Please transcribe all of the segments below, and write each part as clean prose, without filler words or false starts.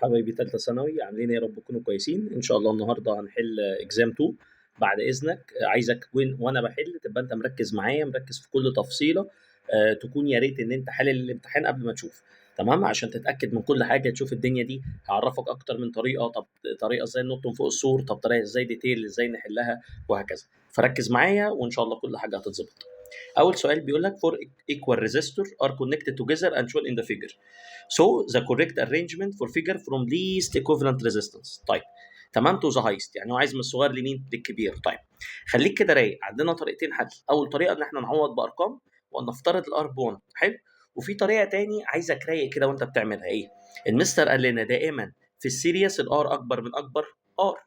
حبايبي تالتة ثانوي عاملين ايه؟ يا رب تكونوا كويسين. ان شاء الله النهارده هنحل اكزام 2. بعد اذنك عايزك وانا بحل تبقى انت مركز معايا، مركز في كل تفصيله. تكون يا ريت ان انت حلل الامتحان قبل ما تشوف، تمام؟ عشان تتاكد من كل حاجه، تشوف الدنيا دي. هعرفك اكتر من طريقه، طب طريقه ازاي ننط من فوق السور، طب طريقه ازاي ديتيل ازاي نحلها، وهكذا. فركز معايا وان شاء الله كل حاجه هتتظبط. اول سؤال بيقول لك for equal resistor are connected together and shown in the figure. So the correct arrangement for figure from least equivalent resistance. طيب تمام to the highest، يعني هو عايز من الصغير لمين؟ للكبير. طيب خليك كده رايق، عندنا طريقتين حل. اول طريقه ان احنا نعوض بارقام ونفترض الار ب1، حلو. وفي طريقه تاني عايزك رايق كده وانت بتعملها. ايه؟ المستر قال لنا دائما في السيريس الار اكبر من اكبر ار،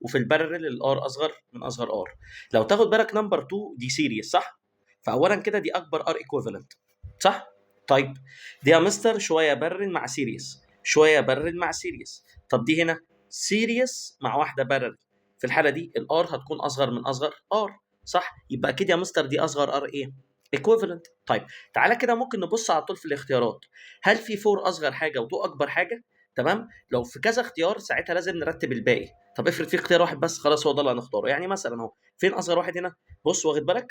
وفي البارلل الار اصغر من اصغر ار. لو تاخد بالك نمبر 2 دي سيريس، صح؟ فاولا كده دي اكبر ار ايكويفالنت، صح؟ طيب دي يا مستر شويه بارل مع سيريس، شويه بارل مع سيريس. طب دي هنا سيريس مع واحده بارل، في الحاله دي الار هتكون اصغر من اصغر ار، صح؟ يبقى اكيد يا مستر دي اصغر ار ايه؟ ايكويفالنت. طيب تعالى كده ممكن نبص على طول في الاختيارات، هل في 4 اصغر حاجه و2 اكبر حاجه؟ تمام؟ لو في كذا اختيار ساعتها لازم نرتب الباقي. طب افرض في اختيار واحد بس، خلاص هو ده اللي هنختاره. يعني مثلا اهو فين اصغر واحد هنا؟ بص واخد بالك؟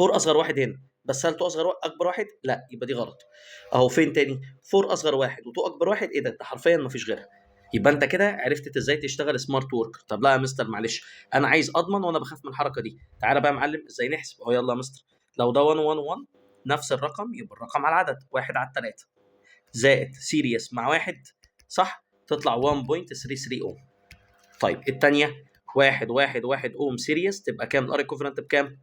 4 اصغر واحد هنا، بس هل 2 اكبر واحد؟ لا، يبقى دي غلط. اهو فين تاني؟ 4 اصغر واحد و2 اكبر واحد، ايه ده حرفيا ما فيش غيرها. يبقى انت كده عرفت ازاي تشتغل سمارت ورك. طب لا يا مستر معلش، انا عايز اضمن وانا بخاف من الحركه دي. تعالى بقى يا معلم ازاي نحسب اهو. يلا يا مستر، لو ده 1 1 1 نفس الرقم يبقى الرقم على العدد 1 على 3 زائد سيريس مع 1، صح؟ تطلع 1.33 اوم. طيب الثانيه 1 1 1 اوم سيريس تبقى كام؟ الار ايكوفرنت بكام؟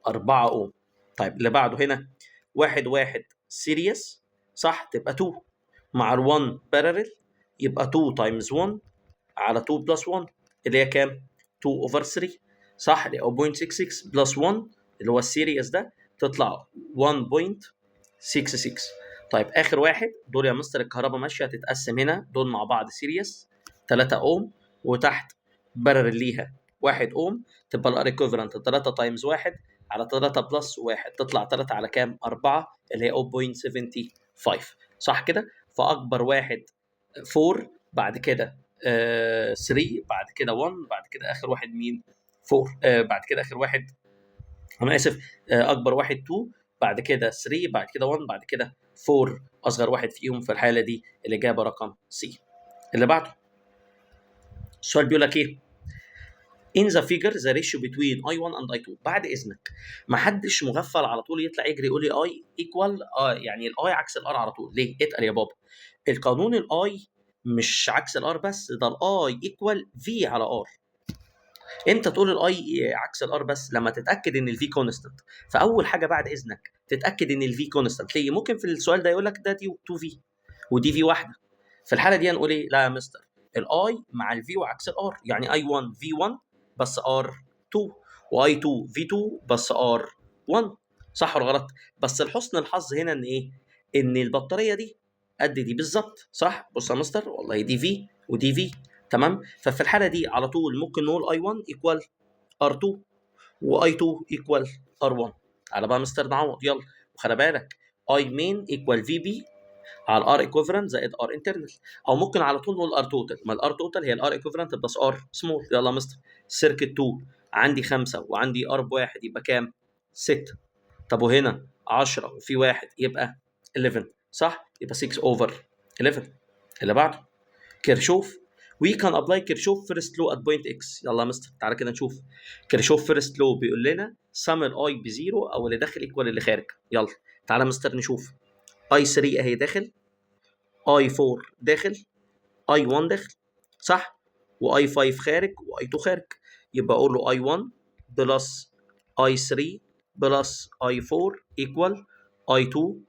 4 اوم. طيب اللي بعده هنا 1 1 سيريس، صح؟ تبقى 2 مع ال 1 بارلل، يبقى 2 تايمز 1 على 2 بلس 1 اللي هي كام؟ 2 اوفر 3، صح؟ اللي هو 0.66 بلس 1 اللي هو السيريس ده تطلع 1.66. طيب اخر واحد دول يا مستر الكهرباء ماشيه هتتقسم هنا، دول مع بعض سيريس 3 اوم، وتحت بارلل ليها 1 اوم، تبقى الار ايكوفالنت 3 تايمز 1 على 3 بلس 1 تطلع 3 على كام؟ 4 اللي هي 0.75، صح كده؟ فاكبر واحد 4، بعد كده 3، بعد كده 1، بعد كده اخر واحد مين؟ 4. بعد كده اخر واحد، انا اسف، اكبر واحد 2، بعد كده 3، بعد كده 1، بعد كده 4 اصغر واحد فيهم. في الحاله دي الاجابه رقم سي. اللي بعده السؤال بيقول لك ايه؟ In the figure the ratio between I1 and I2. بعد اذنك ما حدش مغفل على طول يطلع يجري يقول لي I equal يعني الاي عكس الار على طول. ليه؟ اتقل يا بابا، القانون الاي مش عكس الار بس، ده الاي ايكوال في على ار. امتى تقول الاي عكس الار؟ بس لما تتاكد ان الفي كونستنت. فاول حاجه بعد اذنك تتاكد ان الفي كونستنت. ليه؟ ممكن في السؤال ده يقول لك ده دي 2 في ودي في واحده. في الحاله دي هنقول ايه؟ لا يا مستر، الاي مع الفي وعكس الار، يعني اي 1 في 1 بس ار 2، واي 2 في 2 بس ار 1، صح ولا غلط؟ بس لحسن الحظ هنا ان ايه؟ ان البطاريه دي قد دي بالظبط، صح؟ بص يا مستر والله دي في ودي في، تمام؟ ففي الحاله دي على طول ممكن نقول اي 1 ايكوال ار 2 واي 2 ايكوال ار 1. على بقى مستر نعوض، يلا. وخلي بالك اي مين ايكوال في بي على الار ايكوفرنت زائد ار انترنال، او ممكن على طول نقول ار توتال. ما الار توتال هي الار ايكوفرنت بلس ار سمول. يلا يا مستر، سيركت 2 عندي 5 وعندي ار بواحد يبقى كام؟ 6. طب وهنا 10 وفي واحد يبقى 11، صح؟ يبقى 6 اوفر 11. اللي بعده كيرشوف. وي كان ابلاي كيرشوف فيرست لو ات بوينت اكس. يلا يا مستر تعالى كده نشوف. كيرشوف فيرست لو بيقول لنا سم الاي بزيرو او اللي داخل ايكوال اللي خارج. يلا تعالى يا مستر نشوف. اي 3 اهي داخل، اي 4 داخل، اي 1 داخل، صح؟ واي 5 خارج واي 2 خارج. يبقى اقول له اي 1 بلس اي 3 بلس اي 4 ايكوال اي 2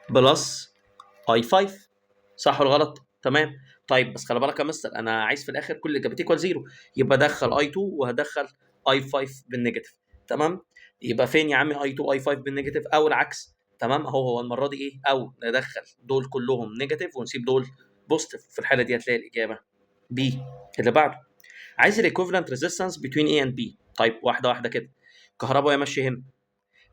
بلس اي 5، صح ولا غلط؟ تمام. طيب بس خلي بالك يا مستر، انا عايز في الاخر كل اجابتي ايكوال زيرو، يبقى دخل اي 2 وهدخل اي 5 بالنيجاتيف، تمام؟ يبقى فين يا عمي اي 2 اي 5 بالنيجاتيف او العكس؟ تمام، هو المره دي ايه؟ او ندخل دول كلهم نيجاتيف ونسيب دول بوزيتيف. في الحاله دي هتلاقي الاجابه بي. اللي بعده عايز الايكوفالنت ريزيستنس بين اي اند بي. طيب واحده واحده كده. كهرباء يا ماشي هنا،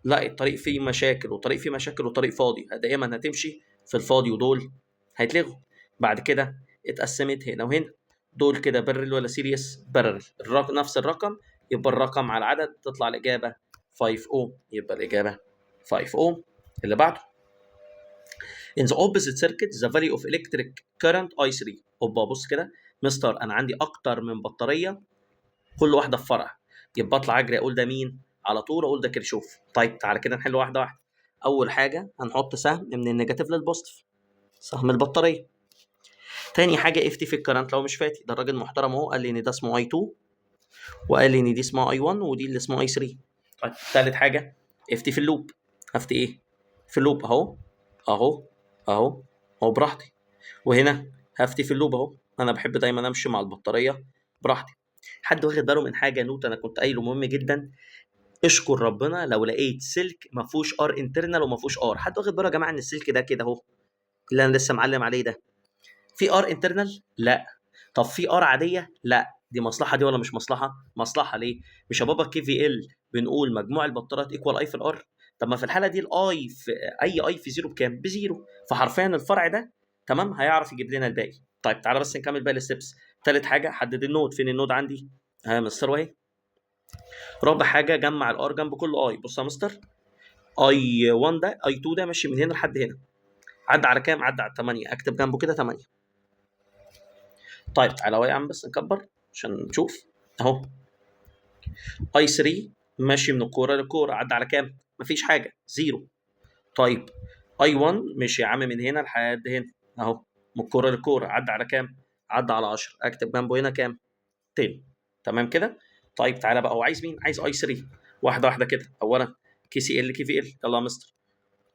لا الطريق فيه مشاكل وطريق فيه مشاكل وطريق فاضي، دائما هتمشي في الفاضي ودول هيتلغوا. بعد كده اتقسمت هنا وهنا، دول كده بارل ولا سيريس؟ بارل، نفس الرقم، يبقى الرقم على العدد تطلع الاجابه 5 اوم، يبقى الاجابه 5 اوم. اللي بعده in the opposite circuit the value of electric current I3. اوبا بص كده مستر، انا عندي اكتر من بطاريه كل واحده في فرع، يبقى اطلع اجري اقول ده مين على طول، اقول ده كيرشوف. طيب تعالى كده نحل واحده واحده. اول حاجه هنحط سهم من النيجاتيف للبوزيتيف، سهم البطاريه. تاني حاجه افتي في الكرنت لو مش فاتي، ده الراجل محترم اهو قال لي ان ده اسمه اي 2 وقال لي ان دي اسمها اي 1 ودي اللي اسمها اي 3. طيب تالت حاجه افتي في اللوب، هفتي ايه في اللوب اهو اهو اهو اهو براحتي، وهنا هفتي في اللوب اهو، انا بحب دايما امشي مع البطاريه براحتي. حد واخد باله من حاجه نوت انا كنت قايله مهم جدا؟ اشكر ربنا لو لقيت سلك ما فيهوش ار انترنال وما فيهوش ار. حد واخد باله يا جماعه ان السلك ده كده اهو اللي انا لسه معلم عليه ده في ار انترنال؟ لا. طب في ار عاديه؟ لا. دي مصلحه دي ولا مش مصلحه؟ مصلحه. ليه؟ مش يا بابا كي في ال بنقول مجموع البطاريات ايكوال اي في الار؟ طب ما في الحاله دي الاي في اي اي في زيرو بكام؟ بزيرو، فحرفيا الفرع ده تمام هيعرف يجيب لنا الباقي. طيب تعالى بس نكمل باقي الستبس. ثالث حاجه حدد النود، فين النود عندي؟ ها مستر وهي. رابع حاجه جمع الار جنب كل اي. بص يا مستر، اي 1 ده اي 2 ده ماشي من هنا لحد هنا، عدى على كام؟ عدى على 8، اكتب جنبه كده 8. طيب تعالى يا عم بس نكبر عشان نشوف اهو. اي 3 ماشي من الكوره للكوره، عدى على كام؟ مفيش حاجه، زيرو. طيب اي 1 مشي يا عم من هنا لحد هنا اهو، من الكوره للكوره، عدى على كام؟ عدى على 10، اكتب جنبه هنا كام؟ 10. تمام كده. طيب تعالى بقى، هو عايز مين؟ عايز اي 3. واحده واحده كده. اولا كي سي ال كي في ال، يلا يا مستر.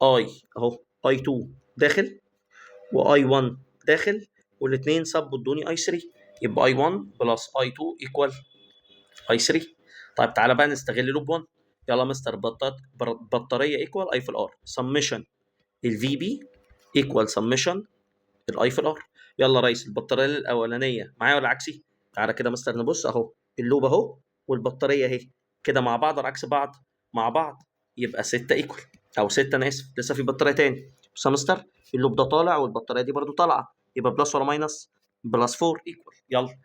اي اهو اي 2 داخل واي 1 داخل، والاثنين صبوا ادوني اي 3، يبقى اي 1 بلس اي 2 ايكوال اي 3. طيب تعالى بقى نستغل لوب 1. يلا مستر، بطاريه ايكوال اي في الار، سمشن الفي بي ايكوال سمشن الاي في الار. يلا ريس، البطاريه الاولانيه معايا ولا عكسي؟ تعالى كده مستر نبص اهو، اللوب اهو والبطاريه اهي كده مع بعض ولا عكس بعض؟ مع بعض، يبقى 6 ايكوال، او 6 انا اسف، لسه في بطاريه تاني. بص يا مستر، اللوب ده طالع والبطاريه دي برده طالعه، يبقى بلس ولا ماينس؟ بلس 4 ايكوال. يلا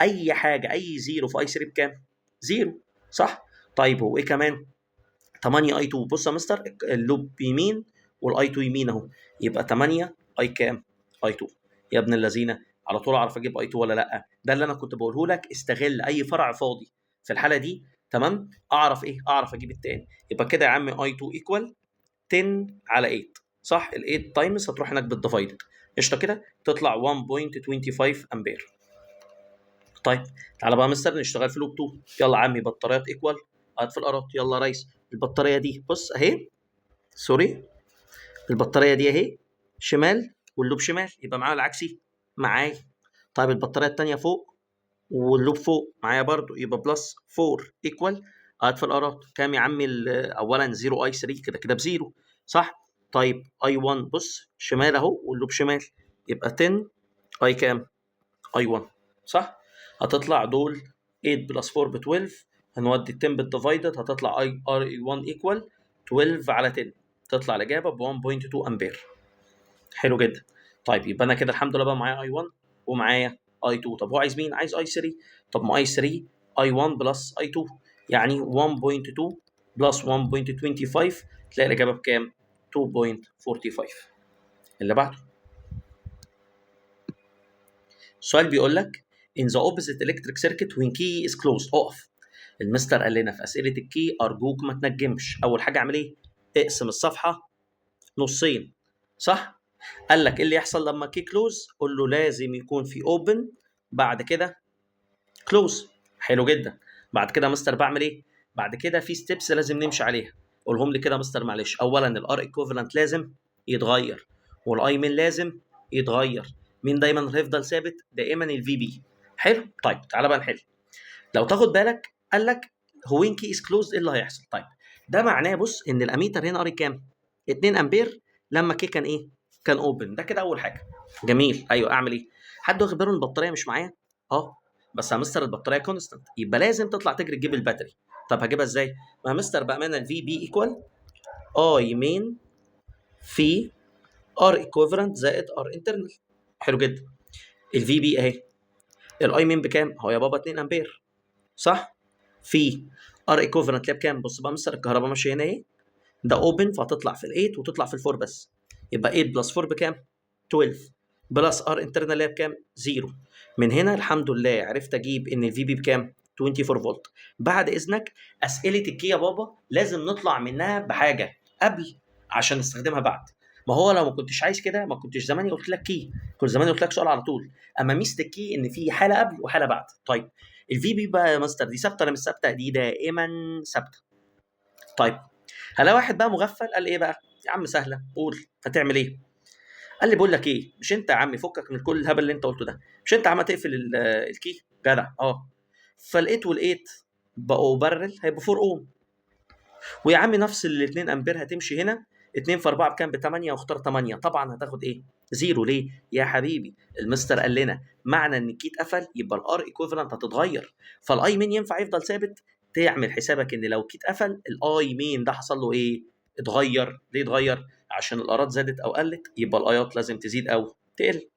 اي حاجه، اي زيرو في اي 3 بكام؟ زيرو، صح؟ طيب هو ايه كمان؟ 8 اي 2. بص يا مستر، اللوب يمين والاي 2 يمين اهو، يبقى 8 اي كام؟ اي 2. يا ابن اللذينه، على طول اعرف اجيب اي 2 ولا لا؟ ده اللي انا كنت بقوله لك، استغل اي فرع فاضي في الحاله دي، تمام؟ اعرف ايه؟ اعرف اجيب التاني. يبقى كده يا عم اي 2 ايكوال 10 على 8، صح؟ ال 8 تايمز هتروح هناك بالديفايدد، قشطه كده، تطلع 1.25 امبير. طيب تعالى بقى يا مستر نشتغل في لوب 2. يلا عمي، بطاريات ايكوال هات في الارات. يلا يا ريس، البطاريه دي بص اهي، سوري، البطاريه دي اهي شمال واللوب شمال، يبقى معايا العكسي معايا. طيب البطاريه الثانيه فوق واللوب فوق معايا برضو، يبقى بلس 4 ايكوال هات في الارات كام يا عمي؟ اولا 0 اي 3 كده كده بزيرو، صح؟ طيب اي 1 بص شمال اهو واللوب شمال، يبقى 10 اي كام؟ اي 1، صح؟ هتطلع دول 8 بلس 4 ب 12، هنودي ال 10 بالديفايدد، هتطلع اي ار اي 1 ايكوال 12 على 10، تطلع الاجابه ب 1.2 امبير. حلو جدا. طيب يبقى انا كده الحمد لله بقى معايا اي 1 ومعايا اي 2. طب هو عايز مين؟ عايز اي 3. طب ما اي 3 اي 1 بلس اي 2 يعني 1.2 بلس 1.25، تلاقي الاجابه بكام؟ 2.45. اللي بعده السؤال بيقول لك in the opposite electric circuit when key is closed. اقف. المستر قال لنا في اسئله الكي ارجوك ما تنجمش. اول حاجه اعمل ايه؟ اقسم الصفحه نصين، صح؟ قال لك ايه اللي يحصل لما كي كلوز؟ قول له لازم يكون في اوبن بعد كده كلوز. حلو جدا. بعد كده يا مستر بعمل ايه؟ بعد كده في ستيبس لازم نمشي عليها، قولهم لي كده يا مستر معلش. اولا الار ايكوفالنت لازم يتغير، والاي مين لازم يتغير. مين دايما اللي هيفضل ثابت؟ دائما الفي بي. حلو. طيب تعالى بقى نحل. لو تاخد بالك قال لك هو وين كي از كلوزد ايه اللي هيحصل؟ طيب ده معناه بص ان الاميتر هنا قاري كام؟ 2 امبير لما كي كان ايه؟ كان اوبن. ده كده اول حاجه. جميل. ايوه اعمل ايه؟ حد واخد باله ان البطاريه مش معايا؟ اه بس يا مستر البطاريه كونستنت، يبقى لازم تطلع تجري تجيب الباتري. طب هجيبها ازاي؟ ما يا مستر بامانه الفي بي ايكوال اي مين في ار ايكوفالنت زائد ار انترنال. حلو جدا. الفي بي اهي، الاي مين بكام؟ هو يا بابا 2 امبير صح؟ في ار ايكوفالنت اللي بكام؟ بص بقى مستر الكهرباء ماشيه هنا اهي، ده اوبن فهتطلع في ال8 وتطلع في ال4 بس، يبقى 8 بلس 4 بكام؟ 12 بلس ار انترنال اللي هي بكام؟ 0. من هنا الحمد لله عرفت اجيب ان الفي بي بكام؟ 24 فولت. بعد اذنك اسئله الكي يا بابا لازم نطلع منها بحاجه قبل عشان نستخدمها بعد. ما هو لو ما كنتش عايز كده ما كنتش زماني قلت لك كي، كنت زماني قلت لك سؤال على طول. اما ميزه الكي ان في حاله قبل وحاله بعد. طيب الفي بي بقى يا ماستر دي ثابته ولا مش ثابته؟ دي دائما ثابته. طيب هلا واحد بقى مغفل قال لي ايه بقى؟ يا عم سهله، قول هتعمل ايه؟ قال لي بقول لك ايه، مش انت يا عم فكك من كل الهبل اللي انت قلته ده، مش انت عم تقفل الكي جدع؟ اه. فلقيت ولقيت بقوا بارل هيبقوا 4 اوم، ويا عم نفس ال 2 امبير هتمشي هنا، 2 في 4 بكام؟ ب 8، واختار 8 طبعا هتاخد ايه؟ زيرو. ليه؟ يا حبيبي المستر قال لنا معنى ان الكي اتقفل يبقى الار ايكوفالنت هتتغير، فالاي مين ينفع يفضل ثابت؟ تعمل حسابك ان لو الكي اتقفل الاي مين ده حصل له ايه؟ اتغير. ليه اتغير؟ عشان الارات زادت او قلت يبقى الايات لازم تزيد او تقل.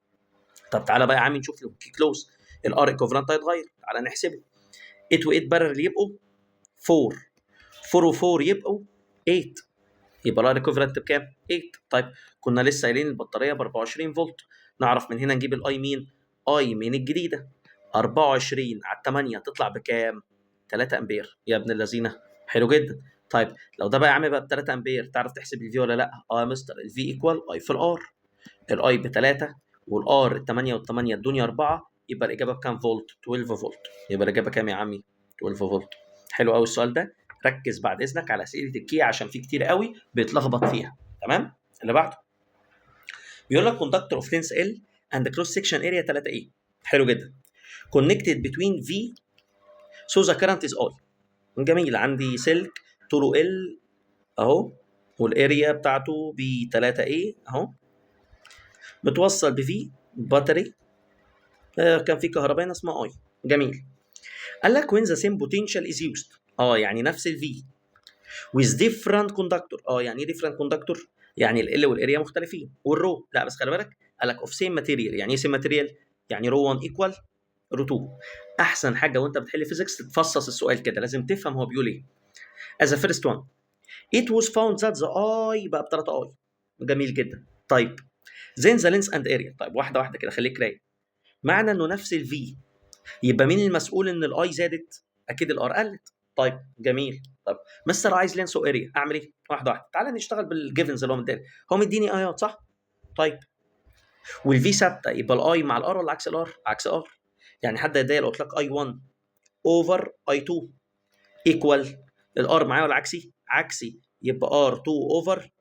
طب تعالى بقى يا عم نشوف لو الكي كلوز الار ايكوفالنت هيتغير، تعالى نحسبه. 8 و8 بارل يبقوا 4، 4 و4 يبقوا 8، يبقى الار ايكوفالنت بكام؟ 8. طيب كنا لسه قايلين البطاريه ب 24 فولت، نعرف من هنا نجيب الاي مين؟ اي مين الجديده 24 على 8 تطلع بكام؟ 3 امبير يا ابن اللذينه. حلو جدا. طيب لو ده بقى يا عم بقى ب 3 امبير تعرف تحسب الفي ولا لا؟ اه يا مستر الفي ايكوال اي في الار، الاي ب 3 والار 8 و8 الدنيا 4، يبقى الاجابه بكام فولت؟ 12 فولت. يبقى الاجابه كام يا عمي؟ 12 فولت. حلو قوي السؤال ده، ركز بعد اذنك على اسئله الكي عشان في كتير قوي بيتلخبط فيها. تمام؟ اللي بعده بيقول لك كوندكتور اوف لينس ال اند كروس سكشن اريا 3 اي. حلو جدا. كونكتد بتوين في سو ذا كرنت از اي. جميل. عندي سلك طوله ال اهو، والاريا بتاعته ب 3 اي اهو، متوصل بفي باتري كان في كهرباء هنا اسمها اي. جميل. قال لك when the same potential is used، يعني نفس الفي with different conductor. يعني ايه different conductor؟ يعني ال والاريا مختلفين، والرو لا بس خلي بالك قال لك of same material. يعني ايه same material؟ يعني رو 1 equal رو 2. احسن حاجه وانت بتحل فيزيكس تفصص السؤال كده، لازم تفهم هو بيقول ايه. as a first one it was found that the I بقى ب 3 I. جميل جدا. طيب then the length and area. طيب واحده واحده كده خليك رايق. معنى انه نفس الفي يبقى مين المسؤول ان الاي زادت؟ اكيد الار قلت. طيب جميل. طب مستر عايز لينس واريا، اعمل ايه؟ واحده واحده، تعالى نشتغل بالجيفنز اللي هو مداني. هو مديني ايات صح؟ طيب والفي ثابته يبقى الاي مع الار ولا عكس الار؟ عكس ار. يعني حد يتضايق لو قلت لك اي 1 اوفر اي 2 ايكوال الار معايا ولا عكسي؟ عكسي، يبقى ار 2 اوفر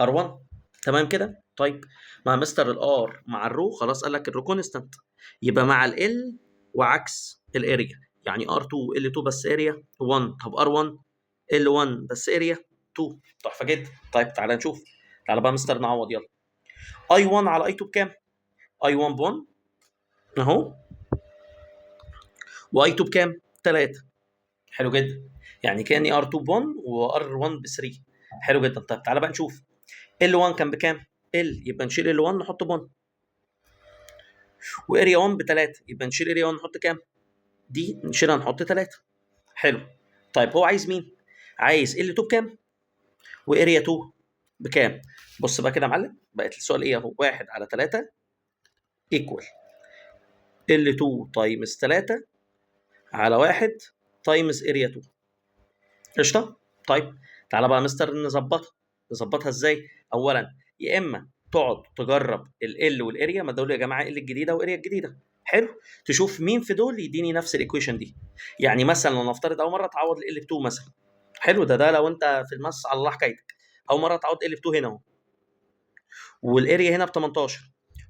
ار 1. تمام كده؟ طيب مع مستر الار مع الرو خلاص قال لك الرو كونستانت، يبقى مع ال وعكس الاريا، يعني ار2 ال2 بس اريا 1. طب ار1 ال1 بس اريا 2. تحفه جدا. طيب تعالى نشوف، تعالى بقى مستر نعوض يلا. اي1 على اي2 بكام؟ اي1 ب1 اهو، واي2 بكام؟ 3. حلو جدا. يعني كاني ار2 ب1 وار1 ب3. حلو جدا. طيب تعالى بقى نشوف ال1 كان بكام؟ يبقى نشيل ال1 نحط ب1، واريا 1 ب 3 يبقى نشيل اريا 1 نحط كام؟ دي نشيلها نحط 3. حلو. طيب هو عايز مين؟ عايز ال2 بكام؟ واريا 2 بكام؟ بص بقى كده يا معلم، بقت السؤال ايه اهو، 1 على 3 ايكوال ال2 تايمز 3 على 1 تايمز اريا 2. قشطه؟ طيب تعالى بقى مستر نظبطها ازاي؟ اولا يا اما تقعد تجرب ال والاريا، ما دول يا جماعه ال الجديده واريا الجديده. حلو. تشوف مين في دول يديني نفس الايكويشن دي. يعني مثلا لو نفترض اول مره تعوض ال ب2 مثلا، حلو، ده لو انت في الماس على الله حكايتك. اول مره تعوض ال ب2 هنا اهو، والاريا هنا ب 18،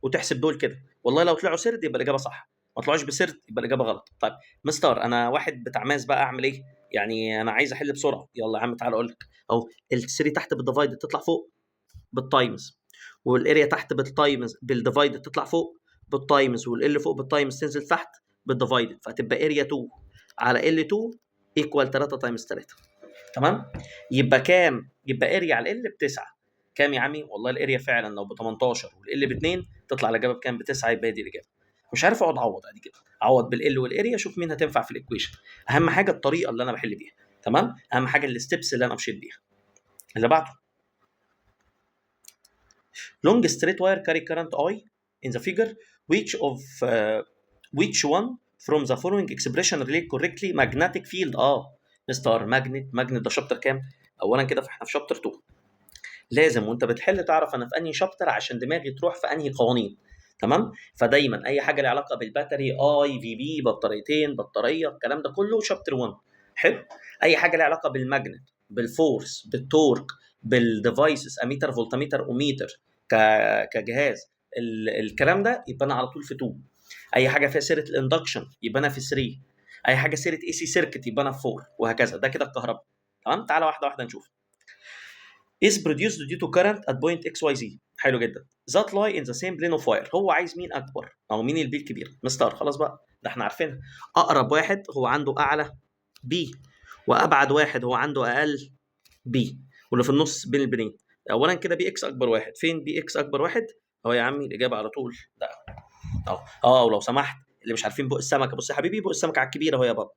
وتحسب دول كده، والله لو طلعوا سرد يبقى الاجابه صح، ما طلعوش بسرد يبقى الاجابه غلط. طيب مستر انا واحد بتاع ماس بقى اعمل ايه؟ يعني انا عايز احل بسرعه. يلا يا عم تعالى اقول لك اهو، ال3 تحت بالديفايد تطلع فوق بالتايمز، والاريا تحت بالتايمز بالديفايد تطلع فوق بالتايمز، والال فوق بالتايمز تنزل تحت بالديفايد، فتبقى اريا 2 على ال2 ايكوال 3 تايمز 3. تمام؟ يبقى كام؟ يبقى اريا على ال ب9. كام يا عمي؟ والله الاريا فعلا لو ب 18 والال ب2 تطلع الاجابه بكام؟ ب9. يبقى دي الاجابه. مش عارف اقعد اعوض ادي كده، اعوض بالال والاريا، شوف مين هتنفع في الايكويشن. اهم حاجه الطريقه اللي انا بحل بيها، تمام؟ اهم حاجه الستبس اللي انا مشيت بيها. اللي بعده long straight wire carry current I in the figure which one from the following expression relate correctly magnetic field. مستر ماجنت ده شابتر كام؟ اولا كده فاحنا في شابتر 2. لازم وانت بتحل تعرف انا في انهي شابتر عشان دماغي تروح في انهي قوانين، تمام؟ فدايما اي حاجه ليها علاقه بالباتري، اي في بي، بطاريتين، بطاريه، الكلام ده كله شابتر 1. حلو. اي حاجه ليها علاقه بالماجنت، بالفورس، بالتورك، بالديفايسز، اميتر، فولتميتر، اوميتر، كجهاز، الكلام ده يبقى انا على طول في 2. اي حاجه فيها سيره الاندكشن يبقى انا في 3. اي حاجه سيره اي سي سيركت يبقى انا في 4، وهكذا. ده كده الكهرباء، تمام؟ تعالى واحده واحده نشوف. is produced due to current at point XYZ. حلو جدا. that lie in the same plane of wire. هو عايز مين اكبر او مين البي الكبير؟ مستر خلاص بقى، ده احنا عارفينها. اقرب واحد هو عنده اعلى بي، وابعد واحد هو عنده اقل بي، واللي في النص بين البنين. اولا كده بي اكس اكبر واحد. فين بي اكس اكبر واحد؟ اهو يا عمي الاجابه على طول ده اهو. ولو سمحت اللي مش عارفين بق السمكه، بص يا حبيبي، بق السمكه على الكبيره اهو يا بابا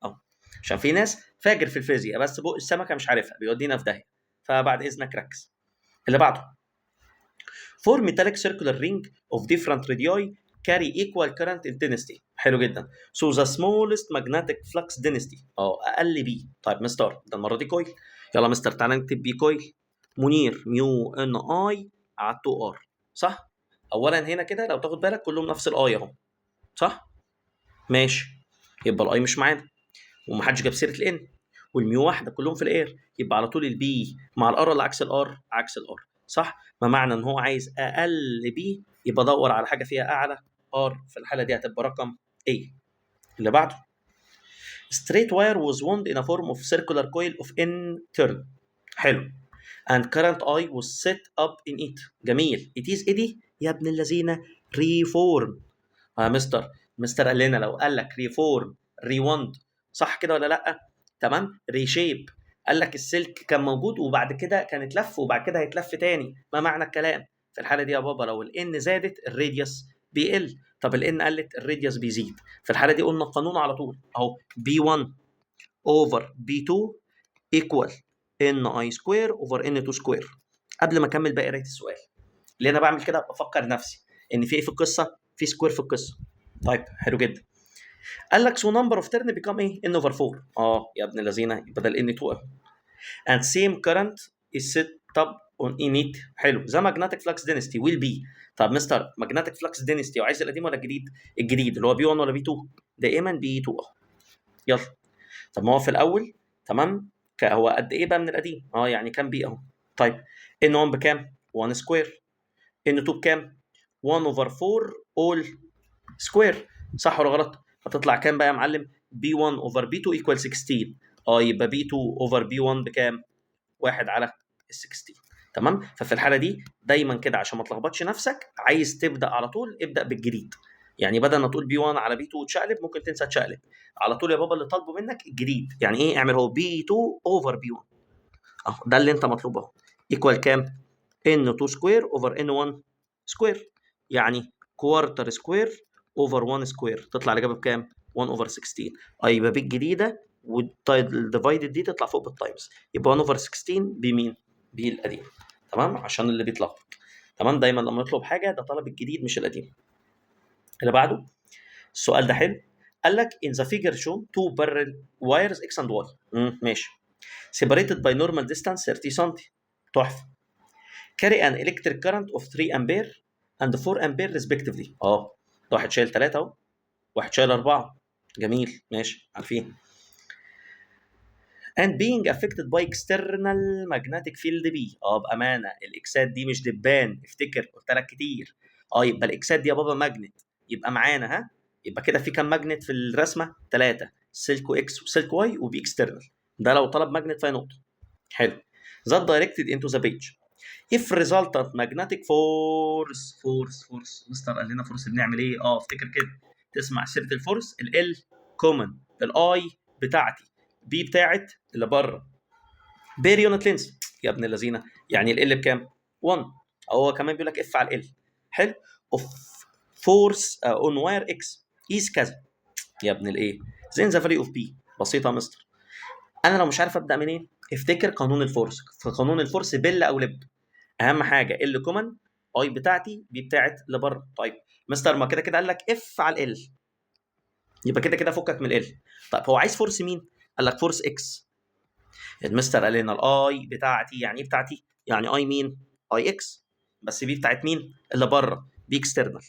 اهو، عشان في ناس فاجر في الفيزياء بس بق السمكه مش عارفها بيودينا في داهيه، فبعد اذنك ركز. اللي بعده four metallic circular ring of different radii carry equal current intensity. حلو جدا. so the smallest magnetic flux density اقل بي. طيب مستر ده المره دي كويل. يلا مستر تعالى نكتب بي كويل منير ميو ان اي على 2 ار، صح؟ اولا هنا كده لو تاخد بالك كلهم نفس الاي اهو، صح؟ ماشي. يبقى الاي مش معانا، ومحدش جاب سيره الان، والميو واحده كلهم في الاير، يبقى على طول البي مع الار ولا عكس الار؟ عكس الار، صح؟ ما معنى ان هو عايز اقل بي يبقى دور على حاجه فيها اعلى ار، في الحاله دي هتبقى رقم A. اللي بعده straight wire was wound in a form of circular coil of n turn. حلو. and current I was set up in it. جميل. it is eddy يا ابن الذين reform. مستر قال لنا لو قال لك ريفورم ريوند، صح كده ولا لا؟ تمام. ريشيب قال لك السلك كان موجود وبعد كده كان اتلف وبعد كده هيتلف تاني، ما معنى الكلام؟ في الحاله دي يا بابا لو الان زادت الراديوس بيقل، طب الان قلت الراديوس بيزيد. في الحاله دي قلنا القانون على طول اهو، بي 1 اوفر بي 2 ايكوال ان اي سكوير اوفر ان 2 سكوير. قبل ما اكمل باقي قرايه السؤال، ليه انا بعمل كده؟ بفكر نفسي ان في ايه في القصه؟ في سكوير في القصه. طيب حلو جدا. قال لك سو نمبر اوف تيرن بيكام ايه؟ ان اوفر 4. يا ابن الذين بدل ان 2 and same current is set up on init. حلو. ذا magnetic flux density will be. طب مستر magnetic flux density وعايز القديم ولا الجديد؟ الجديد اللي هو بي 1 ولا بي 2؟ دائما بي 2 يلا. طب ما هو في الاول تمام هو قد ايه بقى من القديم؟ يعني كام بي اهو. طيب ان 1 بكام؟ 1 سكوير. ان 2 بكام؟ 1 اوفر 4 اول سكوير، صح ولا غلط؟ هتطلع كام بقى يا معلم؟ بي 1 اوفر بي 2 ايكوال 16. يبقى بي 2 اوفر بي 1 بكام؟ 1 على ال 16. تمام. ففي الحاله دي دايما كده عشان ما تلخبطش نفسك، عايز تبدا على طول ابدا بالجديد. يعني بدل ما تقول بي 1 على بي 2 وتشقلب ممكن تنسى تشقلب على طول يا بابا. اللي طالبه منك الجديد. يعني ايه؟ اعمل هو بي 2 اوفر بي 1 ده اللي انت مطلوب اهو. ايكوال كام؟ ان 2 سكوير اوفر ان 1 سكوير، يعني كوارتر سكوير اوفر 1 سكوير. تطلع الاجابه بكام؟ 1 اوفر 16. يبقى بي الجديده والديفايدد دي تطلع فوق بالتايمز، يبقى 1 اوفر 16 بمين؟ بي القديم. تمام، عشان اللي بيتلخبط. تمام، دايما لما يطلب حاجه ده طلب الجديد مش القديم. اللي بعده السؤال ده حلو. قال لك in the figure shown two parallel wires x and y. ماشي. separated by normal distance 30 سم. تحفه. carry an electric current of 3 ampere and 4 ampere respectively. واحد شايل 3 اهو، واحد شايل 4. جميل، ماشي، عارفين. and being affected by external magnetic field B. بامانه الاكسات دي مش دبان، افتكر قلت لك كتير. يبقى الاكسات دي يا بابا ماجنت، يبقى معانا يبقى كده في كام ماجنت في الرسمه؟ 3، سلك اكس وسلك واي وبي اكسترنال. ده لو طلب ماجنت فهي نقطه. حلو. that directed into the page if resultant magnetic force. مستر قال لنا فورس بنعمل ايه؟ افتكر كده، تسمع سيره الفورس، ال كومن، الاي بتاعتي، بي بتاعت اللي بره، بير يونت لينس. يا ابن الذين، يعني ال بكام؟ 1. هو كمان بيقول لك اف على ال. حلو. اوف فورس اون واير اكس از كذا يا ابن الايه زين ذا فاليو اوف بي. بسيطه يا مستر. انا لو مش عارف ابدا منين افتكر قانون الفورس. في قانون الفورس بل او لب، اهم حاجه ال كومن اي بتاعتي بي بتاعت لبره. طيب مستر ما كده كده قال لك اف على ال، يبقى كده كده فكك من ال. طيب هو عايز فورس مين؟ قال لك فورس اكس. المستر قال لنا الاي بتاعتي يعني ايه بتاعتي؟ يعني اي مين؟ اي اكس، بس بي بتاعت مين؟ اللي بره، بي اكسترنال.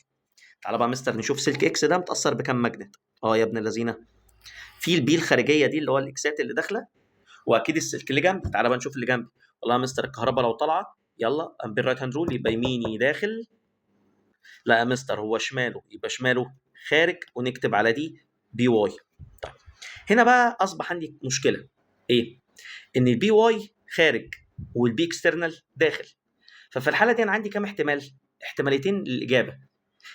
تعالى بقى مستر نشوف سلك اكس ده متاثر بكام ماجنت. يا ابن اللذينه، في البي الخارجيه دي اللي هو الاكسات اللي داخله، واكيد السلك اللي جنبي. تعالى بقى نشوف اللي جنبي. والله يا مستر الكهرباء لو طالعه يلا امبير رايت هاند رول، يبقى يميني داخل. لا يا مستر هو شماله، يبقى شماله خارج، ونكتب على دي بي واي. طيب هنا بقى اصبح عندي مشكله ايه؟ ان البي واي خارج والبي اكسترنال داخل. ففي الحاله دي انا عندي كام احتمال؟ احتماليتين للاجابه.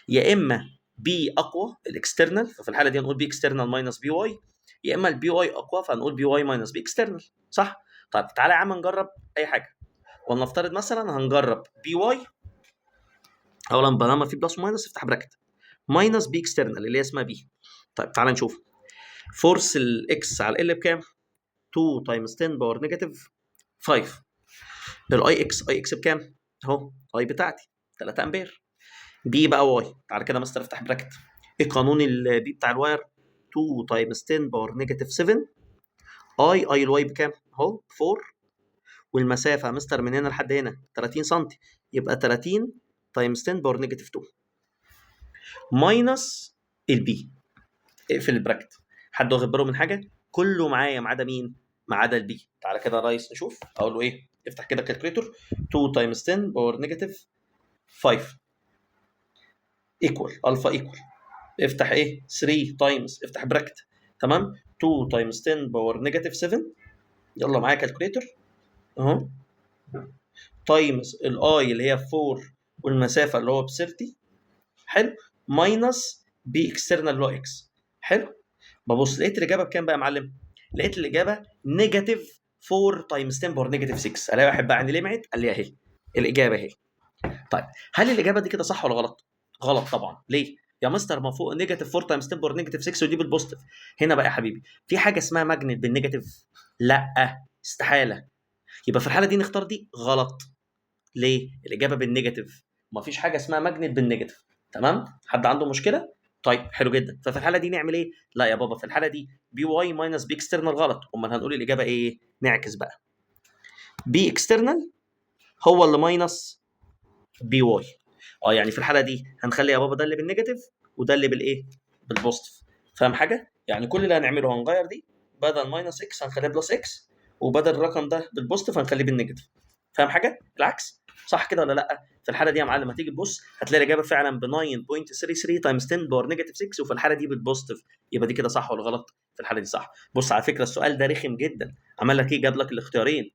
يا اما بي اقوى الاكسترنال، ففي الحاله دي هنقول بي اكسترنال ماينس بي واي، يا اما البي واي اقوى فهنقول بي واي ماينس بي اكسترنال. صح؟ طيب تعالى يا عم نجرب اي حاجه. ولنفترض مثلا هنجرب بي واي. اولا لما في بلس وماينس افتح براكت، ماينس بي اكسترنال اللي هي اسمها بي. طيب تعالى نشوف. فورس الاكس على ال بكام؟ 2 تايمز 10 باور نيجاتيف 5. الاي اكس، اي اكس بكام؟ اهو اي بتاعتي 3 امبير. بي بقى واي. تعالى كده مستر افتح براكت. ايه قانون البي بتاع الواير؟ 2 تايمز 10 باور نيجاتيف 7. اي الواي بكام؟ اهو 4. والمسافه يا مستر من هنا لحد هنا 30 سم، يبقى 30 تايمز 10 باور نيجاتيف 2 ماينس البي. اقفل البراكت. حد واخد باله من حاجه؟ كله معايا ما عدا مين؟ ما عدا البي. تعالى كده يا ريس نشوف. اقول له ايه؟ افتح كده الكالكوليتور. 2 تايمز 10 باور نيجاتيف 5 ايكوال الفا ايكوال. افتح ايه؟ 3 تايمز، افتح براكت. تمام. 2 تايمز 10 باور نيجاتيف 7. يلا معايا كالكوليتور اهو. تايمز الاي اللي هي 4 والمسافه اللي هو ب 30. حلو. ماينس بي اكسترنال اللي هو اكس. حلو. ببص لقيت الاجابه بكام بقى يا معلم؟ لقيت الاجابه نيجاتيف 4 تايمز 10 باور نيجاتيف 6. الاقي واحد بقى عندي ليميت قال لي اهي الاجابه اهي. طيب هل الاجابه دي كده صح ولا غلط؟ غلط طبعا. ليه؟ يا مستر ما فوق نيجاتيف 4 تايمز 10 باور نيجاتيف 6 ودي بالبوزيتيف. هنا بقى يا حبيبي في حاجه اسمها ماجنت بالنيجاتيف؟ لا استحاله. يبقى في الحاله دي نختار دي غلط. ليه؟ الاجابه بالنيجاتيف، ما فيش حاجه اسمها ماجنت بالنيجاتيف. تمام؟ حد عنده مشكله؟ طيب حلو جدا. ففي الحاله دي نعمل ايه؟ لا يا بابا في الحاله دي بي واي ماينس بي اكسترنال غلط. امال هنقول الاجابه ايه؟ نعكس بقى. بي اكسترنال هو اللي ماينس بي واي. يعني في الحاله دي هنخلي يا بابا ده اللي بالنيجاتيف وده اللي بالايه؟ بالبوزيتيف. فاهم حاجه؟ يعني كل اللي هنعمله هنغير دي، بدل ماينس اكس هنخليها بلس اكس، وبدل الرقم ده بالبوزيتيف هنخليه بالنيجاتيف. فاهم حاجه؟ العكس. صح كده ولا لا؟ في الحاله دي يا معلم هتيجي تبص هتلاقي الاجابه فعلا ب 9.33 تايمز 10 باور نيجاتيف 6، وفي الحاله دي بالبوزيتيف. يبقى دي كده صح ولا غلط؟ في الحاله دي صح. بص على فكره السؤال ده رخم جدا. عمل لك ايه؟ جاب لك الاختيارين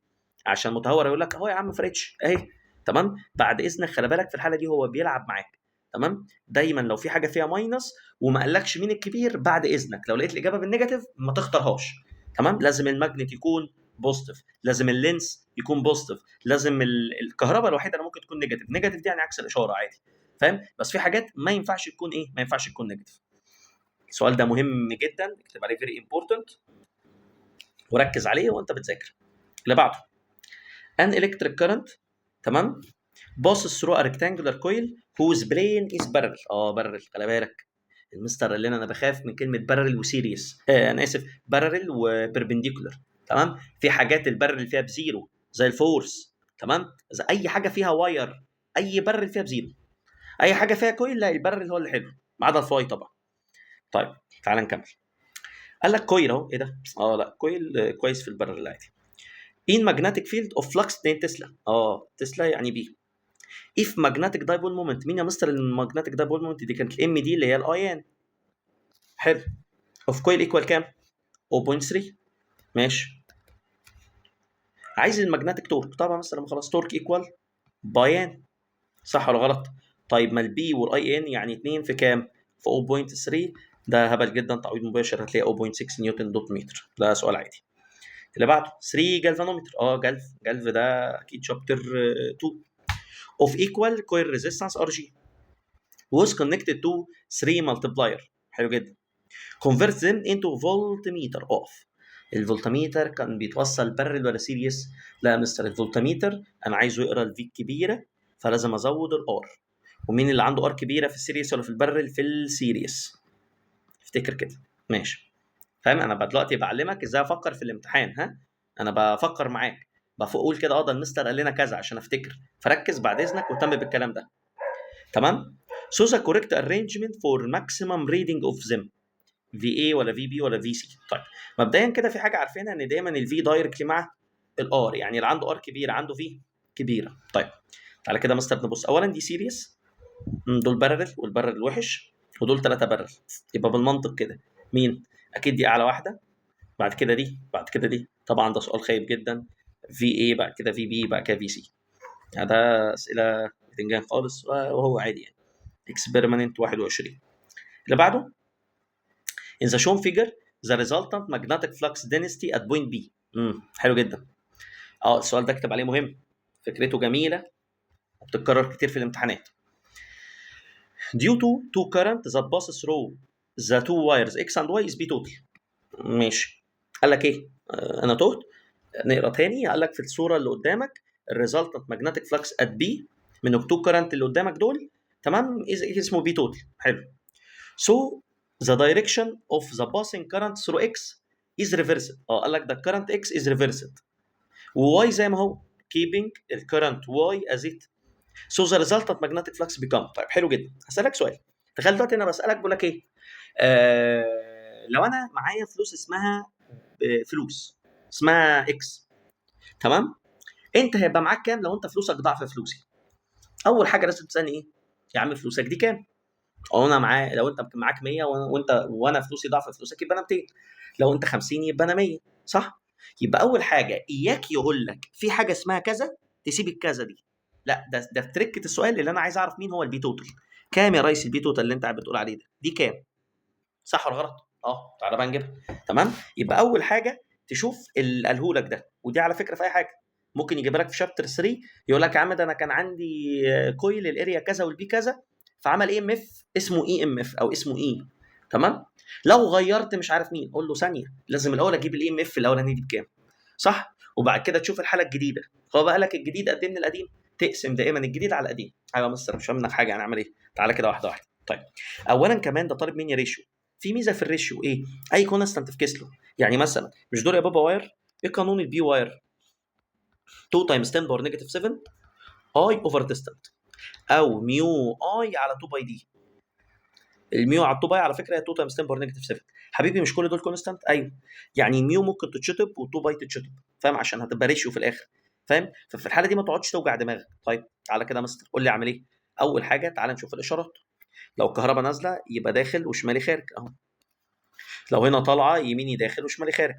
عشان متهور يقول لك اهو يا عم ما فرقتش اهي. تمام. بعد اذنك خلي بالك في الحاله دي هو بيلعب معاك. تمام. دايما لو في حاجه فيها ماينس وما قالكش مين الكبير، بعد اذنك لو لقيت الاجابه بالنيجاتيف ما تختارهاش. تمام. لازم الماجنت يكون بوزيتيف، لازم اللينس يكون بوزيتيف، لازم الكهرباء الوحيده اللي ممكن تكون نيجاتيف. نيجاتيف دي يعني عكس الاشاره عادي. فاهم؟ بس في حاجات ما ينفعش تكون ايه؟ ما ينفعش تكون نيجاتيف. السؤال ده مهم جدا، اكتب عليه فيري امبورتنت وركز عليه وانت بتذاكر. اللي بعده ان الكتريك كارنت. تمام. باصص ثرو ا ريكتانجولار كويل whose plane is parallel. بارل. خلي بالك المستر قال لنا انا بخاف من كلمه بارل وسيريس. انا اسف، بارل وبربنديكولار. تمام. في حاجات البارل فيها بزيرو زي الفورس. تمام. زي اي حاجه فيها واير، اي بارل فيها بزيرو. اي حاجه فيها كويل لا البارل هو اللي حلو، ما عدا الفاي طبعا. طيب تعال نكمل. قال لك كويل اهو. ايه ده؟ لا كويل كويس في البارل عادي. in magnetic field of flux 2 تسلا. تسلا يعني بي. if magnetic dipole moment. مين يا مستر المagnetic dipole moment دي؟ كانت الام دي اللي هي الاي ان. حلو. of coil equal كام؟ 0.3. ماشي. عايز المagnetic تورك. طبعا مثلا خلاص تورك ايكوال باي ان. صح ولا غلط؟ طيب ما البي والاي ان يعني 2 في كام؟ في 0.3. ده هبل جدا، تعويض مباشر هتلاقي 0.6 نيوتن دوت متر. ده سؤال عادي. اللي بعده 3 جالفانومتر. جلف ده اكيد شابتر 2. of equal coil resistance ار جي. was connected to 3 multiplier. حلو جدا. convert them into voltmeter. اقف. الفولتميتر كان بيتوصل بارل ولا سيريس؟ لا يا مستر، الفولتميتر انا عايزه يقرا الفي الكبيره، فلازم ازود الار. ومين اللي عنده ار كبيره في السيريس ولا في البارل؟ في السيريس. افتكر كده. ماشي. فاهم؟ انا دلوقتي بعلمك ازاي افكر في الامتحان. ها، انا بفكر معاك، بقول كده ده المستر قال لنا كذا عشان افتكر، فركز بعد اذنك واهتم بالكلام ده. تمام. so the correct arrangement for maximum reading of them في اي ولا في بي ولا في سي. طيب مبدئيا كده في حاجه عارفينها، ان دايما الفي دايركتلي مع الار، يعني اللي عنده ار كبيره عنده في كبيره. طيب تعالى كده مستر نبص. اولا دي سيريس، دول بارل والبارل وحش، ودول 3 بارل. يبقى بالمنطق كده مين؟ اكيد دي اعلى واحده، بعد كده دي، بعد كده دي. طبعا ده سؤال خايب جدا. في اي بعد كده في بي بعد كده في سي. ده اسئله بتنجان خالص وهو عادي يعني. اكسبيرمنت 21 اللي بعده. in the shown figure the resultant magnetic flux density at point B. حلو جدا. السؤال ده اكتب عليه مهم، فكرته جميله وبتتكرر كتير في الامتحانات. due to two current that passes through the two wires X and Y is B total. ماشي. قال لك ايه؟ انا تهت. نقرا تاني. قال لك في الصوره اللي قدامك الريزلتنت ماجنتيك فلكس ات بي من التو كرنت اللي قدامك دول، تمام، اسمه بي توتال. حلو. so the direction of the passing current through X is reversed. قال لك the current X is reversed و Y زي ما هو keeping الكرنت Y as it. so the resultant magnetic flux become. طيب حلو جدا. هسألك سؤال. تخيل دلوقتي انا بسألك بقول لك ايه؟ لو انا معايا فلوس اسمها فلوس اسمها اكس، تمام، انت هيبقى معاك كام لو انت فلوسك ضعف فلوسي؟ اول حاجه لازم تسالني ايه؟ يا عم فلوسك دي كام؟ انا معايا، لو انت معاك 100 وانا فلوسي ضعف فلوسك يبقى انا 200. لو انت 50 يبقى انا 100، صح؟ يبقى اول حاجه اياك يقول لك في حاجه اسمها كذا تسيب الكذا دي. لا، ده في تركه السؤال اللي انا عايز اعرف مين هو البي توتال. كام يا ريس البي توتال اللي انت بتقول عليه ده؟ دي كام؟ صح ولا غلط؟ تعالى بقى نجيبها. تمام. يبقى اول حاجه تشوف اللي قاله لك ده، ودي على فكره في اي حاجه ممكن يجيب لك في شابتر 3 يقول لك يا عم ده انا كان عندي كويل الاريا كذا والبي كذا، فعمل اي ام اف اسمه اي ام اف او اسمه اي. تمام. لو غيرت مش عارف مين، قول له ثانيه لازم الاول اجيب الاي ام اف الاولاني دي بكام، صح؟ وبعد كده تشوف الحاله الجديده. هو بقى لك الجديد قد ايه من القديم، تقسم دائما الجديد على القديم. ايوه يا مستر مش فاهم منك حاجه، هنعمل ايه؟ تعالى كده واحده واحده. طيب اولا كمان ده طالب مني ريشيو. في ميزه في الريشيو ايه؟ اي كونستانت في كيسلو. يعني مثلا مش دول يا بابا واير، ايه قانون البي واير؟ 2 تايمز 10 باور نيجاتيف 7 اي اوفر ديستانت، او ميو اي على 2 باي دي. الميو على 2 باي على فكره هي 2 تايمز 10 باور نيجاتيف 7. حبيبي مش كل دول كونستانت؟ ايوه. يعني الميو ممكن تتشطب و2 باي تتشطب، فاهم؟ عشان هتبقى ريشيو في الاخر، فاهم؟ ففي الحاله دي ما تقعدش توجع دماغك. طيب تعالى كده يا مستر قول لي اعمل ايه. اول حاجه تعالى نشوف الاشارات. لو الكهرباء نازله يبقى داخل وشمالي خارج اهو. لو هنا طالعه يميني داخل وشمالي خارج،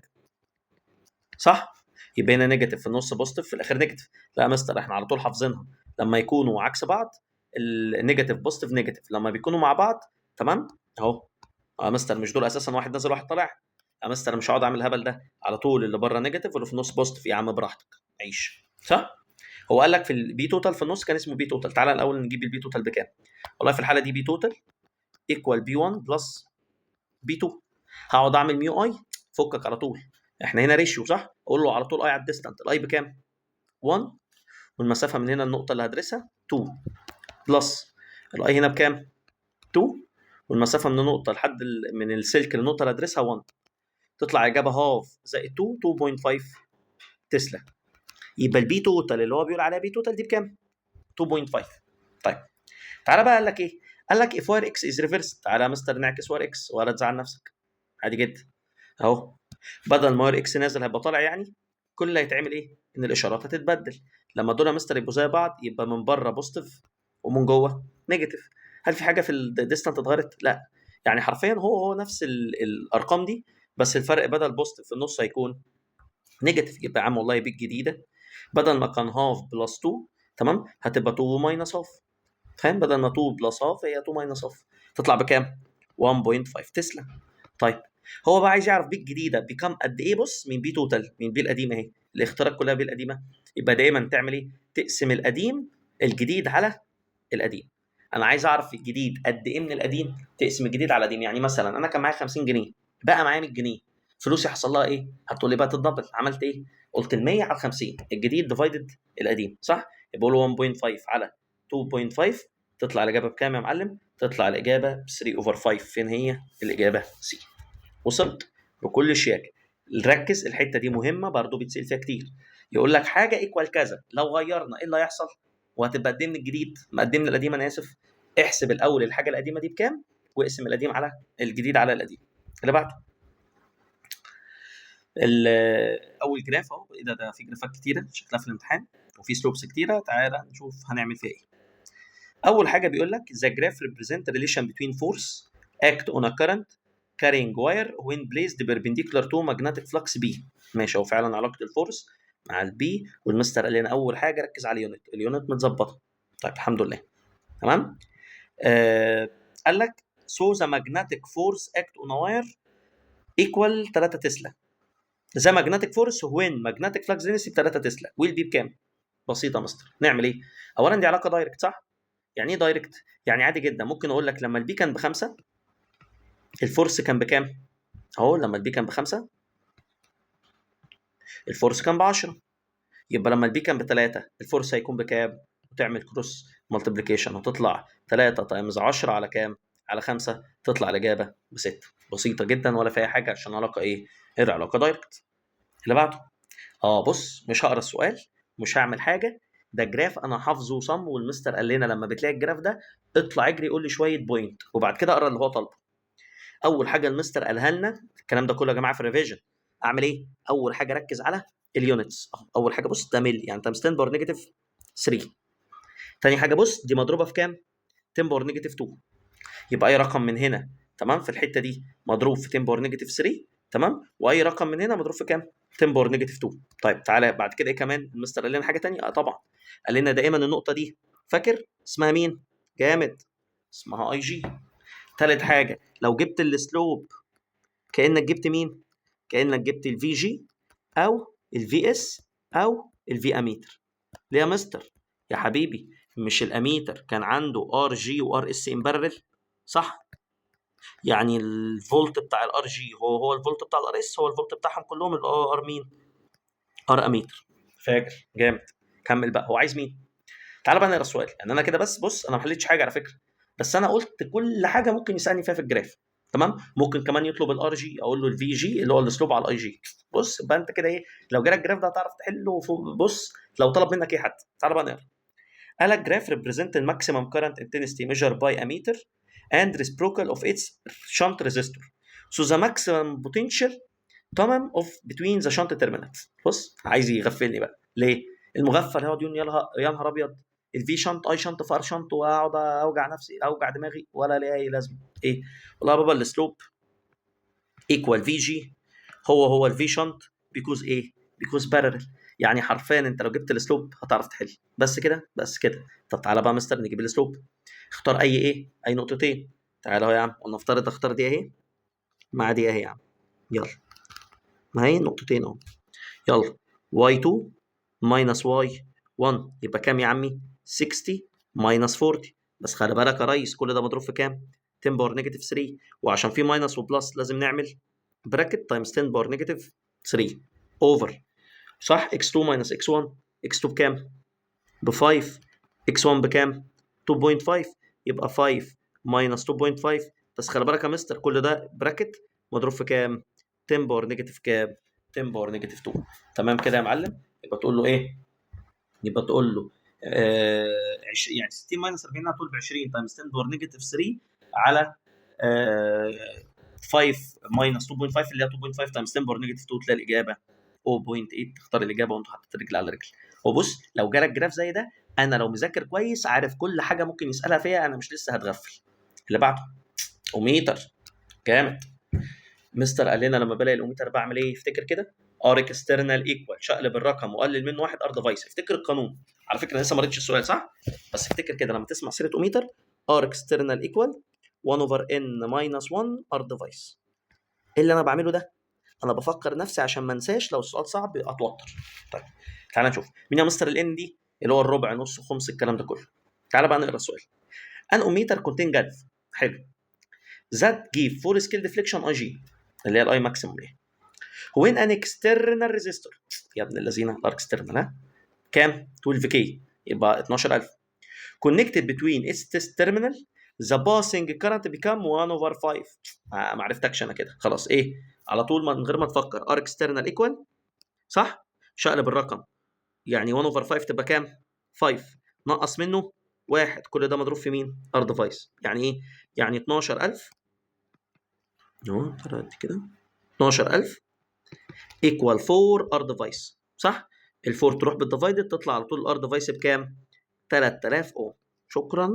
صح؟ يبقى هنا نيجاتيف في النص بوزيتيف في الاخر نيجاتيف. لا يا مستر احنا على طول حافظينها لما يكونوا عكس بعض النيجاتيف بوزيتيف نيجاتيف، لما بيكونوا مع بعض تمام اهو. يا مستر مش دول اساسا واحد نازل واحد طالع؟ يا مستر مش هقعد اعمل الهبل ده، على طول اللي بره نيجاتيف واللي في النص بوزيتيف. يا عم براحتك عيش، صح؟ هو قال لك في البي توتال في النص كان اسمه بي توتال. تعالى الاول نجيب البي توتال بكام. والله في الحاله دي بي توتال ايكوال بي 1 بلس بي 2. هقعد اعمل ميو اي، فكك على طول. احنا هنا ريشيو صح؟ اقول له على طول اي على الديستانت. الاي بكام؟ 1. والمسافه من هنا النقطه اللي هدرسها 2 بلس الاي هنا بكام؟ 2. والمسافه من النقطه لحد من السلك للنقطه اللي هدرسها 1. تطلع اجابه هاف زائد 2 2.5 تسلا. يبقى البي توتال اللي هو بيقول عليها بي توتال دي بكام؟ 2.5. طيب تعالى بقى قال لك ايه؟ قال لك اف واير اكس از ريفرس. تعالى يا مستر نعكس واير اكس ولا تزعل نفسك، عادي جدا اهو. بدل ما واير اكس نازل هيبقى طالع، يعني كل اللي هيتعمل ايه؟ ان الاشارات هتتبدل. لما دول يا مستر يبقوا زي بعض يبقى من بره بوزيتيف ومن جوه نيجاتيف. هل في حاجه في الديستانت اتغيرت؟ لا. يعني حرفيا هو نفس الارقام دي، بس الفرق بدل بوزيتيف في النص هيكون نيجاتيف. يبقى يا عم والله بيك جديده، بدل ما كان هاف بلس 2 تمام هتبقى 2 ماينس هاف، فاهم؟ بدل ما 2 بلس هاف هي 2 ماينس هاف، تطلع بكام؟ 1.5 تسلا. طيب هو بقى عايز يعرف بي الجديده بكام قد ايه. بص من بي توتال من بي القديمه اهي، الاختيارات كلها بي القديمه. يبقى دايما تعمل ايه؟ تقسم القديم الجديد على القديم. انا عايز اعرف الجديد قد ايه من القديم، تقسم الجديد على القديم. يعني مثلا انا كان معايا 50 جنيه، بقى معايا 100 جنيه، فلوسي حصل لها ايه؟ هتقول لي بقى تتدبل. عملت ايه؟ قلت ال 100 على 50 الجديد ديفايدد القديم، صح؟ يبقى له 1.5 على 2.5، تطلع الاجابه بكام يا معلم؟ تطلع الاجابه ب 3 اوفر 5. فين هي الاجابه؟ سي. وصلت بكل شياكه. ركز، الحته دي مهمه برضو، بيتسال فيها كتير. يقول لك حاجه ايكوال كذا، لو غيرنا ايه اللي هيحصل؟ وهتبقى قد ايه من الجديد؟ قد ايه من القديم، انا اسف. احسب الاول الحاجه القديمه دي بكام، واقسم القديم على الجديد على القديم. اللي بعده اول جراف اهو. ايه ده في جرافات كتيره شكلها في الامتحان، وفي سلوبس كتيره. تعالى نشوف هنعمل فيها ايه. اول حاجه بيقول لك the graph represent relation between force act on a current carrying wire when placed perpendicular to magnetic flux B. ماشي، هو فعلا علاقه الفورس مع البي، والمستر قال لنا اول حاجه ركز على اليونت. اليونت متظبطه. طيب الحمد لله تمام. قال لك so the magnetic force act on a wire equal 3 تسلا. the magnetic force when magnetic flux density ب 3 تسلا والبي بكام؟ بسيطه يا مستر. نعمل ايه؟ اولا دي علاقه دايركت، صح؟ يعني ايه دايركت؟ يعني عادي جدا ممكن اقول لك لما البي كان ب5 الفورس كان بكام؟ اهو لما البي كان ب5 الفورس كان ب10. يبقى لما البي كان ب3 الفورس هيكون بكام؟ وتعمل كروس مالتيبليكيشن وتطلع 3 تايمز 10 على كام؟ على 5، تطلع الاجابه ب6. بسيطه جدا ولا فيها حاجه، عشان علاقه ايه؟ غير علاقه دايركت. اللي بعده بص، مش هقرا السؤال، مش هعمل حاجه. ده جراف انا حافظه صم، والمستر قال لنا لما بتلاقي الجراف ده اطلع اجري قول لي شويه بوينت، وبعد كده اقرا اللي هو طالبه. اول حاجه المستر قالها لنا، الكلام ده كله يا جماعه في الريفيجن. اعمل ايه؟ اول حاجه ركز على اليونتس. اول حاجه بص ده ملي، يعني تايمز 10 باور نيجاتيف 3. تاني حاجه بص دي مضروبه في كام؟ 10 باور نيجاتيف 2. يبقى اي رقم من هنا تمام في الحته دي مضروب في 10 باور نيجاتيف 3، تمام؟ واي رقم من هنا مضروب في كام؟ 10 باور نيجاتيف 2. طيب تعالى بعد كده ايه كمان؟ المستر قال لنا حاجه ثانيه. طبعا قال لنا دائما النقطه دي فاكر اسمها مين؟ جامد، اسمها اي جي. ثالث حاجه لو جبت السلوب كانك جبت مين؟ كانك جبت الفي جي او الفي اس او الفي اميتر. ليه يا مستر؟ يا حبيبي مش الاميتر كان عنده ار جي وار اس امبارل، صح؟ يعني الفولت بتاع الار جي هو الفولت بتاع الار اس، هو الفولت بتاعهم كلهم الار مين؟ ار اميتر. فاكر؟ جامد. كمل بقى، هو عايز مين؟ تعال بقى نقرا السؤال. يعني انا كده بص انا ما حليتش حاجه على فكره، بس انا قلت كل حاجه ممكن يسالني فيها في الجراف. تمام. ممكن كمان يطلب الار جي، اقول له الفي جي اللي هو الاسلوب على الاي جي. بص يبقى انت كده ايه، لو جالك الجراف ده هتعرف تحله. بص لو طلب منك ايه حتى. تعال بقى نقرا. قال لك جراف represent the maximum current intensity measured by a meter and reciprocal of its shunt resistor. So the maximum potential تمام of between the shunt terminals. بص عايز يغفلني بقى ليه؟ المغفل هيقعد يقول يا نهار ابيض الفي شنط اي شنط فار شنط، واقعد اوجع نفسي اوجع دماغي ولا ليه اي لازمه. ايه؟ والله يا بابا السلوب ايكوال في جي هو الفي شنط بيكوز ايه؟ بيكوز بارل. يعني حرفيا انت لو جبت السلوب هتعرف تحل. بس كده بس كده. طب تعالى بقى مستر نجيب السلوب. اختار اي ايه؟ اي نقطتين. تعالى اهو يا عم، ونفترض اختار دي اهي مع دي اهي يا عم. يلا ما هي نقطتين اهو. يلا y2 minus y1 يبقى كام يا عمي؟ 60 minus 40. بس خلي بالك يا ريس كل ده مضروب في كام؟ 10 باور نيجاتيف 3، وعشان في ماينس وبلس لازم نعمل براكت تايمز 10 باور نيجاتيف 3 اوفر، صح؟ x2 minus x1. x2 بكام؟ ب 5. x1 بكام؟ 2.5. يبقى 5 minus 2.5. بس خلي بالك يا مستر كل ده براكت مضروب في كام؟ 10 باور نيجاتيف كام؟ 10 باور نيجاتيف 2. تمام كده يا معلم. يبقى تقول له ايه؟ يبقى تقول له يعني 60 ماينس 40 هتقول ب 20 تايمز 10 باور نيجاتيف 3 على 5 ماينس 2.5 اللي هي 2.5 تايمز 10 باور نيجاتيف 2 تلاقي الاجابه 0.8. تختار الاجابه وانت حاطط رجل على رجل. وبص لو جالك جراف زي ده انا لو مذاكر كويس عارف كل حاجه ممكن يسالها فيها، انا مش لسه هتغفل. اللي بعده اوميتر. جامد. مستر قال لنا لما بلاقي الاوميتر بعمل ايه؟ افتكر كده. ار اكسترنال ايكوال شقلب الرقم وقلل منه واحد ار ديفايس. افتكر القانون. على فكره لسه ما قريتش السؤال صح؟ بس افتكر كده لما تسمع سيره اوميتر ار اكسترنال ايكوال 1 اوفر ان ماينس 1 ار ديفايس. ايه اللي انا بعمله ده؟ انا بفكر نفسي عشان ما انساش لو السؤال صعب اتوتر. طيب تعال نشوف مين يا مستر الان دي اللي هو الربع نص خمس الكلام ده كله. تعال بقى نقرا السؤال. ان اوميتر كونتين جالف. حلو. ذات جيف فول سكيل ديفليكشن اي جي اللي هي الاي ماكسيموم دي. وين ان اكسترنال ريزيستور يا ابن الذين الاكسترنال ها كام 12 كي يبقى 12000 connected between its test terminal the passing current become 1/5. ما عرفتكش انا كده خلاص. ايه على طول من غير ما تفكر ار اكسترنال ايكوال صح شقلب الرقم يعني 1/5 تبقى كام 5 نقص منه 1 كل ده مضروب في مين ار ديفايس يعني ايه يعني 12000 اهو كده 12000 ايكوال 4 ار ديفايس صح ال4 تروح بالديفايدد تطلع على طول الار ديفايس بكام 3000 اوم. شكرا.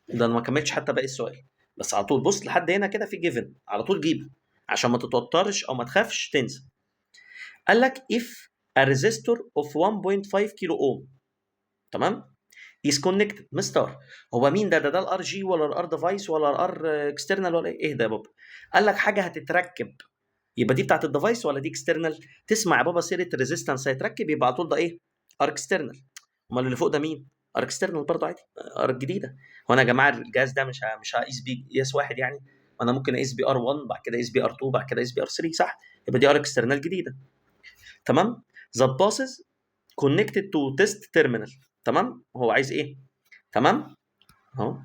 ده انا ما كملتش حتى باقي السؤال بس على طول بص لحد هنا كده في جيفن على طول جيبه عشان ما تتوترش او ما تخافش تنسى. قال لك if a resistor of 1.5 كيلو اوم تمام is connected مستر هو مين ده الار جي ولا الار ديفايس ولا الار اكسترنال ولا ايه ده يا بابا؟ قال لك حاجه هتتركب يبقى دي بتاعت الديفايس ولا دي اكسترنال؟ تسمع يا بابا سيره الريزيستنس هيتركب يبقى على طول ده ايه؟ ار اكسترنال. امال اللي فوق ده مين؟ ار اكسترنال برضه عادي ار الجديده. هو انا يا جماعه الجهاز ده مش هقيس بيه قياس واحد يعني وانا ممكن اقيس بيه ار 1 بعد كده اقيس بيه ار 2 بعد كده اقيس بيه ار 3 صح؟ يبقى دي ار اكسترنال جديده. تمام؟ ذا باسز كونكتد تو تيست تيرمينال. تمام؟ هو عايز ايه؟ تمام؟ اهو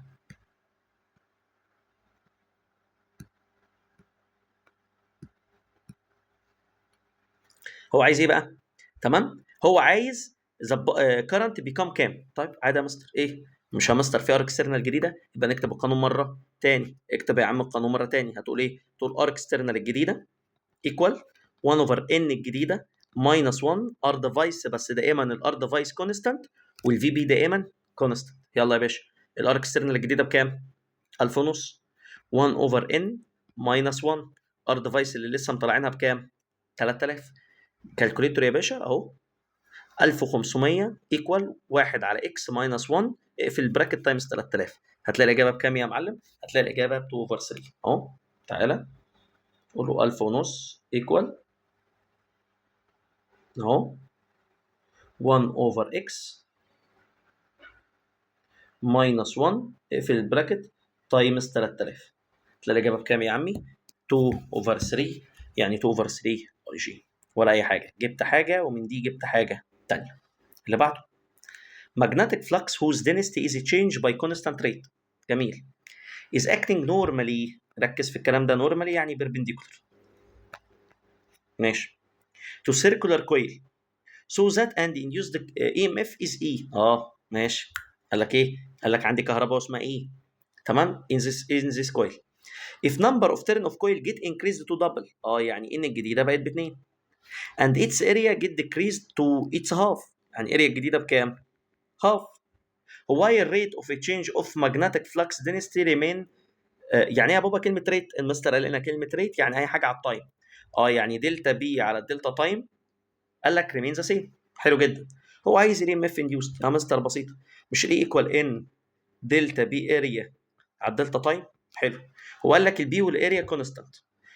هو عايز ايه بقى؟ تمام؟ هو عايز كرنت بيكام كام؟ طيب عادي يا مستر ايه؟ مش يا مستر في ار اكسترنال جديده يبقى نكتب القانون مره تاني. اكتب يا عم القانون مره تاني هتقول ايه؟ تقول ار اكسترنال الجديده ايكوال 1 اوفر ان الجديده ماينس 1 ار ديفايس بس دائما الار ديفايس كونستانت والفي بي دائما كونستانت. يلا يا باشا الار اكسترنال الجديده بكام؟ 1000 ونص 1 اوفر ان ماينس 1 ار ديفايس اللي لسه مطلعينها بكام؟ 3000. كالكوليتور يا باشا اهو 1500 ايكوال 1 على اكس ماينس 1 اقفل البراكت تايمز 3000 هتلاقي الاجابه بكام يا معلم؟ هتلاقي الاجابه ب 2 اوفر 3 اهو. تعالى قول له 1000 ونص ايكوال اهو 1 اوفر اكس ماينس 1 اقفل البراكت تايمز 3000 هتلاقي الاجابه بكام يا عمي؟ 2 اوفر 3 يعني 2 اوفر 3 اي جي ولا اي حاجه جبت حاجه ومن دي جبت حاجه ثانيه. اللي بعده magnetic flux whose density is changed by constant rate. جميل. is acting normally. ركز في الكلام ده normally يعني perpendicular. ماشي. to circular coil so that and induced EMF is E. ماشي. قال لك ايه؟ قال لك عندي كهرباء اسمها E. تمام؟ in this coil. if number of turn of coil get increased to double يعني ان الجديده بقت ب2 and its area get decreased to its half يعني area الجديده بكام؟ half. while rate of a change of magnetic flux density remain. يعني ايه يا بابا كلمه ريت؟ المستر قال لنا كلمه ريت يعني اي حاجه على التايم. يعني دلتا بي على الدلتا تايم قال لك ريمين ذا سيم. حلو جدا. هو عايز الاي ام اف انديوست يا مستر بسيطه مش الاي ايكوال ان دلتا بي اريا على الدلتا تايم. حلو. هو قال لك البي والاريا كونستانت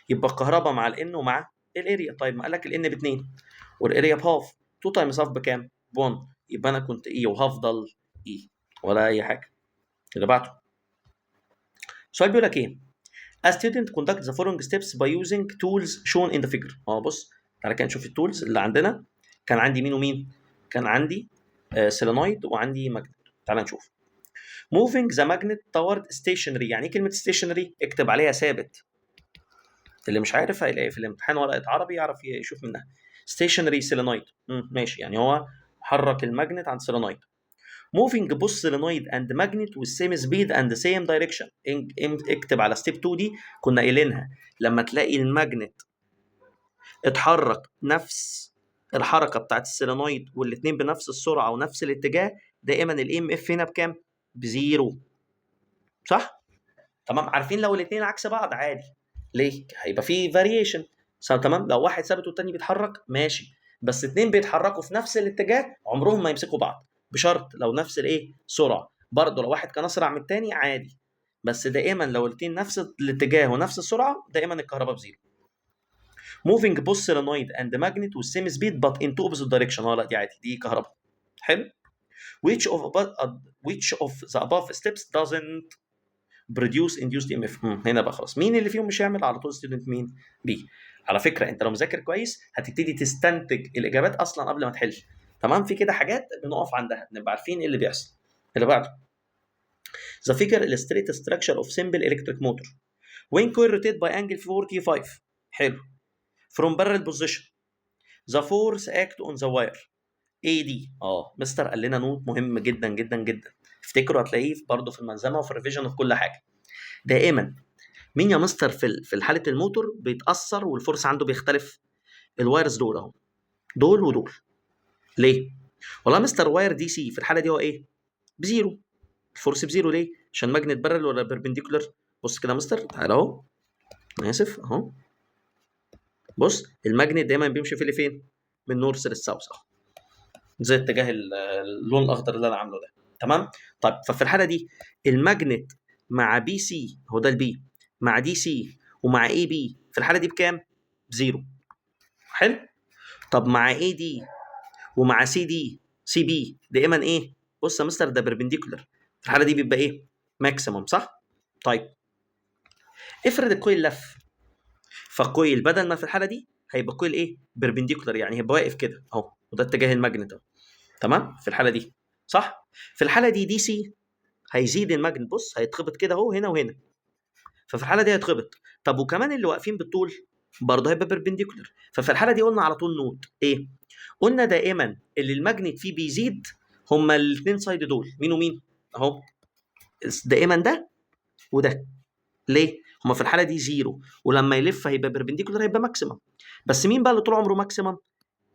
يبقى الكهرباء مع الان ومع الاريا. طيب ما قال لك الان ب2 والاريا بهاف 2 تايمز هاف بكام؟ ب1 يبقى انا كنت اي وهفضل اي ولا اي حاجه. اللي بعده السؤال بيقول لك ايه؟ A student conduct the following steps by using tools shown in the figure. بص تعالى كده نشوف التولز اللي عندنا. كان عندي مين ومين؟ كان عندي سيلينويد وعندي ماجنت. تعالى نشوف. Moving the magnet toward stationary. يعني ايه كلمة stationary؟ اكتب عليها ثابت. اللي مش عارف هيلاقي في الامتحان ورقة عربي يعرف يشوف منها. stationary solenoid. ماشي يعني هو حرك الماجنت عن سيلينويد. Moving both solenoid and magnet with same speed and the same direction. اكتب على ستيب 2 دي كنا قايلينها لما تلاقي الماجنت اتحرك نفس الحركه بتاعت السولينويد والاثنين بنفس السرعه ونفس الاتجاه دائما الاي ام اف هنا بكام؟ بزيرو. صح؟ تمام. عارفين لو الاثنين عكس بعض عادي ليه؟ هيبقى في فاريشن. تمام. لو واحد ثابت والتاني بيتحرك ماشي بس اثنين بيتحركوا في نفس الاتجاه عمرهم ما يمسكوا بعض بشرط لو نفس الايه؟ سرعه. برضه لو واحد كان اسرع من الثاني عادي بس دائما لو الاثنين نفس الاتجاه ونفس السرعه دائما الكهرباء بزيرو. moving both solenoid and magnet with same speed but in two opposite direction. لا دي عادي دي كهرباء. حلو. which of the above steps doesn't produce induced EMF. هنا بقى خلاص مين اللي فيهم مش هيعمل على طول ستودنت مين؟ بي. على فكره انت لو مذاكر كويس هتبتدي تستنتج الاجابات اصلا قبل ما تحل. تمام، في كده حاجات بنقف عندها نبقى عارفين ايه اللي بيحصل. اللي بعده The figure illustrates structure of simple electric motor when coil rotate by angle 45. حلو. From parallel position the force act on the wire AD. مستر قال لنا نوت مهم جدا جدا جدا، افتكروا هتلاقيه برضه في الملزمه وفي الريفيجن وفي كل حاجه. دائما مين يا مستر في حاله الموتور بيتاثر والفورس عنده بيختلف؟ الوايرز دول اهو، دول ودول. ليه؟ والله مستر واير دي سي في الحاله دي هو ايه؟ بزيرو، الفورس بزيرو. ليه؟ عشان ماجنت بارل ولا بيربنديكولار؟ بص كده يا مستر، تعالى اهو، انا اسف اهو، بص الماجنت دايما بيمشي في اللي فين؟ من نورث للساوث اهو، زي اتجاه اللون الاخضر اللي انا عامله ده. تمام؟ طيب ففي الحاله دي الماجنت مع بي سي، هو ده البي، مع دي سي ومع اي بي في الحاله دي بكام؟ بزيرو. حلو؟ طب مع اي دي ومع سي دي سي بي دائما ايه؟ بص يا مستر ده بيربنديكولار، في الحاله دي بيبقى ايه؟ ماكسيمم، صح؟ طيب افرض الكويل لف، فالكويل بدل ما في الحاله دي هيبقى كويل ايه؟ بيربنديكولار، يعني هيبقى واقف كده اهو، وده اتجاه الماجنت اهو. تمام؟ في الحاله دي صح؟ في الحاله دي دي سي هيزيد الماجنت، بص هيتخبط كده اهو هنا وهنا، ففي الحاله دي هيتخبط. طب وكمان اللي واقفين بالطول برضه هيبقى بيربنديكولار، ففي الحاله دي قلنا على طول نوت ايه؟ قلنا دائما اللي الماجنت فيه بيزيد هما الاثنين سايد دول، مين ومين؟ اهو دائما ده وده. ليه؟ هما في الحاله دي زيرو، ولما يلف هيبقى بيربنديكولار، هيبقى ماكسيمم. بس مين بقى اللي طول عمره ماكسيمم؟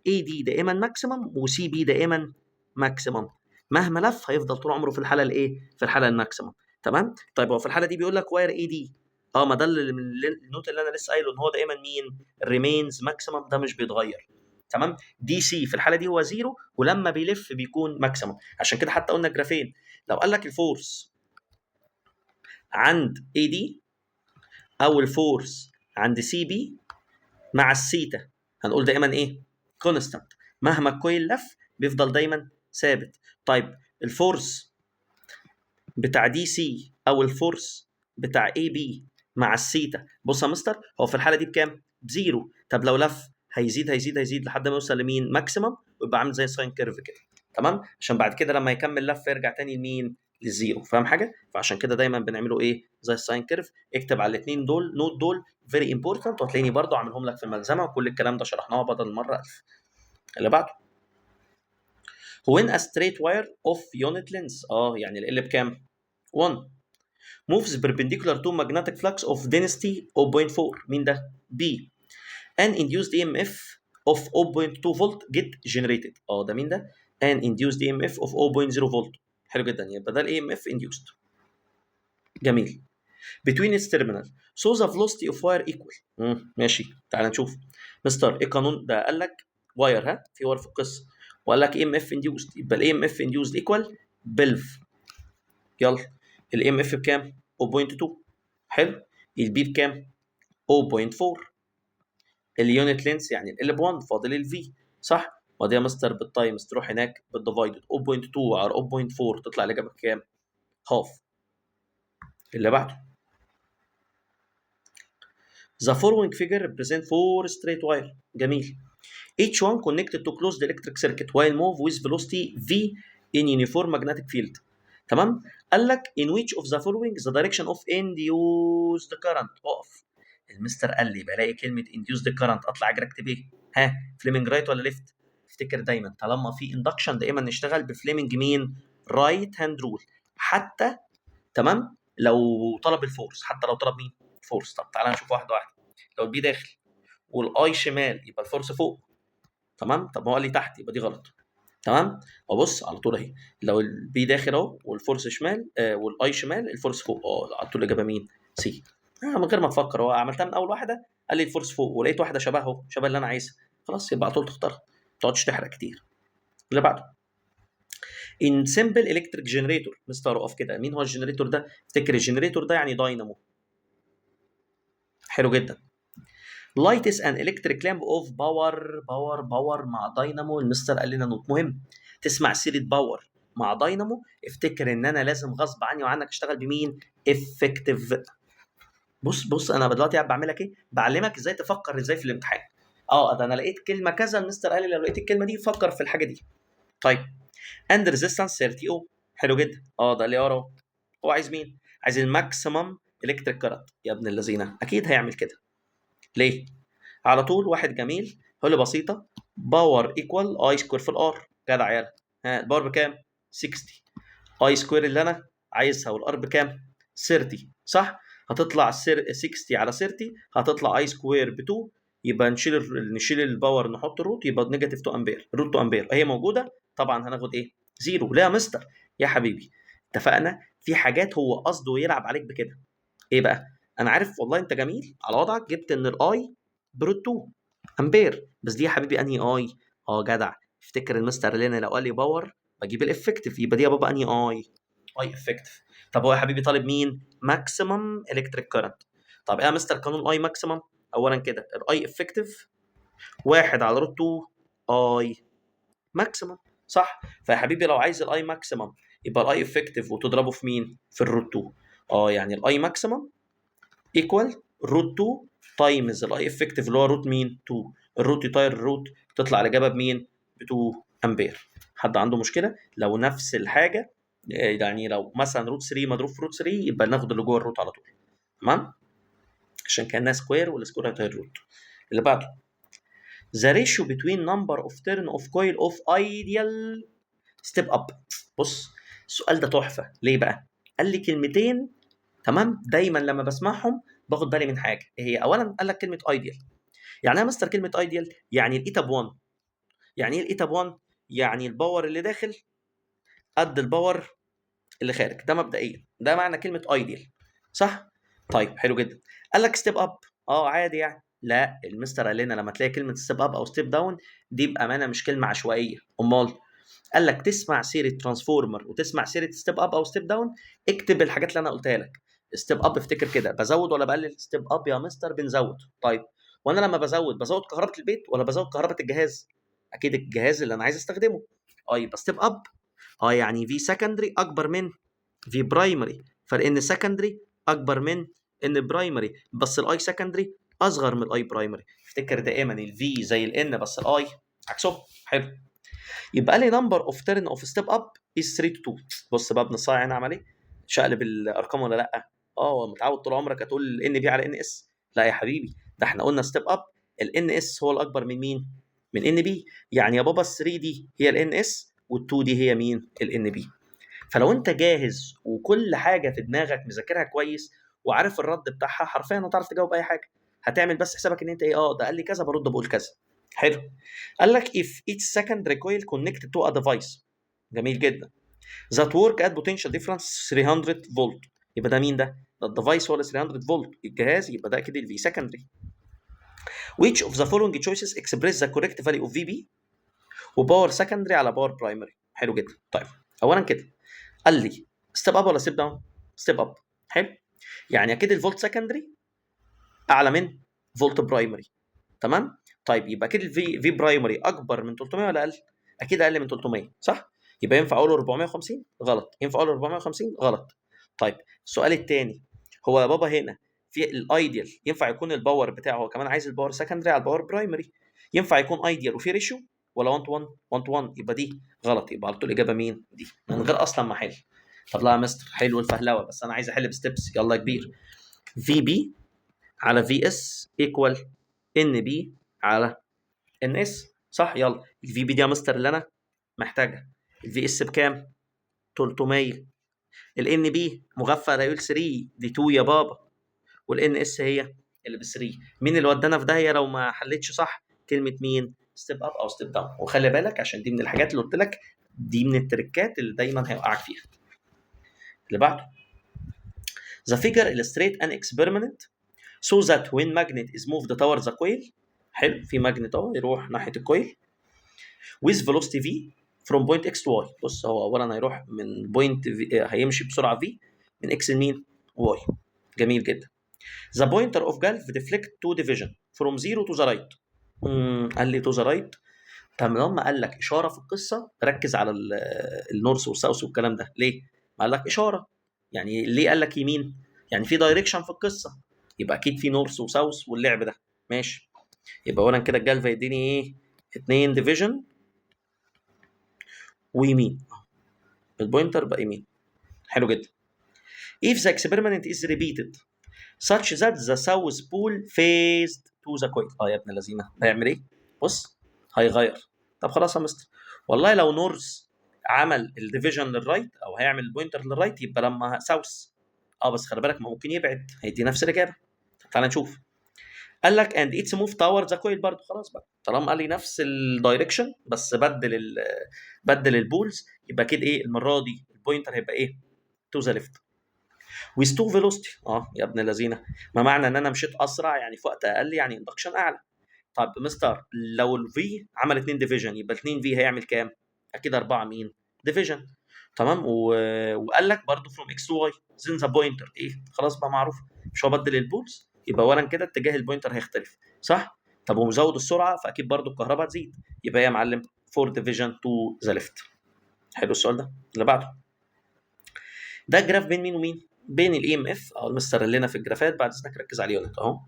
اي دي دائما ماكسيمم، وسي بي دائما ماكسيمم. مهما لف هيفضل طول عمره في الحاله الايه؟ في الحاله الماكسيمم. تمام؟ طيب هو في الحاله دي بيقول لك واير اي دي، ما ده النوت اللي انا لسه قايله ان هو دائما مين؟ ريمينز ماكسيمم، ده مش بيتغير. تمام؟ دي سي في الحاله دي هو زيرو، ولما بيلف بيكون ماكسيمم. عشان كده حتى قلنا جرافين، لو قال لك الفورس عند اي دي او الفورس عند سي بي مع السيتا، هنقول دائما ايه؟ كونستانت. مهما الكويل لف بيفضل دايما ثابت. طيب الفورس بتاع دي سي او الفورس بتاع اي بي مع السيتا، بص يا مستر هو في الحاله دي بكام؟ بزيرو. طب لو لف هيزيد هيزيد هيزيد لحد ما يوصل لمين؟ ماكسيمم، ويبقى عامل زي ساين كيرف كده. تمام؟ عشان بعد كده لما يكمل لف يرجع تاني لمين؟ للزيرو. فاهم حاجه؟ فعشان كده دايما بنعمله ايه؟ زي الساين كيرف. اكتب على الاثنين دول نوت، دول فيري امبورتنت، وهتلاقيني برضو عاملهم لك في الملزمه، وكل الكلام ده شرحناه بدل المره 1000. اللي بعده when a straight wire of unit length، يعني ال بكام؟ 1 moves perpendicular to magnetic flux of density 0.4، مين ده؟ B. an induced EMF of 0.2 volt get generated، ده مين ده؟ an induced EMF of 0.0 volt. حلو جدا، يبقى ده ال EMF induced. جميل. between its terminal so the velocity of wire equal. ماشي، تعال نشوف. مستر ايه القانون ده؟ قال لك واير، في واير في القصه، وقال لك EMF induced، يبقى ال EMF induced equal بلف. يلا ال EMF بكام؟ 0.2. حلو. البي بكام؟ 0.4. اليونت لينس يعني ال ب1، فاضل الفي، صح؟ ودي يا مستر بالتايمز تروح هناك بالديفايدد 0.2 على 0.4 تطلع الاجابه بكام؟ هاف. اللي بعده The following figure represent 4 straight wire. جميل. Each one connected to closed electric circuit while move with velocity v in uniform magnetic field. تمام؟ قال لك in which of the following the direction of induced current. اقف. المستر قال لي بلاقي كلمه induced current اطلع اجري اكتب ايه؟ فليمنج رايت ولا ليفت؟ افتكر دايما طالما في اندكشن دايما نشتغل بفليمنج مين؟ رايت هاند رول. حتى تمام لو طلب الفورس، حتى لو طلب مين؟ فورس. طب تعالى نشوف واحده واحده. لو البي داخل والاي شمال يبقى الفورس فوق. تمام؟ طب ما هو قال لي تحت يبقى دي غلط. تمام؟ وبص على طول اهي، لو البي داخل اهو والفورس شمال والاي شمال الفورس فوق، على طول الاجابه مين؟ سي. من غير ما تفكر، هو عملتها من اول واحده قال لي الفورس فوق، ولقيت واحده شبهه شبه اللي انا عايزها، خلاص يبقى على طول تختارها، ما تقعدش تحرق كتير. اللي بعده ان سمبل الكتريك جنريتور. مستر اقف كده، مين هو الجنريتور ده؟ افتكر الجنريتور ده يعني داينامو. حلو جدا. لايت از ان الكتريك لامب اوف باور. باور مع داينامو. المستر قال لنا نوت مهم، تسمع سيره باور مع داينامو افتكر ان انا لازم غصب عني وعنك اشتغل بمين؟ افكتيف. بص انا دلوقتي قاعد بعمل لك ايه؟ بعلمك ازاي تفكر ازاي في الامتحان. ده انا لقيت كلمه كذا، المستر قال لي لو لقيت الكلمه دي فكر في الحاجه دي. طيب اند ريزيستنس 30 اوم، حلو جدا. ده اللي ورا هو عايز مين؟ عايز الماكسيمم الكتريك كارنت. يا ابن الذين اكيد هيعمل كده. ليه؟ على طول واحد جميل هو اللي بسيطه، باور ايكوال اي سكوير في الار. جدع يالا. الباور بكام؟ 60. اي سكوير اللي انا عايزها والار بكام؟ 30 صح؟ هتطلع 60 على 30 هتطلع اي سكوير ب 2. يبقى نشيل الباور نحط روت، يبقى نيجاتيف 2 امبير. روت 2 امبير هي موجوده طبعا، هناخد ايه؟ زيرو. ليه يا مستر؟ يا حبيبي اتفقنا في حاجات هو قصده يلعب عليك بكده. ايه بقى؟ انا عارف والله انت جميل على وضعك، جبت ان الاي بروت 2 امبير، بس دي يا حبيبي انهي اي؟ جدع. افتكر المستر لنا لو قال لي باور بجيب الافكتيف، يبقى دي يا بابا انهي اي افكتيف. طب هو يا حبيبي طالب مين؟ ماكسيمم الكتريك كارنت. طب ايه يا مستر قانون الاي ماكسيمم؟ اولا كده الاي افكتيف 1 على روت 2 اي ماكسيمم صح؟ فيا حبيبي لو عايز الاي ماكسيمم يبقى الاي افكتيف وتضربه في مين؟ في الروت 2. يعني الاي ماكسيمم ايكوال روت 2 تايمز الاي افكتيف اللي هو روت مين؟ 2. الروت يطير الروت تطلع الاجابه بمين؟ ب 2 امبير. حد عنده مشكله؟ لو نفس الحاجه يعني لو مثلا روت 3 مضروب في روت 3 يبقى ناخد اللي جوه الروت على طول. تمام؟ عشان كانها سكوير والسكوير هيطير روت. اللي بعده the ratio between number of turn of coil of ideal step up. بص السؤال ده تحفه. ليه بقى؟ قال لي كلمتين تمام، دايما لما بسمعهم باخد بالي من حاجه. هي اولا قال لك كلمه ايديال. يعني ايه يا مستر كلمه ايديال؟ يعني الايتا ب 1. يعني ايه الايتا ب 1؟ يعني الباور اللي داخل قد الباور اللي خارج. ده مبدئيا ده معنى كلمه ايديال صح؟ طيب حلو جدا. قال لك ستيب اب عادي يعني. لا المستر قال لنا لما تلاقي كلمه ستيب اب او ستيب داون دي بامانه مش كلمه عشوائيه. امال قال لك تسمع سيره ترانسفورمر وتسمع سيره ستيب اب او ستيب داون اكتب الحاجات اللي انا قلتها لك. ستيب اب افتكر كده بزود ولا بقلل؟ ستيب اب يا مستر بنزود. طيب وانا لما بزود كهرباء البيت ولا بزود كهرباء الجهاز؟ اكيد الجهاز اللي انا عايز استخدمه. يبقى ستيب اب يعني في سكندري اكبر من في برايمري، فلان سكندري اكبر من ان برايمري، بس الاي سكندري اصغر من الاي برايمري. افتكر دائما الفي زي الان بس الاي عكسهم. حلو. يبقى لي نمبر اوف تيرن اوف ستيب اب از 3 تو 2. بص بقى ابن الصايع هنا عمل ايه؟ شقلب الارقام ولا لا؟ متعود طول عمرك هتقول ان بي على ان اس. لا يا حبيبي ده احنا قلنا ستيب اب الان اس هو الاكبر من مين؟ من ان بي. يعني يا بابا ال 3 دي هي الان اس وال2 دي هي مين؟ الان بي. فلو انت جاهز وكل حاجه في دماغك مذاكرها كويس وعارف الرد بتاعها حرفيا هتعرف تجاوب اي حاجه. هتعمل بس حسابك ان انت ايه؟ ده قال لي كذا برد بقول كذا. حلو. قال لك if each secondary coil connected to a device. جميل جدا. that work at potential difference 300 فولت. يبقى ده مين ده؟ ده الديفايس هو 300 فولت الجهاز، يبقى ده اكيد الفي secondary. which of the following choices express the correct value of VB وباور secondary على باور primary. حلو جدا. طيب اولا كده قال لي ستيب اب ولا ستيب داون؟ ستيب اب. حلو. يعني اكيد الفولت secondary اعلى من فولت برايمري. تمام. طيب يبقى اكيد الفي برايمري اكبر من 300 ولا اقل؟ اكيد اقل من 300 صح؟ يبقى ينفع اقول 450؟ غلط. ينفع اقول 450؟ غلط. طيب السؤال الثاني هو يا بابا هنا في الايديال ينفع يكون الباور بتاعه هو كمان عايز الباور سكندري على الباور برايمري، ينفع يكون ايديال وفي ريشيو ولا 1 تو 1؟ 1 تو 1 يبقى دي غلط. يبقى على طول الاجابه مين؟ دي من غير اصلا ما احل. طب لا يا مستر حلو الفهلوه بس انا عايز احل بستبس. يلا يا كبير. في بي على في اس ايكوال ان بي على ان اس صح؟ يلا الفي بي دي يا مستر اللي انا محتاجها. الفي اس بكام؟ 300. الان بي مغفى ريول 3 دي 2 يا بابا، والان اس هي اللي ب 3. مين اللي ودانا في داهيه لو ما حلتش صح؟ كلمه مين؟ ستيب اب او ستيب داون. وخلي بالك عشان دي من الحاجات اللي قلت لك دي من التريكات اللي دايما هيوقعك فيها. اللي بعده The figure illustrate an experiment so that when magnet is moved towards the coil. حلو. في ماجنت يروح ناحيه الكويل with velocity v from point x to y. بص هو اولا هيروح من بوينت هيمشي بسرعه v من x لمين؟ y. جميل جدا. The pointer of galv deflect to division from 0 to the right. قال لي to the right. طب لما قال لك اشاره في القصه ركز على النورث والساوث والكلام ده ليه؟ ما قال لك اشاره، يعني ليه قال لك يمين؟ يعني في دايركشن في القصه، يبقى اكيد في نورث وساوث واللعب ده ماشي. يبقى اولا كده الجالفا يديني ايه؟ 2 ديفيجن ويمين، البوينتر بقى يمين. حلو جدا. if the experiment is repeated such that the south pole faced to the coil. يا ابن الذين هيعمل ايه؟ بص هيغير. طب خلاص يا مستر، والله لو نورث عمل الديفيجن للرايت او هيعمل البوينتر للرايت يبقى لما ساوث بس خلي بالك ما ممكن يبعد هيدي نفس الاجابه. تعال نشوف. قال لك and its move towards the coil برضه خلاص بقى طالما قال لي نفس الدايركشن بس بدل البولز يبقى كده ايه المره دي البوينتر هيبقى ايه؟ to the left with two velocity. يا ابن الذين، ما معنى ان انا مشيت اسرع يعني في وقت اقل يعني اندكشن اعلى. طب مستر لو الفي عمل 2 ديفيجن يبقى 2 في هيعمل كام؟ اكيد 4 مين؟ ديفيجن. تمام وقال لك برضه فروم اكس تو واي زين ذا بوينتر ايه؟ خلاص بقى معروف مش هو بدل البولز يبقى اولا كده اتجاه البوينتر هيختلف صح؟ طب ومزود السرعه فاكيد برضه الكهرباء هتزيد يبقى يا معلم 4 ديفيجن تو ذا ليفت. حلو السؤال ده. اللي بعده ده جراف بين مين ومين؟ بين الاي ام اف او المستر اللي لنا في الجرافات بعد اذنك ركز على اليونت اهو،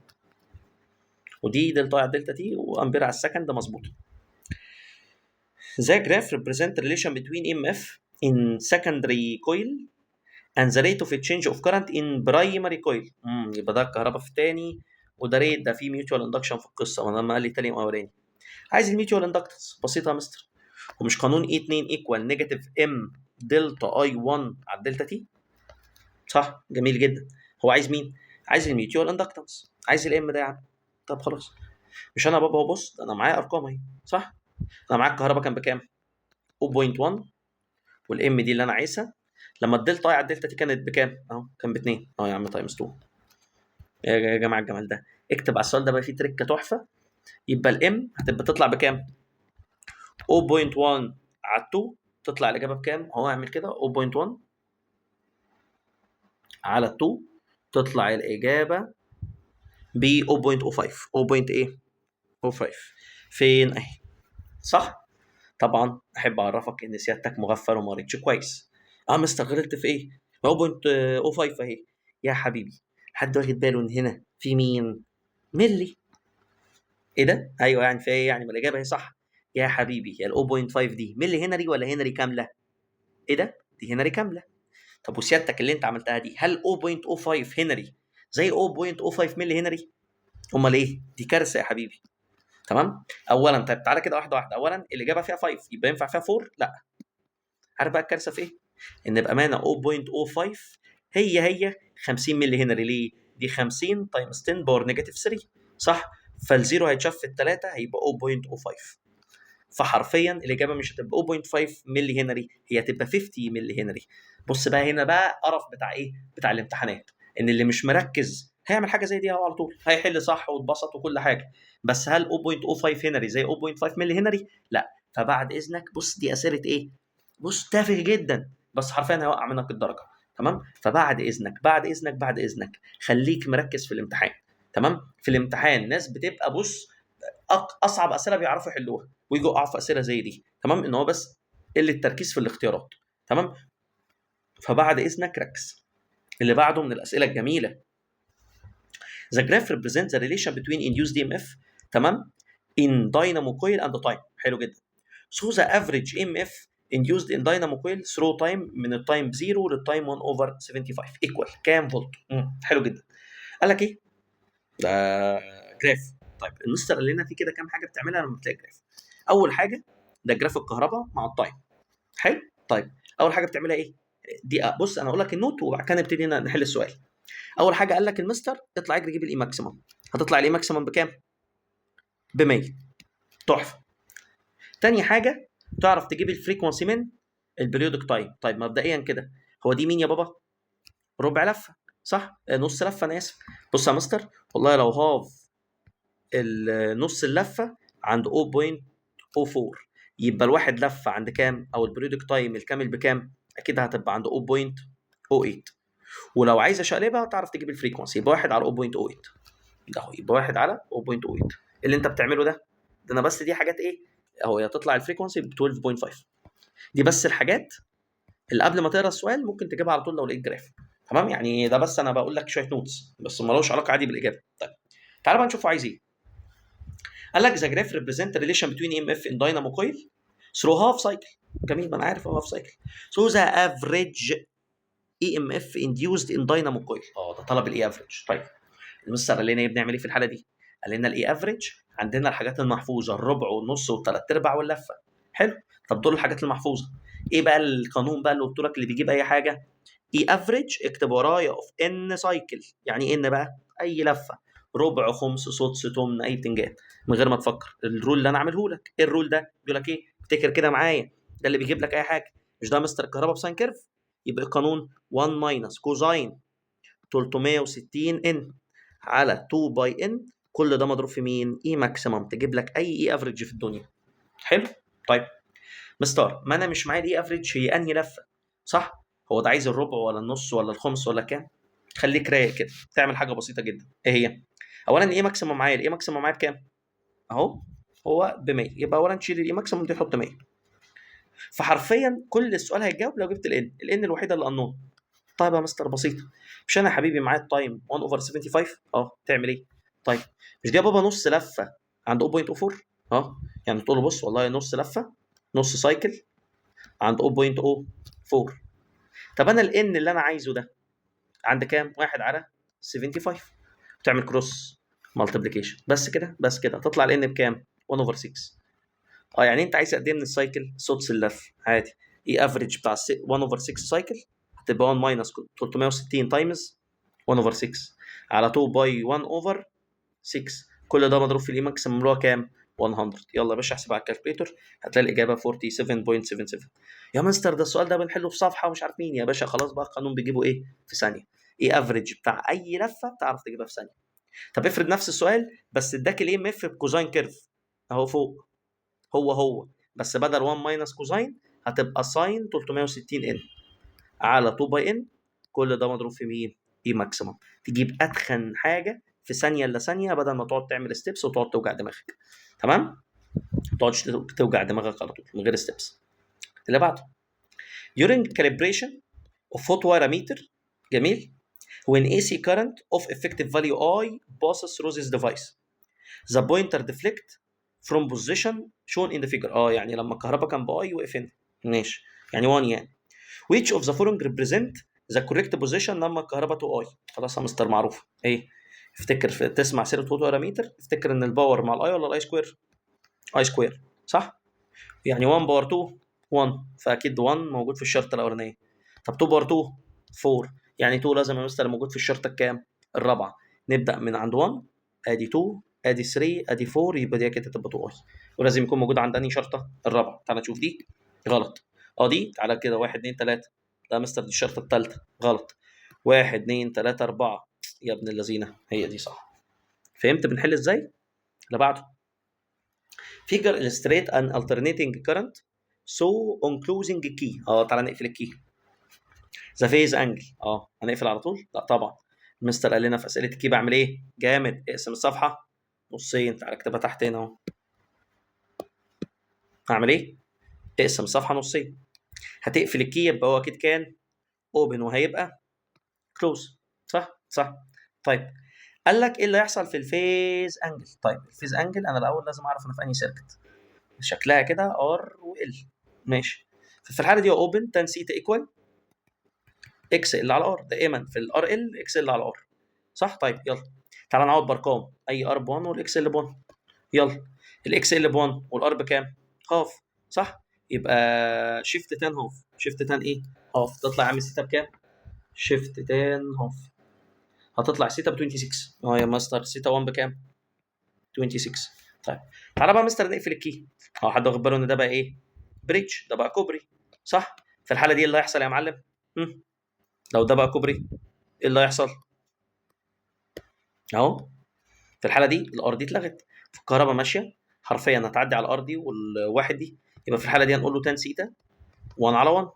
ودي دلتا على دلتا تي وامبير على السكند مظبوط. The graph represent relation between EMF in secondary coil and the rate of change of current in primary coil. يبقى ده الكهرباء في الثاني وده ريت ده فيه ميوتوال اندكشن في القصه وانا لما قال لي تاني اولاني. عايز الميوتوال اندكتنس بسيطه يا مستر، ومش قانون اي 2 ايكوال نيجاتيف ام دلتا اي 1 على الدلتا تي صح؟ جميل جدا. هو عايز مين؟ عايز الميوتوال اندكتنس، عايز الام ده يعني. طب خلاص مش انا بابا بص انا معايا ارقام اهي صح؟ انا معايا الكهرباء كان بكام؟ 0.1 والام دي اللي انا عايزها لما الدلتا على الدلتا تي كانت بكام؟ اهو كان ب 2 يا عم تايمز 2. يا جماعه الجمال ده اكتب على السؤال ده بقى فيه تريكه تحفه. يبقى الام هتبقى تطلع بكام؟ 0.1 على 2 تطلع الاجابه بكام؟ اهو اعمل كده 0.1 على 2 تطلع الاجابه ب 0.05 ايه 0.5 فين اهي صح. طبعا احب اعرفك ان سيادتك مغفل وما قريتش كويس. مستر غلطت في ايه؟ 0.05 اهي يا حبيبي. حد واخد باله ان هنا في مين؟ ملي. ايه ده؟ ايوه يعني في ايه يعني؟ ما الاجابه هي صح يا حبيبي. هي ال 0.5 دي ملي هنري ولا هنري كامله؟ ايه ده؟ دي هنري كامله. طب وسيادتك اللي انت عملتها دي هل 0.05 هنري زي 0.05 ملي هنري؟ امال ايه؟ دي كارثه يا حبيبي. تمام. اولا طيب تعالى كده واحده واحده. اولا الاجابه فيها 5 يبقى ينفع فيها 4؟ لا. عارف بقى الكارثه في ايه؟ ان بامانه 0.05 هي 50 ملي هنري. ليه؟ دي 50 تايمز 10 باور نيجاتيف 3 صح؟ فالزيرو هيتشاف في الثلاثه هيبقى 0.05. فحرفيا الاجابه مش هتبقى 0.5 ملي هنري، هي هتبقى 50 ملي هنري. بص بقى هنا بقى قرف بتاع ايه؟ بتاع الامتحانات، ان اللي مش مركز هيعمل حاجه زي دي على طول هيحل صح واتبسط وكل حاجه، بس هل 0.05 هنري زي 0.5 ملي هنري؟ لا. فبعد اذنك بص دي اسئله ايه؟ بص تافه جدا بس حرفيا هيوقع منك الدرجه. تمام. فبعد اذنك خليك مركز في الامتحان. تمام. في الامتحان ناس بتبقى بص اصعب اسئله بيعرفوا يحلوها ويجوا يقعوا في اسئله زي دي. تمام. ان هو بس قله التركيز في الاختيارات. تمام. فبعد اذنك ركز. اللي بعده من الاسئله الجميله. The graph represents the relation between induced EMF تمام in dynamo coil and time. حلو جدا. So the average EMF induced in dynamo coil through time من التايم 0 للتايم 1 over 75 equal كام فولت؟ حلو جدا. قال لك ايه؟ ده جراف. طيب المستر قال لنا في كده كام حاجه بتعملها لما بتلاقي جراف. اول حاجه ده جراف الكهرباء مع التايم. حلو. طيب اول حاجه بتعملها ايه؟ دي بص انا اقول لك النوت وبعد كده نبتدي نحل السؤال. اول حاجه قال لك المستر اطلع اجري جيب الاي ماكسيمم. هتطلع الاي ماكسيمم بكام؟ ب 100. تحفه. تاني حاجه تعرف تجيب الفريكونسي من البريودك تايم. طيب مبدئيا كده هو دي مين يا بابا؟ ربع لفه صح؟ نص لفه انا اسف. بص يا مستر والله لو هاف نص اللفه عند 0.04 يبقى الواحد لفه عند كام؟ او البريودك تايم الكامل بكام؟ اكيد هتبقى عند 0.08. ولو عايز اشقلبها تعرف تجيب الفريكونسي يبقى 1 على 0.08 ده هو يبقى 1 على 0.08. اللي انت بتعمله ده انا بس دي حاجات ايه اهو هي تطلع الفريكونسي ب 12.5. دي بس الحاجات اللي قبل ما تقرا السؤال ممكن تجيبها على طول لو لقيت جراف. تمام، يعني ده بس انا بقول لك شويه نوتس بس مالوش علاقه عادي بالاجابه. طيب تعال بقى نشوفه عايز ايه. قال لك ذا جراف ريبريزنت ريليشن بتوين اي ام اف ان داينامو كويل ثرو هاف سايكل. جميل، ما انا عارف هاف سايكل. سو ذا افريج اي ام اف انديوزد ان داينامو كويل. ده طلب الاي افريج. طيب المستر قال لنا ايه بنعمل ايه في الحاله دي؟ قال لنا الاي افريج عندنا الحاجات المحفوظه الربع والنص والثلاث ارباع واللفه. حلو. طب دول الحاجات المحفوظه. ايه بقى القانون بقى اللي قلت لك اللي بيجيب اي حاجه؟ اي افريج اكتب ورايا اوف ان سايكل. يعني ان بقى اي لفه، ربع خمس سدس تمن اي بتنجان، من غير ما تفكر. الرول اللي انا عامله لك، ايه الرول ده؟ بيقول لك ايه؟ افتكر كده معايا، ده اللي بيجيب لك اي حاجه. مش ده مستر الكهرباء بساين كيرف؟ يبقى قانون 1 ماينس كوزاين 360 ان على 2 باي ان، كل ده مضروب في مين؟ اي ماكسيمم، تجيب لك اي اي افريج في الدنيا. حلو. طيب مستر ما انا مش معايا الاي افريج هي انهي لفه، صح؟ هو ده عايز الربع ولا النص ولا الخمس ولا كام؟ خليك رايق كده، تعمل حاجه بسيطه جدا. ايه هي؟ اولا الاي ماكسيمم معايا، الاي ماكسيمم معايا بكام؟ اهو هو ب 100، يبقى اولا تشيل الاي ماكسيمم دي تحط 100. فحرفيا كل السؤال هيتجاوب لو جبت الان الوحيده اللي انون. طيب يا مستر بسيطه، مش انا يا حبيبي معايا التايم 1 اوفر 75؟ تعمل ايه؟ طيب مش دي يا بابا نص لفه عند 0.04؟ يعني تقول له بص والله نص لفه، نص سايكل عند 0.04. طب انا الان اللي انا عايزه ده عند كام؟ 1 على 75. تعمل كروس مالتيبليكيشن بس كده، بس كده تطلع الان بكام؟ 1 اوفر 6. يعني انت عايز قد ايه من السايكل؟ سدس اللف عادي. ايه افريج بتاع 1 اوفر 6 سايكل؟ هتبقى 1 ماينس 360 تايمز 1 اوفر 6 على 2 باي 1 اوفر 6. كل ده مضروب في الاي ماكسيمم اللي هو كام؟ 100. يلا يا باشا احسب على الكالكوليتر، هتلاقي الاجابه 47.77. يا مستر ده السؤال ده بنحله في صفحه ومش عارف مين. يا باشا خلاص بقى القانون بيجيبه ايه؟ في ثانيه. ايه افريج بتاع اي لفه بتعرف تجيبها في ثانيه. طب افرض نفس السؤال بس اداك الاي ام اف بكوزاين كيرف اهو فوق، هو بس بدل 1 ماينس كوزاين هتبقى ساين 360 ان على 2 باي ان، كل ده مضروب في مين؟ اي ماكسيمم. تجيب اتخن حاجه في ثانيه الا ثانيه بدل ما تقعد تعمل ستيبس وتقعد توجع دماغك. تمام؟ ما تقعدش توجع دماغك على طول من غير ستيبس. اللي بعده during calibration of hot wire meter. جميل. when AC current of effective value I passes through this device the pointer deflect from position shown in the figure. يعني لما الكهرباء كان باي وقف هنا. ماشي، يعني 1 يعني. which of the following represent the correct position لما الكهرباء تو اي؟ خلاص يا مستر معروف. ايه؟ افتكر تسمع سيره فوتوغراميتر، افتكر ان الباور مع الاي ولا الاي سكوير؟ اي سكوير، صح؟ يعني 1 باور 2 1، فاكيد 1 موجود في الشرطه الاولانيه. طب 2 باور 2 4، يعني 2 لازم يا مستر موجود في الشرطه الكام؟ الرابعه. نبدا من عند 1، ادي 2 ادي 3 ادي 4، يبقى دي كده تبقى 2 اي. ولازم يكون موجود عند انهي شرطه؟ الرابعه. تعالى نشوف دي غلط. دي تعالى كده 1 2 3. لا مستر دي الشرطه الثالثه غلط. 1 2 3 4 يا ابن اللذينه هي دي صح. فهمت بنحل ازاي؟ اللي بعده figure illustrate an alternating current so on closing key. تعالى نقفل الكي. ذا فيز انجل. هنقفل على طول؟ لا طبعا. المستر قال لنا في اسئله الكي بعمل ايه؟ جامد، اقسم الصفحه نصين. تعالى اكتبها تحت هنا اهو. هعمل ايه؟ اقسم الصفحه نصين. هتقفل الكي يبقى هو اكيد كان اوبن وهيبقى كلوز، صح. طيب قال لك ايه اللي هيحصل في الفيز انجل؟ طيب الفيز انجل انا الاول لازم اعرف انا في انهي سيركت. شكلها كده ار وال. ماشي. في الحاله دي اوبن تان سيتا ايكوال اكس ال على ار، دائما في الار ال اكس ال على ار، صح؟ طيب يلا تعالى نعوض بارقام. اي ار ب 1 والاكس ال ب 1. يلا الاكس ال ب 1 والار بكام؟ هاف، صح؟ يبقى شيفت تان هاف. شيفت تان ايه؟ هاف. تطلع يا عم سيتا بكام؟ شيفت تان هاف هتطلع سيتا ب 26. يا مستر سيتا 1 بكام؟ 26. طيب تعالى بقى مستر نقفل الكي. حد واخد باله ان ده بقى ايه؟ بريتش، ده بقى كوبري، صح؟ في الحاله دي اللي هيحصل يا معلم، لو ده بقى كوبري ايه اللي هيحصل؟ اهو في الحاله دي الار دي اتلغت، الكهرباء ماشيه حرفيا هتعدي على الار دي والواحد دي. يبقى في الحاله دي هنقول له تان سيتا 1 على 1.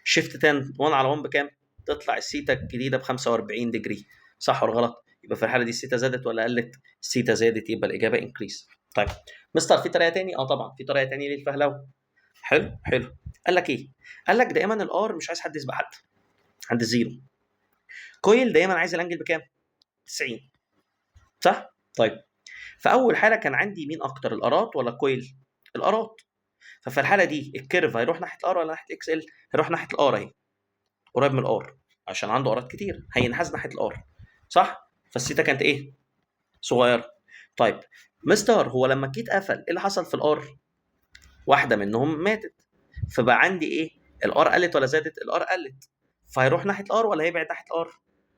شيفت تان 1 على 1 بكام؟ تطلع السيتا الجديده ب 45 ديجري، صح ولا غلط؟ يبقى في الحاله دي السيتا زادت ولا قلت؟ السيتا زادت، يبقى الاجابه انكريس. طيب مستر في طريقه تاني؟ اه طبعا في طريقه تاني للفهلوه. حلو حلو. قال لك ايه؟ قال لك دائما الار مش عايز حد يسبق حد عند الزيرو. كويل دايما عايز الانجل بكام؟ 90. صح؟ طيب فاول حاله كان عندي مين اكتر، الارات ولا الكويل؟ الارات. ففي الحاله دي الكيرف هيروح ناحيه الار ولا ناحيه اكس ال؟ هيروح ناحيه الار اهي، قريب من الار عشان عنده ارات كتير، هينحاز ناحيه الار. صح؟ فالثيتا كانت ايه؟ صغيره. طيب مستر هو لما الكيت قفل ايه اللي حصل في الار؟ واحده منهم ماتت. فبقى عندي ايه؟ الار قلت ولا زادت؟ الار قلت. فهيروح ناحيه الار ولا هيبعد ناحيه الار؟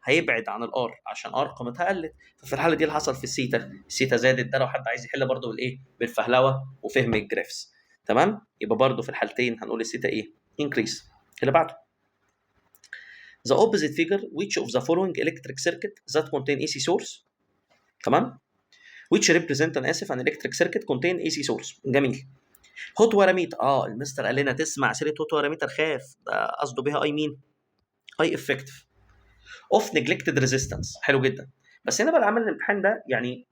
هيبعد عن الار عشان ار قيمتها قلت. ففي الحاله دي اللي حصل في السيتا، السيتا زادت. ده لو حد عايز يحل برضه بالايه؟ بالفهلوه وفهم الجرافس. تمام؟ يبقى برضه في الحالتين هنقول السيتا ايه؟ انكريس. اللي بعده the opposite figure which of the following electric circuit that contain AC source. تمام؟ which represent انا اسف an electric circuit contain AC source. جميل. هوت واراميتر. المستر قال لنا تسمع سيره هوت واراميتر خاف، ده قصده بيها اي مين؟ اي افكتيف اوف نيجلكتد ريزيستنس. حلو جدا. بس هنا بقى عمل الامتحان ده يعني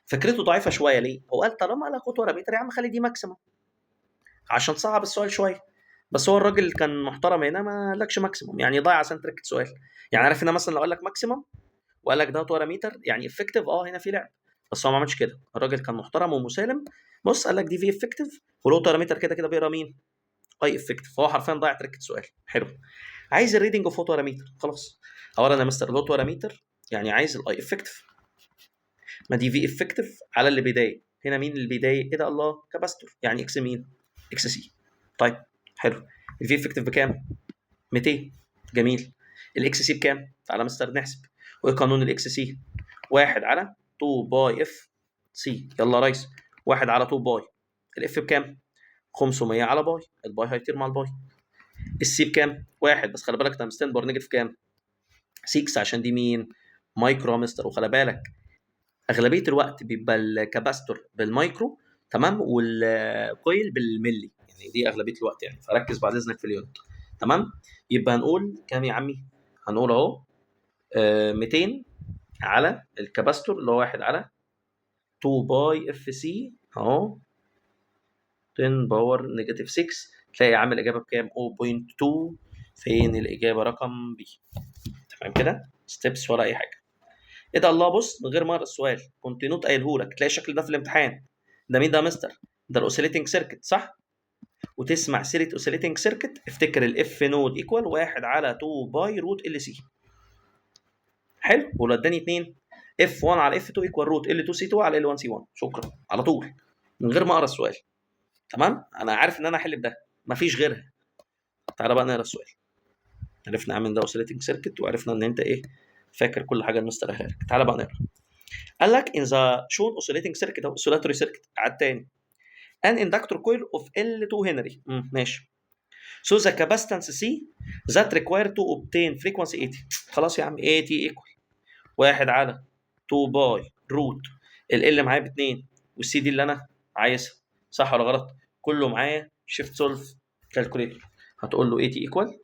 فكرته ضعيفه شويه. ليه؟ هو قال طالما قال هوت واراميتر يا عم خلي دي ماكسيمم عشان صعب السؤال شويه. بس هو الراجل كان محترم هنا ما قالكش ماكسيمم، يعني ضايع عشان تركز سؤال. يعني عارف هنا مثلا لو قال لك ماكسيمم وقال لك ده هوت واراميتر يعني افكتيف، هنا في لعب. بس هو ما عملش كده، الراجل كان محترم ومسالم. بص قال لك دي في افكتيف والهوت واراميتر كده كده بيقرا مين؟ اي افكتيف. فهو حرفيا ضيع تركه سؤال. حلو. عايز الريدنج اوف فوتواراميتر. خلاص اولا يا مستر الفوتواراميتر يعني عايز الاي افكتيف. ما دي في افكتيف على اللي بيضايق. هنا مين اللي بيضايق؟ ايه ده؟ الله، كاباستور. يعني اكس مين؟ اكس سي. طيب حلو. الفي افكتيف بكام؟ 200. جميل. الاكس سي بكام؟ تعالى مستر نحسب. وايه قانون الاكس سي؟ 1 على 2 باي اف سي. يلا يا ريس. 1 على 2 باي. الاف بكام؟ 500 على باي. الباي هيطير مع الباي. السي بكام؟ 1. بس خلي بالك تايمز 10 باور نيجاتيف كام؟ 6 عشان دي مين؟ مايكرو مستر. وخلي بالك اغلبيه الوقت بيبقى الكاباستور بالمايكرو، تمام، والكويل بالملي، يعني دي اغلبيه الوقت يعني. فركز بعد اذنك في اليونت. تمام. يبقى هنقول كام يا عمي؟ هنقول اهو 200 على الكاباستور اللي هو 1 على 2 باي اف سي اهو 10 باور نيجاتيف 6. تلاقي عامل الاجابه بكام؟ 0.2. فين الاجابه؟ رقم بي. تمام كده؟ ستيبس ولا اي حاجه. ايه ده؟ الله، بص من غير ما اقرا السؤال كنت نوت قايله لك. تلاقي الشكل ده في الامتحان. ده مين ده يا مستر؟ ده الاوسيليتنج سيركت، صح؟ وتسمع سيره اوسيليتنج سيركت افتكر الاف نود ايكوال 1 على 2 باي روت ال سي. حلو. ولو اداني 2 اف 1 على اف 2 ايكوال روت ال 2 سي 2 على ال 1 سي 1. شكرا على طول من غير ما اقرا السؤال. تمام. انا عارف ان انا هحل بده، مفيش غيرها. تعالى بقى نقرا السؤال. عرفنا عامل ده اوسيليتنج سيركت وعرفنا ان انت ايه فاكر كل حاجه المستر قالها لك. تعالى بقى نقرا. قال لك in the shown oscillating circuit او oscillatory circuit عاد تاني an inductor coil of L2 Henry. ماشي. so the capacitance C that required to obtain frequency 80. خلاص يا عم 80 equal 1 على 2 باي روت ال معايا ب 2 والسي دي اللي انا عايزها. صح ولا غلط؟ كله معايا شيفت سولف كالكوليتر. هتقول له 80 equal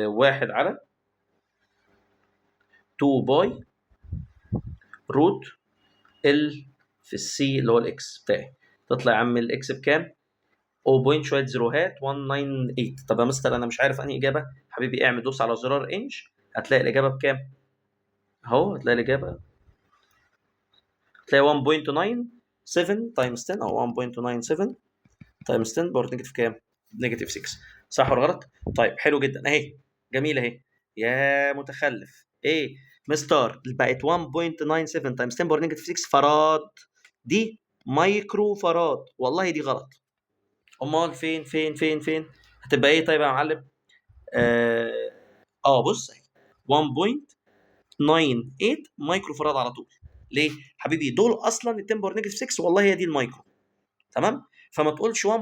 1 على 2 باي روت ال في السي اللي هو الاكس بتاعي. تطلع يا عم الاكس بكام؟ 0. شويه زيروهات 198. طب يا مستر انا مش عارف انهي اجابه. حبيبي اعمل دوس على زرار انش هتلاقي الاجابه بكام؟ اهو هتلاقي الاجابه، هتلاقي 1.97 تايمز 10 او 1.97 تايمز 10 باور نيجاتيف كام؟ نيجاتيف 6. صح ولا غلط؟ طيب حلو جدا اهي. جميله اهي. يا متخلف ايه مستر بقت 1.97 تايمز 10 باور نيجاتيف 6 فراد. دي مايكرو فراد. والله دي غلط. امال فين هتبقى ايه طيب يا معلم؟ بص اهي 1.98 مايكرو فراد على طول. ليه حبيبي؟ دول اصلا ال 10 باور نيجاتيف 6 والله هي دي المايكرو. تمام. فما تقولش 1.98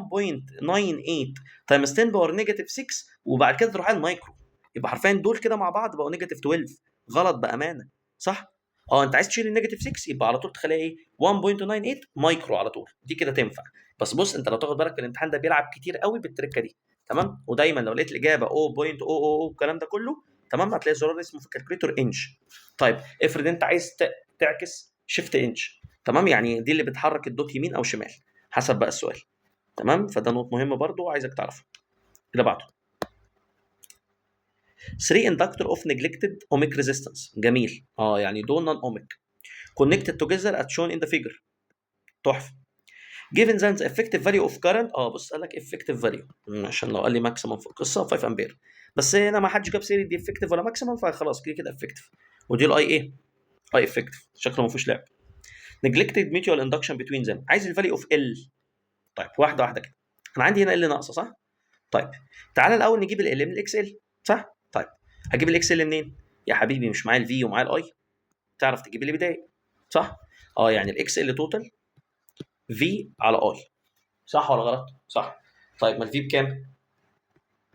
تايمز 10 باور نيجاتيف 6 وبعد كده تروح على المايكرو. يبقى حرفيا دول كده مع بعض بقوا نيجاتيف 12. غلط بامانه. صح؟ انت عايز تشيل النيجاتيف 6 يبقى على طول تخليها ايه؟ 1.98 مايكرو على طول. دي كده تنفع. بس بص انت لو تاخد بالك في الامتحان ده بيلعب كتير قوي بالتركه دي. تمام. ودايما لو لقيت الاجابه 0.000 الكلام ده كله، تمام، هتلاقي زرار اسمه في الكالكوليتور انش. طيب افرض انت عايز تعكس شيفت انش. تمام، يعني دي اللي بتحرك الدوت يمين او شمال حسب بقى السؤال. تمام، فده نوت مهم برضو عايزك تعرفه. اللي بعده 3 inductor of neglected ohmic resistance. جميل، يعني دول non ohmic connected together as shown in the figure. تحفه. given that the effective value of current، بص قال لك effective value عشان لو قال لي maximum في القصه 5 امبير، بس هنا ما حدش جاب سيره دي effective ولا maximum، فخلاص كده كده effective. ودي الاي ايه؟ اي effective، شكله ما فيهوش لعب. neglected mutual induction between them. عايز الفاليو اوف ال. طيب واحده واحده كده. انا عندي هنا ال ناقصه صح؟ طيب تعالى الاول نجيب ال من الاكس ال صح؟ طيب هجيب الاكس ال منين؟ يا حبيبي مش معايا الفي ومعايا الاي، تعرف تجيب لي بدايه صح؟ يعني الاكس ال توتال في على اي، صح ولا غلط؟ صح. طيب ما الفي بكام؟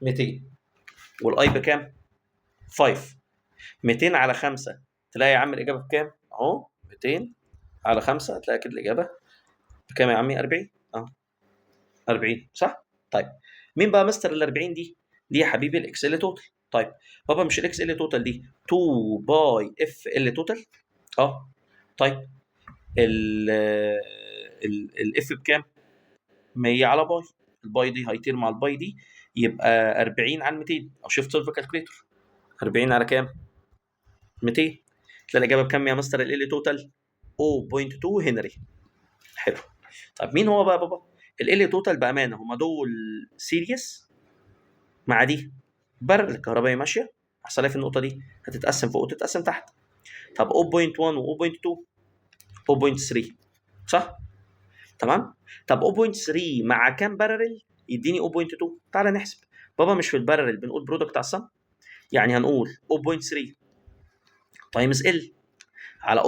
200 والاي بكام؟ 5. 200 على 5 تلاقي يا عم الاجابه بكام؟ اهو 200 على 5 هتلاقي كده الاجابه بكام يا عمي؟ 40. 40 صح؟ طيب مين بقى مستر ال 40 دي؟ دي يا حبيبي الاكس ال توتال. طيب بابا مش الاكس ال توتال دي 2 باي اف ال توتال؟ طيب ال الاف بكام؟ 100 على باي. الباي دي هيطير مع الباي دي يبقى 40 على 200، او شيفت سولف كالكوليتور. 40 على كام؟ 200. تلاقي الاجابه بكام يا مستر ال توتال؟ 0.2 هنري. حلو. طب مين هو بقى بابا؟ ال توتال بامانه هم دول سيريس مع دي برق الكهربائي ماشيه. هحصل لها في النقطه دي هتتقسم فوق وتتقسم تحت. طب 0.1 و 0.2 0.3 صح؟ تمام. طب 0.3 مع كام بارل يديني 0.2؟ تعالى نحسب. بابا مش في البارل بنقول برودكت على السم، يعني هنقول 0.3 تايمز ال على 0.3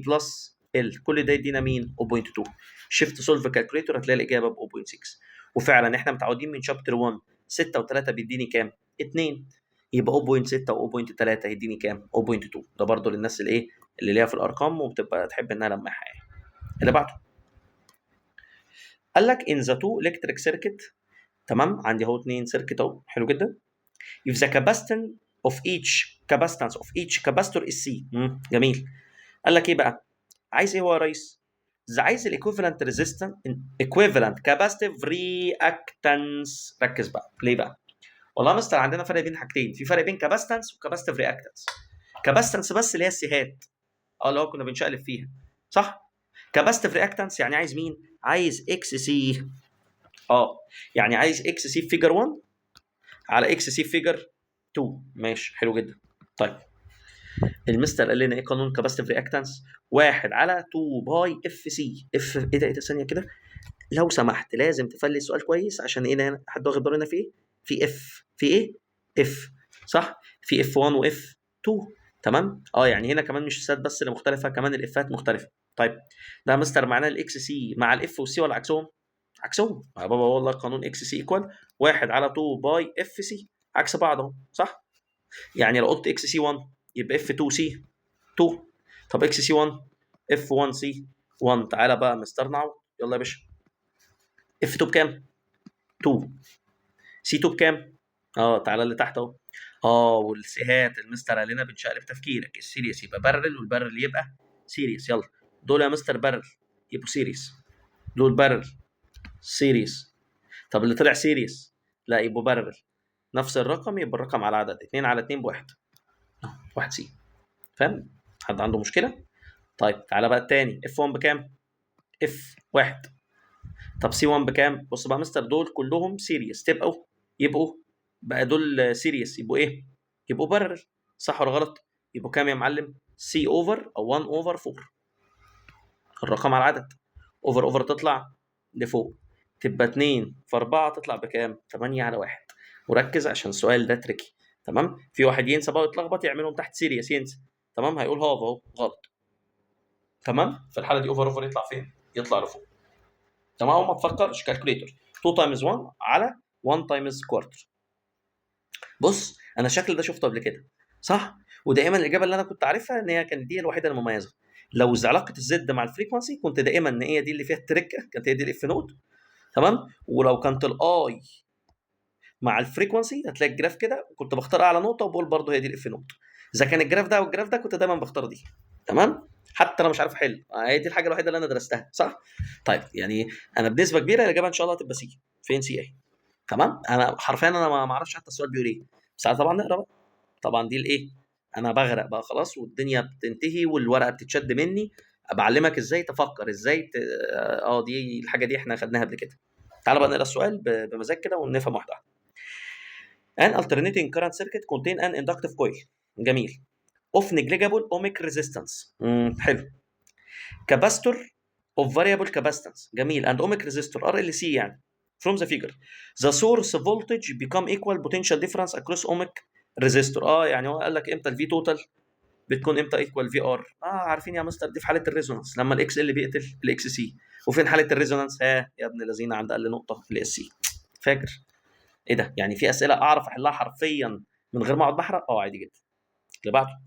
بلس ال، كل ده يدينا مين؟ 0.2. شيفت سولف كالكوليتور هتلاقي الاجابه ب 0.6. وفعلا احنا متعودين من شابتر 1 6 و3 بيديني كام؟ 2. يبقى 0.6 و 0.3 هيديني كام؟ 0.2. ده برضو للناس اللي ليها في الارقام وبتبقى تحب انها لماحه يعني. اللي بعده قال لك in the two electric circuit. تمام، عندي اهو 2 سيركت اهو، حلو جدا. if the capacitance of each capacitor is C. جميل. قال لك ايه بقى؟ عايز ايه هو يا ريس؟ عايز الايكويفالنت ريزيستنس ايكويفالنت كاباسيتيف رياكتنس. ركز بقى ليه بقى؟ والله يا مستر عندنا فرق بين حاجتين، في فرق بين كاباستنس وكاباسيتيف رياكتنس. كاباستنس بس اللي هي السيهات، اللي هو كنا بنشقلب فيها صح؟ كاباسيتيف رياكتنس يعني عايز مين؟ عايز اكس سي. يعني عايز اكس سي في فيجر 1 على اكس سي في فيجر 2. ماشي حلو جدا. طيب المستر قال لنا ايه قانون كاباسيتيف رياكتنس؟ 1 على 2 باي اف سي. اف ايه ده ثانيه كده، لو سمحت لازم تفلي السؤال كويس عشان ايه هنا حد واخد باله هنا في ايه؟ في اف، في ايه؟ اف صح؟ في اف 1 واف 2. تمام؟ يعني هنا كمان مش السات بس اللي مختلفه، كمان الافات مختلفه. طيب ده مستر معناه الاكس سي مع الاف والسي ولا عكسهم؟ عكسهم يا بابا، والله قانون اكس سي ايكوال 1 على 2 باي اف سي، عكس بعض اهو صح؟ يعني لو قلت اكس سي 1 يبقى اف 2 سي 2. طب اكس سي 1 اف 1 سي 1. تعالى بقى مستر نعوض، يلا يا باشا. اف 2 بكام؟ 2. سي 2 بكام؟ تعالى اللي تحت اهو. والسيهات المستر قال لنا بنشقلب تفكيرك، السيريس يبقى بارل والبارل يبقى سيريس. يلا دول يا مستر بارل يبقوا سيريس، دول بارل سيريس. طب اللي طلع سيريس لا يبقوا بارل، نفس الرقم يبقى الرقم على عدد 2 على 2 بواحد. 1 سي. فاهم؟ حد عنده مشكله؟ طيب تعالى بقى الثاني اف 1 بكام؟ اف 1. طب سي 1 بكام؟ بص بقى مستر دول كلهم سيريس، يبقوا بقى دول سيريس يبقوا ايه؟ يبقوا بارل، صح ولا غلط؟ يبقوا كام يا معلم؟ سي اوفر او 1 اوفر 4. الرقم على العدد، اوفر تطلع لفوق، تبقى 2 في 4 تطلع بكام؟ 8 على 1. وركز عشان السؤال ده تريكي. تمام؟ في واحد ينسى بقى ويتلخبط يعملهم تحت سيريس ينسى. تمام؟ هيقول هاف اهو غلط. تمام؟ في الحاله دي اوفر يطلع فين؟ يطلع لفوق. تمام؟ ما تفكرش كالكوليتور 2 تايمز 1 على 1 تايمز كوارتر. بص انا الشكل ده شفته قبل كده صح؟ ودائما الاجابه اللي انا كنت عارفها ان هي كانت دي الوحيده المميزه. لو علاقه الزد مع الفريكونسي كنت دائما ان هي دي اللي فيها التركه، كانت هي دي الاف نوت. تمام؟ ولو كانت الاي مع الفريكونسي هتلاقي الجراف كده كنت بختار اعلى نقطه وبقول برضه هي دي الاف نوت. اذا كان الجراف ده والجراف ده كنت دايما بختار دي. تمام؟ حتى انا مش عارف احل، هي دي الحاجه الوحيده اللي انا درستها صح. طيب يعني انا بنسبه كبيره الاجابه ان شاء الله هتبقى سي. فين سي اهي. تمام، انا حرفيا انا ما اعرفش حتى السؤال بيقول ايه، بس طبعا نقرا بقى. طبعا دي الايه، انا بغرق بقى خلاص والدنيا بتنتهي والورقه بتتشد مني. بعلمك ازاي تفكر، ازاي دي الحاجه دي احنا خدناها قبل كده. تعال بقى نقرا السؤال بمزاج كده ونفهم واحده واحده. An alternating current circuit contain an inductive coil. جميل. Of negligible ohmic resistance. حلو. Capacitor of variable capacitance. جميل. And ohmic resistor RLC يعني. From the figure. The source voltage become equal potential difference across ohmic resistor. يعني هو قال لك امتى الفي توتال بتكون امتى ايكوال في ار. عارفين يا مستر، دي في حاله الريزونانس لما الاكس ال بيقتل الاكس سي. وفين حاله الريزونانس؟ يا ابن الذين عند اقل نقطه الاس سي. فاكر؟ ايه ده؟ يعني في اسئله اعرف احلها حرفيا من غير ما اقعد بحرق؟ عادي جدا. اللي بعده.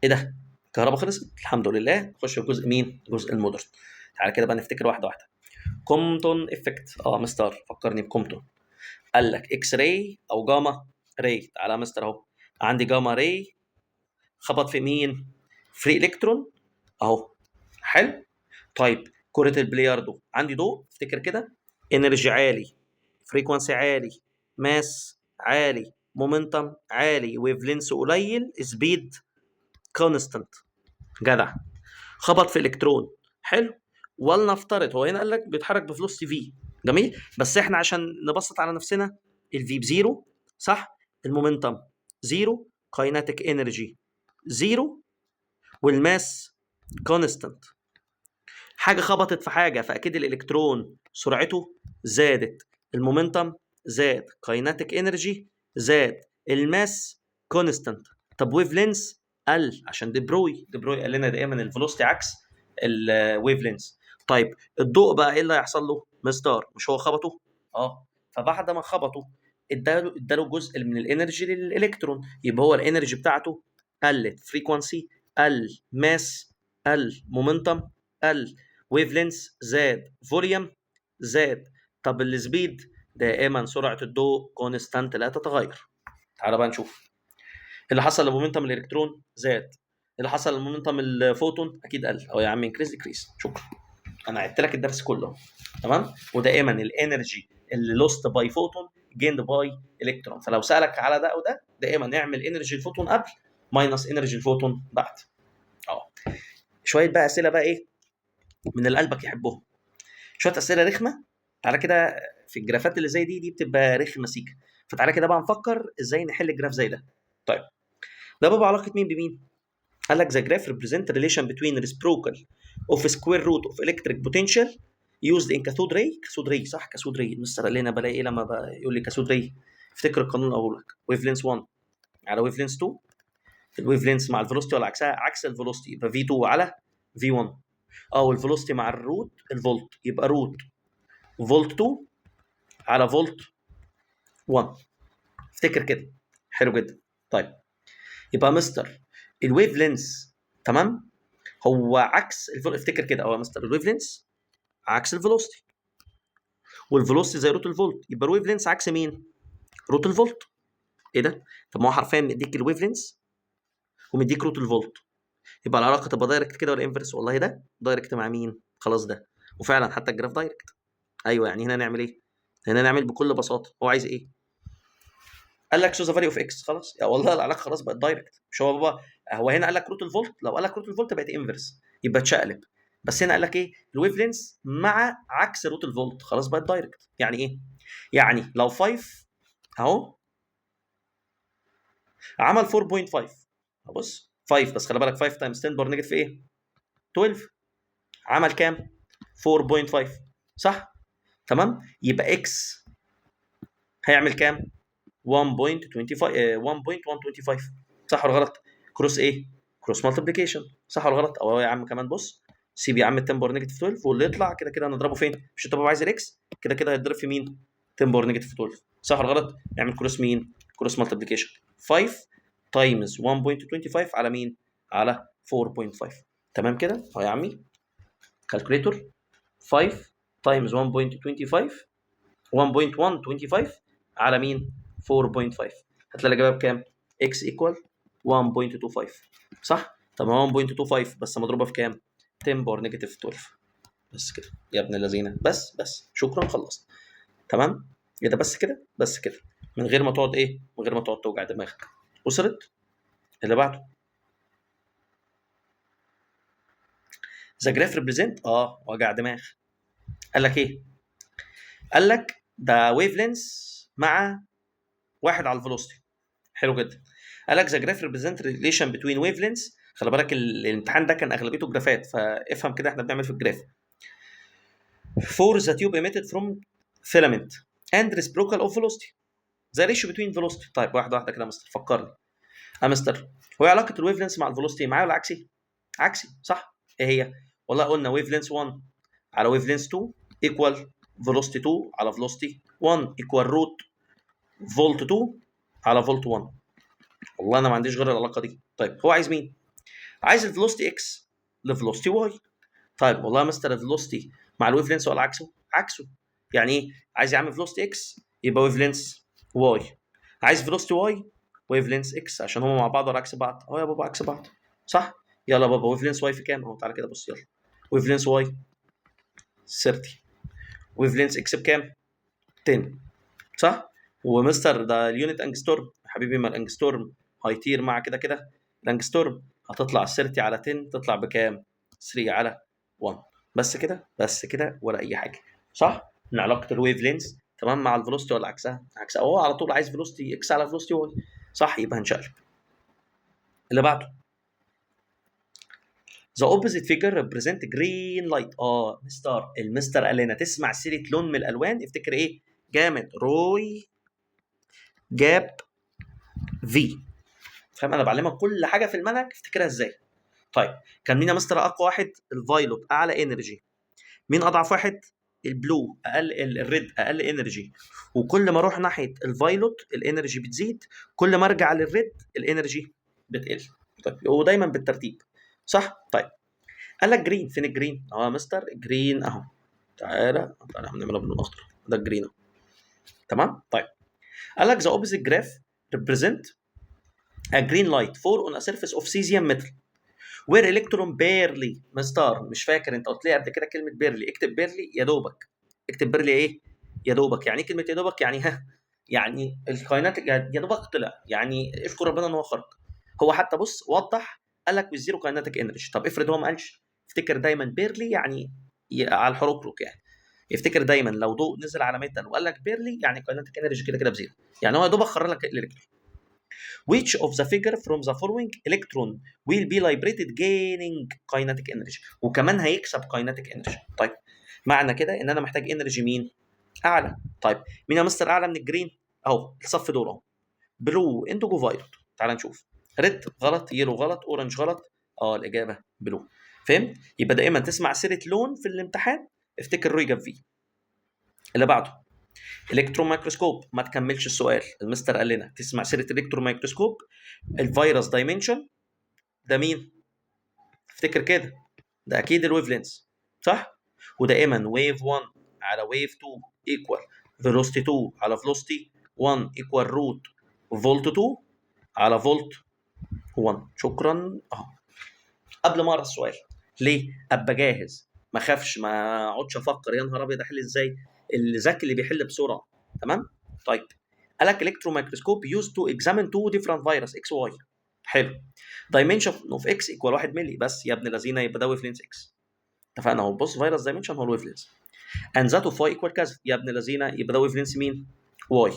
ايه ده؟ الكهرباء خلصت الحمد لله. نخش في جزء مين؟ جزء المودرن. تعالى كده بقى نفتكر واحده واحده. كومبتون افكت. مستر فكرني بكومبتون. قال لك اكس راي او جاما راي. تعالى يا مستر اهو. عندي جاما راي خبط في مين؟ فري الكترون اهو. حلو. طيب كرة البلياردو عندي ضوء، افتكر كده، انرجي عالي، فريكوانسي عالي، ماس عالي، مومنتم عالي، ويف لينس قليل، سبيد كونستانت. جدع. خبط في الكترون. حلو. ولنفترض هو هنا قال لك بيتحرك بفلوسيتي في. جميل. بس احنا عشان نبسط على نفسنا، الفي بزيرو صح، المومنتم زيرو، كايناتيك انرجي زيرو، والماس كونستانت. حاجه خبطت في حاجه فاكيد الالكترون سرعته زادت، المومنتم زاد، كايناتيك انرجي زاد، الماس كونستانت. طب ويف لينس قل عشان دي بروي قال لنا دايما الفيلوسيتي عكس الويف لينس. طيب الضوء بقى ايه اللي هيحصل له؟ مستار مش هو خبطه؟ فبعد ما خبطه اداله جزء من الانرجي للالكترون، يبقى هو الانرجي بتاعته قلت، فريكوانسي قل، ماس قل، مومنتم قل، ويف لينس زاد، فوليوم زاد. طب السبيد دائما سرعه الضوء كونستانت لا تتغير. تعال بقى نشوف اللي حصل لمومنتم الالكترون زاد، اللي حصل لمومنتم الفوتون اكيد قل. يا عم انكريز ديكريز. شكرا، انا عدت لك الدرس كله. تمام. ودائما الانرجي اللي لوست باي فوتون جيند باي الكترون. فلو سالك على ده او ده دائما اعمل انرجي الفوتون قبل ماينس انرجي الفوتون بعد. شويه بقى اسئله بقى ايه من اللي قلبك يحبهم، شويه اسئله رخمه. تعالى كده في الجرافات اللي زي دي بتبقى رخمه سيكه. فتعالى كده بقى نفكر ازاي نحل جراف زي ده. طيب ده بقى علاقه مين بمين؟ قال لك the graph represent relation between reciprocal of square root of electric potential used in cathode ray. كاثود راي صح، كاثود راي. مستر قال لنا بلاقي ايه لما يقول لي كاثود راي؟ افتكر القانون اقول لك ويف لينس 1 على ويف لينس 2. الويف لينس مع الفيلوسيتي ولا عكسها؟ عكس الفيلوسيتي يبقى في 2 على في 1. والفيلوسيتي مع الروت الفولت يبقى روت فولت 2 على فولت 1. افتكر كده. حلو جدا. طيب يبقى مستر الويف لينس تمام هو عكس افتكر كده يا مستر الويف لينس عكس الفيلوسيتي، والفيلوسيتي زي روت الفولت، يبقى الويف لينس عكس مين؟ روت الفولت. ايه ده؟ طب ما هو حرفيا مديك الويف لينس ومديك روت الفولت، يبقى العلاقه تبقى دايركت كده ولا انفرس؟ والله ده دايركت مع مين؟ خلاص ده. وفعلا حتى الجراف دايركت. ايوه يعني هنا نعمل ايه؟ هنا نعمل بكل بساطه هو عايز ايه؟ قال لك سو ذا فاليو اوف اكس. خلاص يا والله العلاقه خلاص بقت دايركت. مش هو بابا هو هنا قال لك روت الفولت، لو قال لك روت الفولت بقت انفرس يبقى تشقلب. بس هنا قال لك ايه؟ الويف لينس مع عكس روت الفولت خلاص بقت دايركت. يعني ايه؟ يعني لو 5 اهو عمل 4.5. بص 5 بس خلي بالك 5 تايمز 10 باور نيجاتيف ايه؟ 12. عمل كام؟ 4.5 صح؟ تمام؟ يبقى اكس هيعمل كام؟ 1.25 1.125 صح ولا غلط؟ كروس ايه؟ كروس مالتيبليكيشن صح ولا غلط؟ او يا عم كمان بص سيب يا عم 10 باور نيجاتيف 12 واللي يطلع كده كده هنضربه فين؟ مش انت بابا عايز الاكس؟ كده كده هيتضرب في مين؟ 10 باور نيجاتيف 12 صح ولا غلط؟ نعمل كروس مين؟ كروس مالتيبليكيشن 5 تايمز 1.25 على مين؟ على 4.5. تمام كده؟ اهو يا عمي كالكوليتور 5 تايمز 1.25 1.125 على مين؟ 4.5. هتلاقي الاجابه بكام؟ x equal 1.25 صح؟ طب ما هو 1.25 بس مضروبه في كام؟ 10 باور نيجاتيف 12. بس كده يا ابن اللذينه، بس شكرا خلصت. تمام؟ ايه ده بس كده؟ بس كده من غير ما تقعد ايه؟ من غير ما تقعد توجع دماغك. وصلت؟ اللي بعده ذا جراف ريبريزنت وجع دماغ. قال لك ايه؟ قال لك ده ويف لينس مع واحد على الفيلوسيتي. حلو جدا. قال لك ذا جراف ريبريزنت ريليشن بتوين ويف لينس. خلي بالك الامتحان ده كان اغلبيته جرافات، فافهم كده احنا بنعمل في الجراف. For the tube emitted from filament and reciprocal of velocity. The ratio between velocity. طيب واحده واحده كده يا مستر، فكرني. يا مستر، هو علاقه الويف لينس مع الفيلوسيتي معايا ولا عكسي؟ عكسي صح؟ ايه هي؟ والله قلنا ويف لينس 1 على ويف لينس 2 ايكوال فيلوسيتي 2 على فيلوسيتي 1 ايكوال روت فولت 2 على فولت 1. والله انا ما عنديش غير العلاقه دي. طيب هو عايز مين؟ عايز الفيلوسيتي اكس لفيلوسيتي واي. طيب والله يا مستر الفيلوسيتي مع الويف لينس ولا عكسه؟ عكسه. يعني ايه؟ عايز يا عم فيلوسيتي اكس يبقى ويف لينس واي. عايز فيلوسيتي واي ويف لينس اكس عشان هما مع بعض ولا عكس بعض؟ يا بابا عكس بعض. صح؟ يلا يا بابا ويف لينس واي في كام؟ اهو تعالى كده بص يلا. ويف لينس واي 30. ويف لينس اكس بكام؟ 10. صح؟ ومستر ده اليونت انجستورم حبيبي، ما الانجستورم هيطير مع كده كده. الانجستورم هتطلع 30 على 10 تطلع بكام؟ 3 على 1. بس كده بس كده ولا اي حاجه. صح؟ ان علاقه الويف لينز تمام مع الفيلوسيتي ولا عكسها؟ عكسها. هو على طول عايز فيلوسيتي اكس على فيلوسيتي واي. صح؟ يبقى هنشقلب. اللي بعده The opposite figure represent green light. مستر المستر قال لنا تسمع سيره لون من الالوان افتكر ايه؟ جامد روي جاب في. فاهم؟ انا بعلمك كل حاجه في المنهج افتكرها ازاي. طيب كان مين يا مستر اقوى واحد؟ الفايلوت اعلى انرجي. مين اضعف واحد؟ البلو اقل، الريد اقل انرجي. وكل ما اروح ناحيه الفايلوت الانرجي بتزيد، كل ما ارجع للريد الانرجي بتقل. طيب ودايما بالترتيب. صح؟ طيب قال لك جرين. فين الجرين؟ يا مستر جرين اهو. تعالى هنعملها باللون الاخضر. ده الجرين اهو. تمام؟ طيب قال لك ذا اوبوزيت جراف ريبريزنت a green light fall on a surface of cesium metal where electron barely. مستر مش فاكر انت قلت لي قبل كده كلمه بيرلي؟ اكتب بيرلي يا دوبك. اكتب بيرلي ايه؟ يا دوبك. يعني ايه كلمه يا دوبك؟ يعني ها، يعني الكاينات يا دوبك طلع، يعني اشكر ربنا ان هو خرج. هو حتى بص وضح قال لك بالزيرو كايناتيك انرجي. طب افرض هو ما قالش؟ افتكر دايما بيرلي يعني على الحروكروك يعني. افتكر دايما لو ضوء نزل على ميتال وقال لك بيرلي يعني كايناتيك انرجي كده كده بزيرو. يعني هو يا دوبك خرج لك الالكترون. Which of the figure from the following electron will be liberated gaining kinetic energy؟ وكمان هيكسب kinetic energy. طيب معنى كده ان انا محتاج انرجي مين؟ اعلى. طيب مين يا مستر اعلى من الجرين؟ اهو الصف دول اهو. بلو اندوجو فايلوت. تعال نشوف. ريد غلط، يلو غلط، اورنج غلط. الاجابه بلو. فهمت؟ يبقى دائما تسمع سيره لون في الامتحان افتكر روي جاب في. اللي بعده الكترون مايكروسكوب. ما تكملش السؤال، المستر قال لنا تسمع سيره الكترون مايكروسكوب. الفيروس دايمنشن ده مين؟ افتكر كده، ده اكيد الويف لينس. صح؟ ودائما ويف 1 على ويف 2 ايكوال فيلوسيتي 2 على فيلوسيتي 1 ايكوال روت فولت 2 على فولت 1. شكرا اهو. قبل ما اقرا السؤال ليه؟ ابقى جاهز، ما اخافش، ما اقعدش افكر يا نهار ابيض احل ازاي. اللي ذكي اللي بيحل بسرعه. تمام؟ طيب قال لك الكترون مايكروسكوب used to examine two different virus اكس واي. حلو. dimension of x equal 1 مللي. بس يا ابن الذين يبقى ده ويف لينس اكس. اتفقنا اهو. بص فيروس دايمنشن هو الويف لينس. and that of y equal كذا. يا ابن الذين يبقى ده ويف لينس مين؟ واي.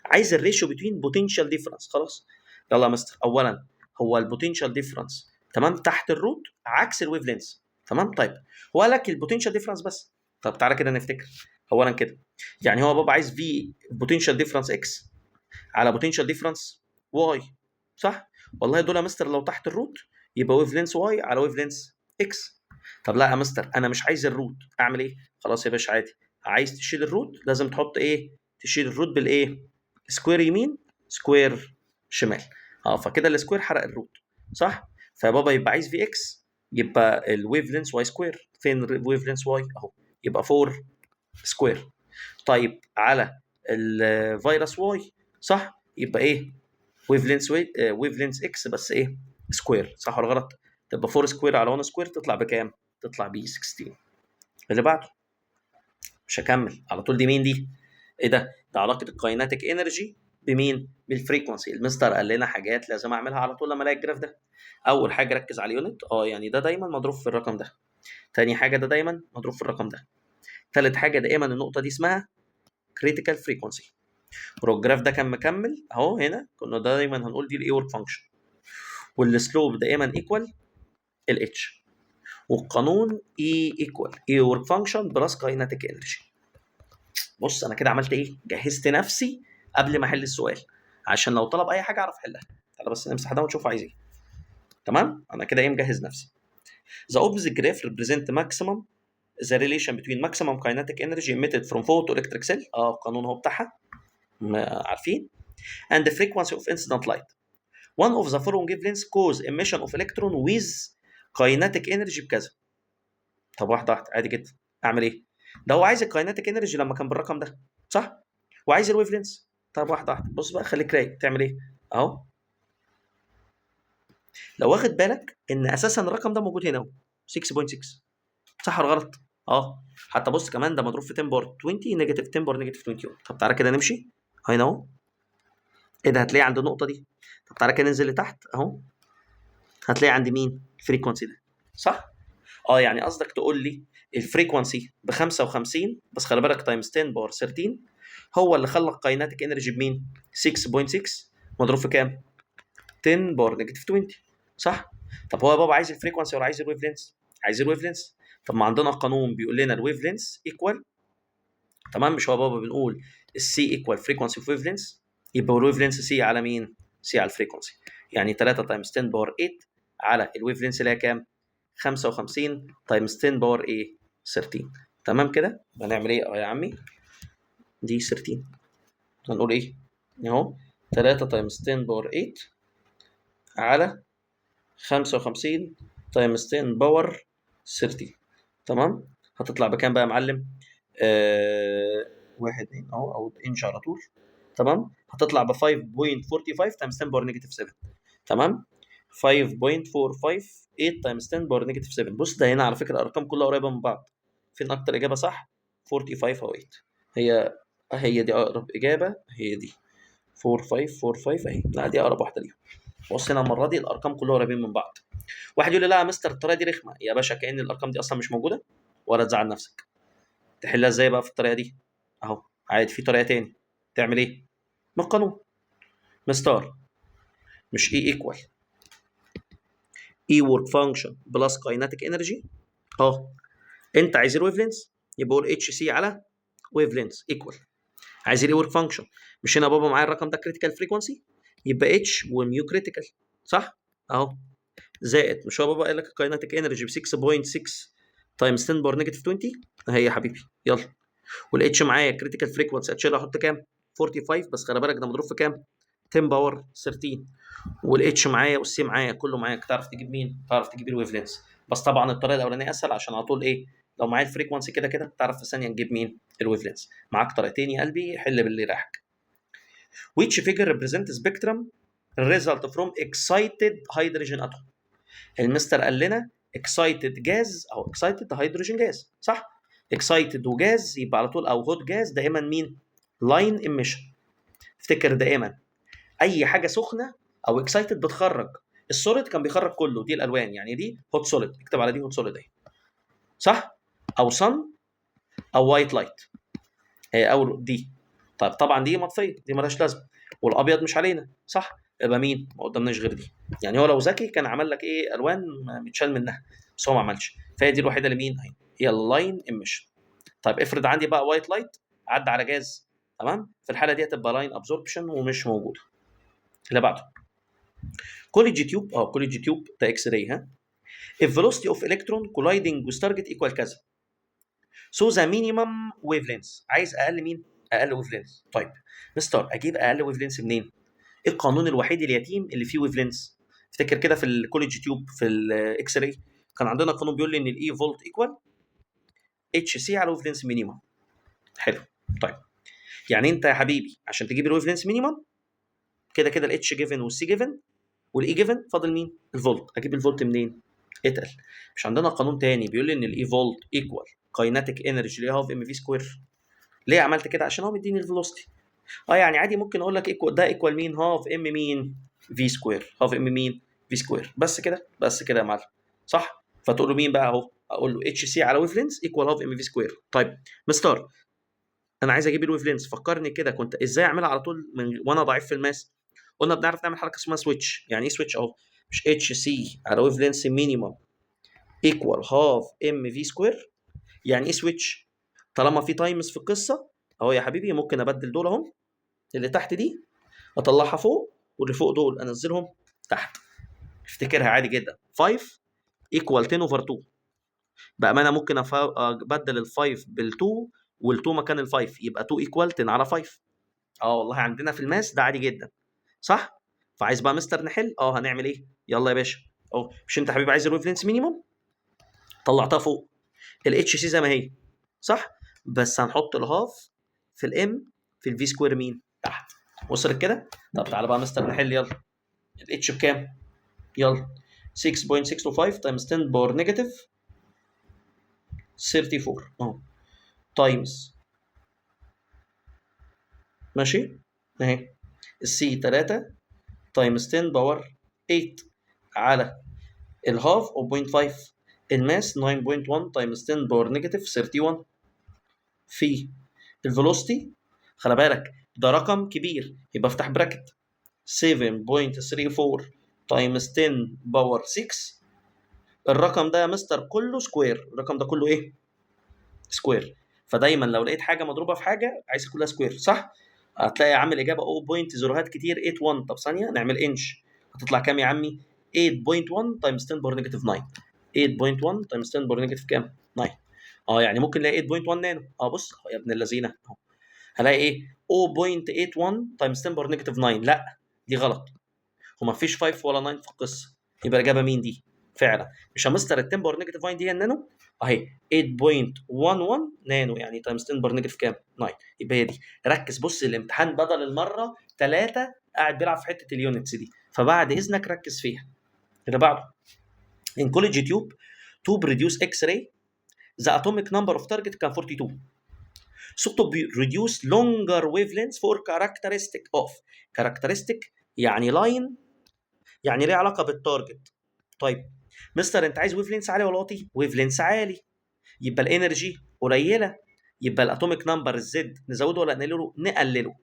عايز الريشيو بتوين بوتنشال ديفرنس. خلاص يلا يا مستر. اولا هو البوتنشال ديفرنس تمام تحت الروت عكس الويف لينس. تمام؟ طيب هو قال لك البوتنشال ديفرنس بس. طب تعالى كده نفتكر. اولا كده يعني هو بابا عايز في بوتنشال ديفرنس اكس على بوتنشال ديفرنس واي. صح؟ والله دول يا مستر لو تحت الروت يبقى ويف لينس واي على ويف لينس اكس. طب لا يا مستر انا مش عايز الروت، اعمل ايه؟ خلاص يا باشا عادي. عايز تشيل الروت لازم تحط ايه؟ تشيل الروت بالايه؟ سكوير يمين سكوير شمال. فكده السكوير حرق الروت. صح؟ فبابا يبقى عايز في اكس يبقى الويف لينس واي سكوير. فين الويف لينس واي؟ اهو يبقى 4 سكوير. طيب على الفيروس واي صح؟ يبقى ايه؟ ويف لينس اكس بس ايه؟ سكوير، صح ولا غلط؟ تبقى 4 سكوير على 1 سكوير تطلع بكام؟ تطلع ب 16. اللي بعده مش هكمل على طول، دي مين دي؟ ايه ده؟ ده علاقه الكايناتيك انرجي بمين؟ بالفريكونسي. المستر قال لنا حاجات لازم اعملها على طول لما الاقي الجراف ده. اول حاجه ركز على اليونت، يعني ده دايما مضروب في الرقم ده. تاني حاجه ده دايما مضروب في الرقم ده. تالت حاجه دائما النقطه دي اسمها كريتيكال فريكونسي. والجراف ده كان مكمل اهو، هنا كنا دايما هنقول دي الاي ورك فانكشن، والسلوب دائما ايكوال الاتش، والقانون اي ايكوال اي ورك فانكشن بلس كايناتيك انرجي. بص انا كده عملت ايه؟ جهزت نفسي قبل ما احل السؤال، عشان لو طلب اي حاجه اعرف احلها. تعالى بس نمسح ده ونشوف عايز ايه. تمام، انا كده ايه مجهز نفسي. The opposite graph represent maximum the relation between maximum kinetic energy emitted from photoelectric cell. القانون هو بتاعها عارفين. And the frequency of incident light. One of the following wavelengths cause emission of electron with kinetic energy بكذا. طب واحده واحده عادي جدا. اعمل ايه؟ ده هو عايز الكايناتيك انرجي لما كان بالرقم ده، صح؟ وعايز الويف لينس. طب واحده واحده، بص بقى خليك رايق. تعمل ايه؟ اهو لو واخد بالك ان اساسا الرقم ده موجود هنا اهو 6.6، صح ولا غلط؟ حتى بص كمان ده مضروب في 10 باور 20 نيجاتيف 10 باور نيجاتيف 20. طب تعالى كده نمشي هنا اهو. ايه ده؟ هتلاقيه عند النقطه دي. طب تعالى كده ننزل لتحت اهو، هتلاقي عند مين؟ الفريكونسي ده، صح؟ يعني قصدك تقول لي الفريكونسي ب 55 بس خلي بالك تايمز 10 باور 13 هو اللي خلى الكايناتيك انرجي بمين؟ 6.6 مضروب في كام؟ 10 باور نيجاتيف 20، صح؟ طب هو يا بابا عايز الفريكونسي ولا عايز الويف لينس؟ عايز الويف لينس. طب ما عندنا قانون بيقول لنا الويف لينس ايكوال، تمام؟ مش هو بابا بنقول السي ايكوال فريكونسي اوف ويف لينس، يبقى الويف لينس سي على مين؟ سي على الفريكونسي. يعني 3 تايمز 10 باور 8 على الويف لينس اللي هي كام؟ 55 تايمز 10 باور ايه؟ 13. تمام كده؟ هنعمل ايه يا عمي؟ دي 13 هنقول ايه؟ اهو 3 تايمز 10 باور 8 على 55 تايمز 10 باور 30. تمام؟ هتطلع بكام بقى يا معلم؟ واحد اهو او انش على طول. تمام؟ هتطلع ب 5.45 تايمز 10 باور نيجاتيف 7. تمام؟ 5.458 تايمز 10 باور نيجاتيف 7. بص ده هنا على فكره الارقام كلها قريبه من بعض. فين اكتر اجابه صح؟ 45 او 8. هي دي اقرب اجابه، هي دي 4545 اهي. لا دي اقرب واحده ليهم. بص هنا المره دي الارقام كلها قريبين من بعض. واحد يقول لي لا يا مستر الطريقه دي رخمه. يا باشا كأن الارقام دي اصلا مش موجوده، ولا تزعل نفسك. تحلها ازاي بقى في الطريقه دي؟ اهو عادي في طريقه تاني. تعمل ايه؟ من القانون. مستر مش اي ايكوال اي ورك فانكشن بلس كايناتيك انرجي؟ انت عايز الويف لينس يبقى قول اتش سي على ويف لينس ايكوال. عايز الاي ورك فانكشن، مش هنا بابا معايا الرقم ده كريتيكال فريكونسي، يبقى اتش وميو كريتيكال، صح؟ اهو زائد مش هو بابا قال لك الكايناتيك انرجي ب 6.6 تايمز 10 باور نيجاتيف 20 اهي يا حبيبي. يلا والاتش معايا كريتيكال فريكونسي اتشيل احط كام؟ 45 بس خلي بالك ده مضروب في كام؟ 10 باور 13. والاتش معايا والسي معايا كله معاك. تعرف تجيب مين؟ تعرف تجيب الويف لينس. بس طبعا الطريقه الاولانيه اسهل عشان على طول ايه؟ لو معايا الفريكونسي كده كده تعرف في ثانيه نجيب مين؟ الويف لينس. معاك طريقتين يا قلبي، حل باللي رايحك. Which figure represent spectrum result from excited hydrogen atom؟ المستر قال لنا excited gas او excited hydrogen gas، صح؟ excited وجاز يبقى على طول، او hot gas دائما مين؟ line emission. افتكر دائما اي حاجه سخنه او اكسايتد بتخرج. السوليد كان بيخرج كله، دي الالوان يعني دي هوت سوليد، اكتب على دي هوت سوليد اهي، صح؟ او صن او وايت لايت هي او دي. طيب طبعا دي مطفيه، دي مالهاش لازمه، والابيض مش علينا، صح؟ يبقى مين؟ ما قدامناش غير دي. يعني هو لو ذكي كان عمل لك ايه؟ الوان متشال منها، بس هو ما عملش. فهي دي الوحيده اللي مين؟ هي اللاين ايميشن. طيب افرض عندي بقى وايت لايت عدى على جاز، تمام؟ في الحاله دي هتبقى لاين ابزوربشن ومش موجوده. اللي بعده كوليدج تيوب. كوليدج تيوب ده اكس راي. ها if velocity of electron colliding with target equal كذا so the minimum wavelength. عايز اقل مين؟ اقل wavelength. طيب مستر اجيب اقل wavelength منين؟ ايه القانون الوحيد اليتيم اللي فيه wavelength؟ افتكر كده في الكوليدج تيوب في الاكس راي كان عندنا قانون بيقول لي ان الاي فولت ايكوال اتش سي على wavelength مينيمم. حلو. طيب يعني انت يا حبيبي عشان تجيب الويف لينس مينيمم كده كده الاتش جيفن والسي جيفن والاي جيفن فاضل مين؟ الفولت. اجيب الفولت منين؟ اتقل. مش عندنا قانون تاني بيقول لي ان الاي فولت ايكوال كايناتيك انرجي اللي هي هاف ام في سكوير. ليه عملت كده؟ عشان هو مديني الفيلوسيتي. يعني عادي ممكن اقول لك ايكوال، ده ايكوال مين؟ هاف ام مين؟ في سكوير. هاف ام مين؟ في سكوير. بس كده، بس كده يا معلم، صح؟ فتقول له مين بقى اهو؟ اقول له اتش سي على ويف لينز ايكوال هاف ام في سكوير. طيب مستر، انا عايز اجيب الويف لينز، فكرني كده كنت ازاي اعملها على طول وانا ضعيف في الماس. قلنا بنعرف نعمل حركه اسمها سويتش. يعني ايه سويتش اهو؟ مش اتش سي على ويف لينز مينيمم ايكوال هاف ام في سكوير؟ يعني ايه سويتش؟ طالما في تايمز في القصه اهو يا حبيبي، ممكن ابدل دول اهم، اللي تحت دي اطلعها فوق، واللي فوق دول انزلهم تحت. افتكرها عادي جدا. 5 ايكوال 10 اوفر 2. بامانه ممكن ابدل ال 5 بال 2 وال 2 مكان ال 5 يبقى 2 ايكوال 10 على 5. والله عندنا في الماس ده عادي جدا، صح؟ فعايز بقى مستر نحل، هنعمل ايه؟ يلا يا باشا. مش انت حبيبي عايز الويف لينس مينيموم؟ طلعتها فوق. الاتش سي زي ما هي، صح؟ بس هنحط الهاف في الام في الفي سكوير مين؟ تحت. وصلت كده؟ طب تعالى بقى مستر نحل، يلا. الاتش بكام؟ يلا 6.625 تايمز 10 باور نيجاتيف 34 تايمز، ماشي اهي. السي 3 تايمز 10 باور 8 على الهاف او 0.5. الماس 9.1 تايمز 10 باور نيجاتيف 31 في الفيلوسيتي. خلي بالك ده رقم كبير، يبقى افتح براكت 7.34 تايمز 10 باور 6. الرقم ده يا مستر كله سكوير. الرقم ده كله ايه؟ سكوير. فدايما لو لقيت حاجه مضروبه في حاجه عايز كلها سكوير، صح؟ هتلاقي عامل اجابه 0.0 كتير 81. طب ثانيه نعمل انش، هتطلع كام يا عمي؟ 8.1 تايمز 10 باور نيجاتيف 9. 8.1 تايمز 10 باور نيجاتيف كام؟ 9. يعني ممكن نلاقي 8.1 نانو. بص يا ابن اللذينه اهو، هلاقي ايه؟ 0.81 تايمز 10 باور نيجاتيف 9. لا دي غلط، وما فيش 5 ولا 9 في القصه. يبقى الاجابه مين دي؟ فعلا مش همستر ال 10 باور نيجاتيف 9 دي هي النانو اهي 8.11 نانو، يعني تايمز 10 باور نيجاتيف كام؟ 9. يبقى هي دي. ركز، بص الامتحان بدل المره 3 قاعد بيلعب في حته اليونتس دي، فبعد اذنك ركز فيها. اللي بعده in college tube to produce X-ray the atomic number of target كان 42. So to reduce longer wavelengths for characteristic of characteristic يعني line، يعني ليه علاقه بالتارجت. طيب مستر انت عايز ويف لينس عالي ولا واطي؟ ويف لينس عالي، يبقى الانرجي قليله، يبقى الاتوميك نمبر الزد نزوده ولا نقلله؟ نقلله.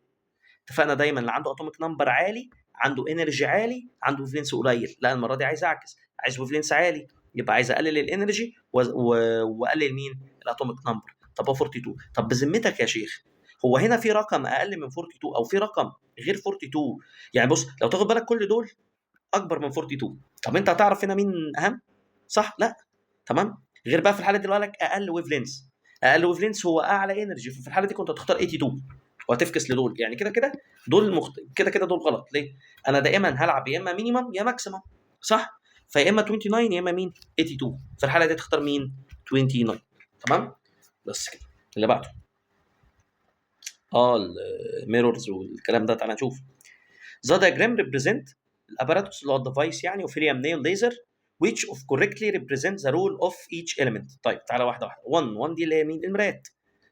اتفقنا دايما اللي عنده اتوميك نمبر عالي عنده انرجي عالي عنده ويف لينس قليل. لا المره دي عايز اعكس، عايز ويف لينس عالي يبقى عايز اقلل الانرجي واقلل مين؟ الاتوميك نمبر. طب هو 42. طب بذمتك يا شيخ هو هنا في رقم اقل من 42 او في رقم غير 42؟ يعني بص لو تاخد بالك كل دول اكبر من 42. طب انت هتعرف هنا مين اهم؟ صح؟ لا. تمام. غير بقى في الحاله دي اللي قال لك اقل ويف لينس. اقل ويف لينس هو اعلى انرجي، في الحاله دي كنت هتختار 82 وهتفكس لدول. يعني كده كده دول كده كده دول غلط. ليه؟ انا دائما هلعب يا اما مينيمم يا ماكسيمم، صح؟ فيا اما 29 يا اما مين؟ 82. في الحاله دي تختار مين؟ 29. تمام؟ بس كده. اللي بعده الميرورز والكلام ده، تعالى نشوف. The diagram represent الاباراتوس اللي هو الديفايس يعني وفيليام نيل ليزر which of correctly represent the role of each element. طيب تعالى واحده واحده. 1 دي اللي هي مين؟ المرايات.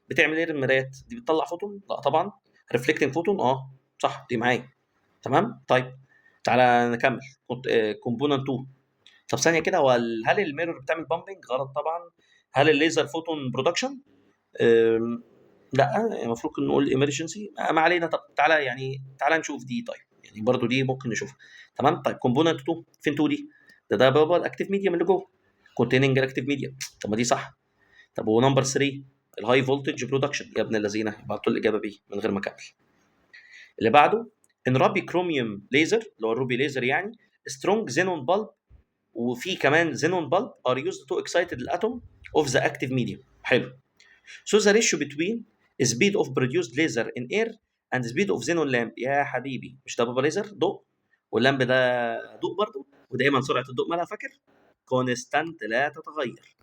بتعمل ايه المرايات؟ دي بتطلع فوتون؟ لا طبعا. ريفلكتنج فوتون؟ صح دي معايا. تمام. طيب تعالى نكمل. كومبوننت 2. طب ثانيه كده، هو هل الميرور بتعمل بامبنج؟ غلط طبعا. هل الليزر فوتون برودكشن؟ لا المفروض نقول ايمرجنسي. ما علينا. طب تعالى نشوف دي. طيب يعني برضو دي ممكن نشوفها. تمام. طيب كومبوننت 2 فين 2 دي؟ ده بابا الاكتيف ميديم اللي جوه كونتيننج الاكتيف ميديم. طب ما دي صح. طب ونمبر 3 الهاي فولتج برودكشن. يا ابن الذين بعتوا الاجابه بي من غير ما اكمل. اللي بعده ان رابي كروميوم ليزر اللي هو الروبي ليزر يعني سترونج زينون بالب، وفي كمان زينون بالب ار يوزد تو اكسايتد الاتوم اوف ذا اكتيف ميديم. حلو. So the ratio between speed of produced laser in air and speed of xenon lamp. يا حبيبي مش ده بابا ليزر ضوء واللامب ده ضوء برضه، ودايما سرعه الضوء مالها فاكر؟ كونستانت لا تتغير،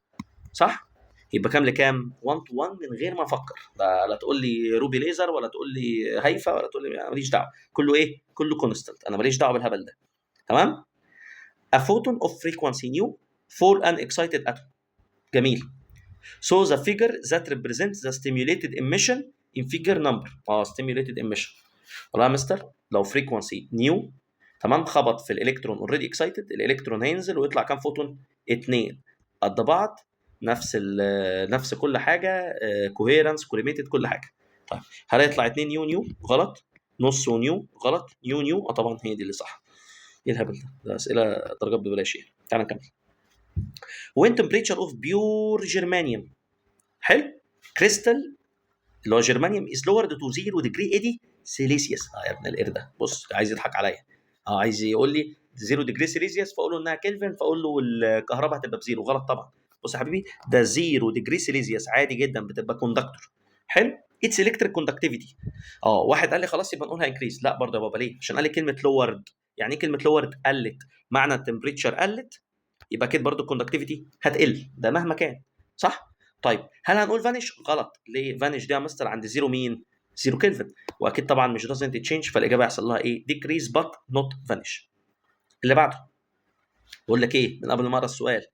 صح؟ يبقى كام لكام؟ 1 to 1 من غير ما افكر. لا تقول لي روبي ليزر ولا تقول لي هيفا ولا تقول لي ماليش دعوه. كله ايه؟ كله كونستانت. انا ماليش دعوه بالهبل ده. تمام؟ a photon of frequency nu for an excited atom. جميل. So the figure that represents the stimulated emission in figure number. stimulated emission. والله يا مستر لو frequency نيو تمام خبط في الالكترون اوريدي اكسايتد، الالكترون هينزل ويطلع كام فوتون؟ 2 قد بعض، نفس كل حاجه، كوهيرنس كوليميتد كل حاجه. طيب هل هيطلع 2 نيو نيو؟ غلط. نص ونيو غلط. نيو نيو طبعا هي دي اللي صح. ايه الهبل ده؟ ده اسئله درجات ببلاش يعني. تعال نكمل. وين temperature of pure germanium. حلو. كريستال اللي هو جرمانيوم is lowered to 0 degree 80 سيليسيوس. يا ابن القرد ده بص عايز يضحك عليا. عايز يقول لي 0 degree سيليسيوس، فاقول له انها كلفن، فاقول له الكهرباء هتبقى بزيرو. غلط طبعا. بص يا حبيبي ده 0 degree سيليسيوس عادي جدا بتبقى كوندكتور. حلو. اتس الكتريك كوندكتيفيتي. واحد قال لي خلاص يبقى نقولها انكريز. لا برضه يا بابا ليه؟ عشان قال لي كلمه لورد. يعني ايه كلمه لورد؟ قلت. معنى التمبريتشر قلت يبقى كده برضه الكوندكتيفيتي هتقل، ده مهما كان. صح؟ طيب هل هنقول فانيش؟ غلط. ليه؟ فانيش دي يا مستر عند زيرو مين؟ زيرو كلفن، واكيد طبعا مش doesn't change، فالاجابه هيحصل لها ايه؟ decrease but not vanish. اللي بعده بقول لك ايه من قبل ما اقرا السؤال،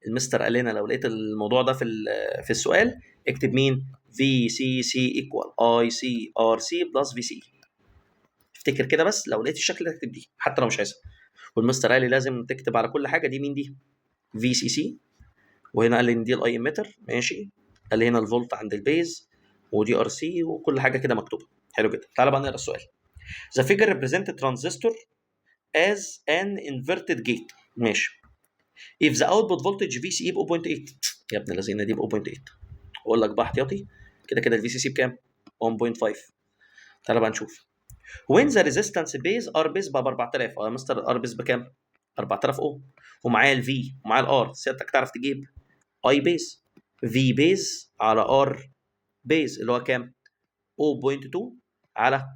المستر قال لنا لو لقيت الموضوع ده في السؤال اكتب مين؟ في سي سي ايكوال اي سي ار سي بلس في سي. افتكر كده بس، لو لقيت الشكل ده اكتب دي حتى لو مش عايزها. والمستر قال لي لازم تكتب على كل حاجه دي مين دي؟ في سي سي. وهنا قال لي ان دي الاي اميتر، ماشي. قال لي هنا الفولت عند البيز، ودي ار سي، وكل حاجه كده مكتوبه. حلو جدا. تعالى بقى نقرا السؤال. The figure represent a transistor as an inverted gate. ماشي. If the output voltage VCE ب 0.8. يا ابن الذين دي ب 0.8. اقول لك بقى احتياطي كده كده الفي سي سي بكام؟ 1.5. تعالى بقى نشوف. When the resistance base R base بقى ب 4000. يا مستر ار بيز بكام؟ 4000 اوم. ومعايا الفي ومعايا الار، سيادتك تعرف تجيب اي بيز. في بيز على ار بيز اللي هو كام؟ 0.2 على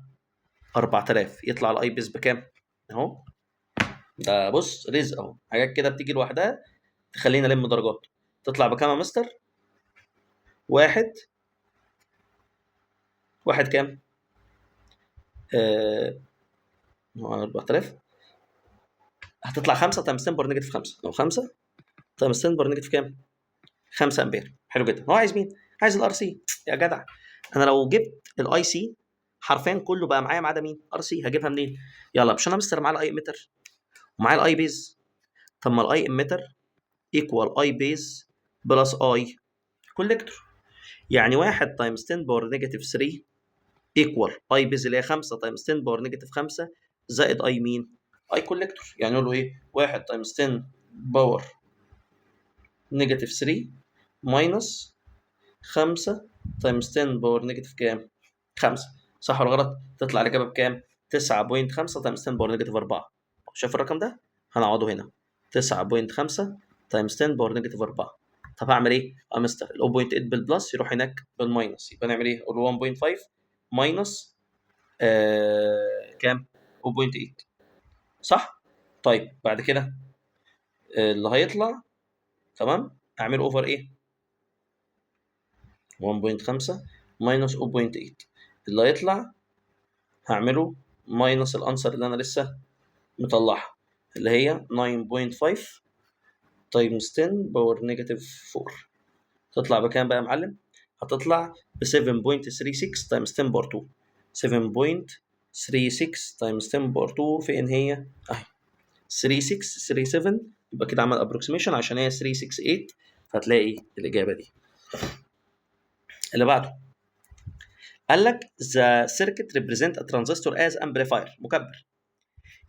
4000 يطلع الاي بيز بكام؟ اهو. ده بص رزق اهو، حاجات كده بتيجي لوحدها تخلينا نلم درجات. تطلع بكام يا مستر؟ واحد كام؟ 4000 هتطلع 5 تايمز 10 بار نيجاتيف 5. لو 5 تايمز 10 بار نيجاتيف كام؟ 5 امبير. حلو جدا. هو عايز مين؟ عايز الار سي. يا جدع انا لو جبت الاي سي حرفيا كله بقى معايا ما عدا مين؟ ار سي. هجيبها منين؟ يلا مش انا مستر معايا الاي اميتر ومعايا الاي بيز. طب ما الاي اميتر ايكوال اي بيز بلس اي كوليكتور، يعني 1 تايمز 10 باور نيجاتيف 3 ايكوال اي بيز اللي هي 5 تايمز 10 باور نيجاتيف 5 زائد اي مين؟ اي كوليكتور. يعني نقول له ايه؟ 1 تايمز 10 باور نيجاتيف 3 ماينس 5 تايمز 10 باور نيجاتيف كام؟ 5. صح ولا غلط؟ تطلع الاجابه بكام؟ 9.5 تايمز 10 باور نيجاتيف 4. شايف الرقم ده؟ هنقعده هنا 9.5 تايمز 10 باور نيجاتيف 4. طب هعمل ايه؟ مستر ال 0.8 بالبلس يروح هناك بالماينس، يبقى نعمل ايه؟ نقول 1.5 ماينس كام؟ 0.8. صح؟ طيب بعد كده اللي هيطلع تمام اعمله اوفر ايه؟ 1.5 ماينس 0.8 اللي هيطلع هعمله ماينس الانسر اللي انا لسه مطلعها اللي هي 9.5 تايمز 10 باور نيجاتيف 4. تطلع بكام بقى يا معلم؟ هتطلع ب 7.36 تايمز 10 باور 2. 7.36 تايمز 10 باور 2 فين هي؟ اهي 3637. يبقى كده عمل ابروكسيميشن عشان هي 368، فهتلاقي الاجابه دي. اللي بعده قال لك the circuit represent a transistor as amplifier مكبر.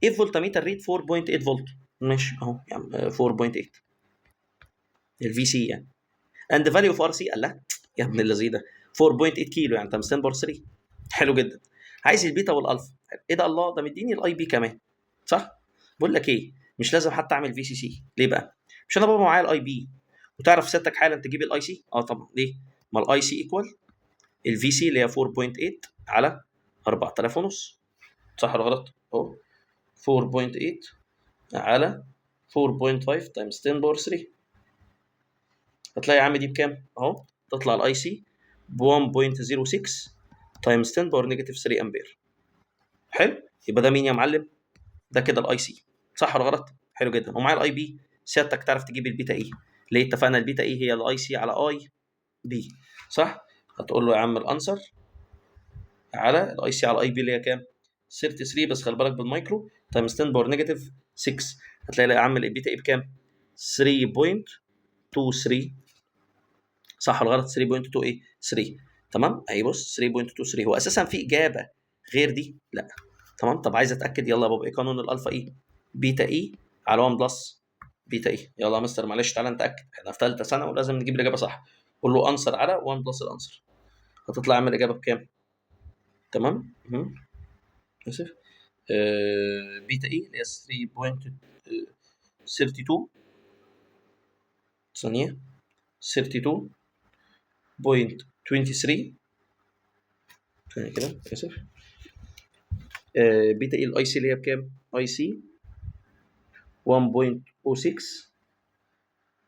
if voltmeter read 4.8 فولت. ماشي اهو يا عم 4.8 الفي سي يعني. and the value of RC قال لها يا ابن الذي ده 4.8 كيلو يعني تايمز 10 باور 3. حلو جدا. عايز البيتا والالفا. ايه ده؟ الله ده مديني الاي بي كمان. صح؟ بقول لك ايه، مش لازم حتى اعمل في سي سي. ليه بقى؟ مش انا بابا معايا الاي بي وتعرف سيادتك حالا تجيب الاي سي؟ طبعا. ليه؟ ما الاي سي ايكوال الفي سي اللي هي 4.8 على 4000 ونص. صح ولا غلط؟ اهو 4.8 على 4.5 تايمز 10 باور 3. هتلاقي يا عم دي بكام؟ اهو تطلع الاي سي ب 1.06 تايمز 10 باور نيجاتيف 3 امبير. حلو. يبقى ده مين يا معلم؟ ده كده الاي سي. صح ولا غلط؟ حلو جدا. ومعايا الاي بي سيادتك تعرف تجيب البيتا اي. ليه؟ اتفقنا البيتا اي هي الاي سي على اي بي، صح؟ هتقول له يا عم الانسر على الاي سي على اي بي اللي هي كام؟ 33، بس خلي بالك بالمايكرو تايمز 10 باور نيجاتيف 6. هتلاقي يا عم البيتا اي بكام؟ 3.23 صح ولا غلط؟ 3.23 تمام. اهي بص 3.23. هو اساسا في اجابه غير دي؟ لا. تمام. طب عايز اتاكد، يلا يا بابا، ايه قانون الالفا اي؟ بيتا اي على 1 بلس بيتا اي. يلا يا مستر معلش تعالى نتاكد، احنا في ثالثه ثانوي ولازم نجيب الاجابه صح. قول له انسر على 1 بلس الانسر، هتطلع عامل الاجابه بكام؟ تمام. اسف. بيتا اي اللي هي 3.32 ثانيه 32.23 ثانيه كده اسف. بيتا اي الاي سي اللي هي بكام؟ اي سي 1.06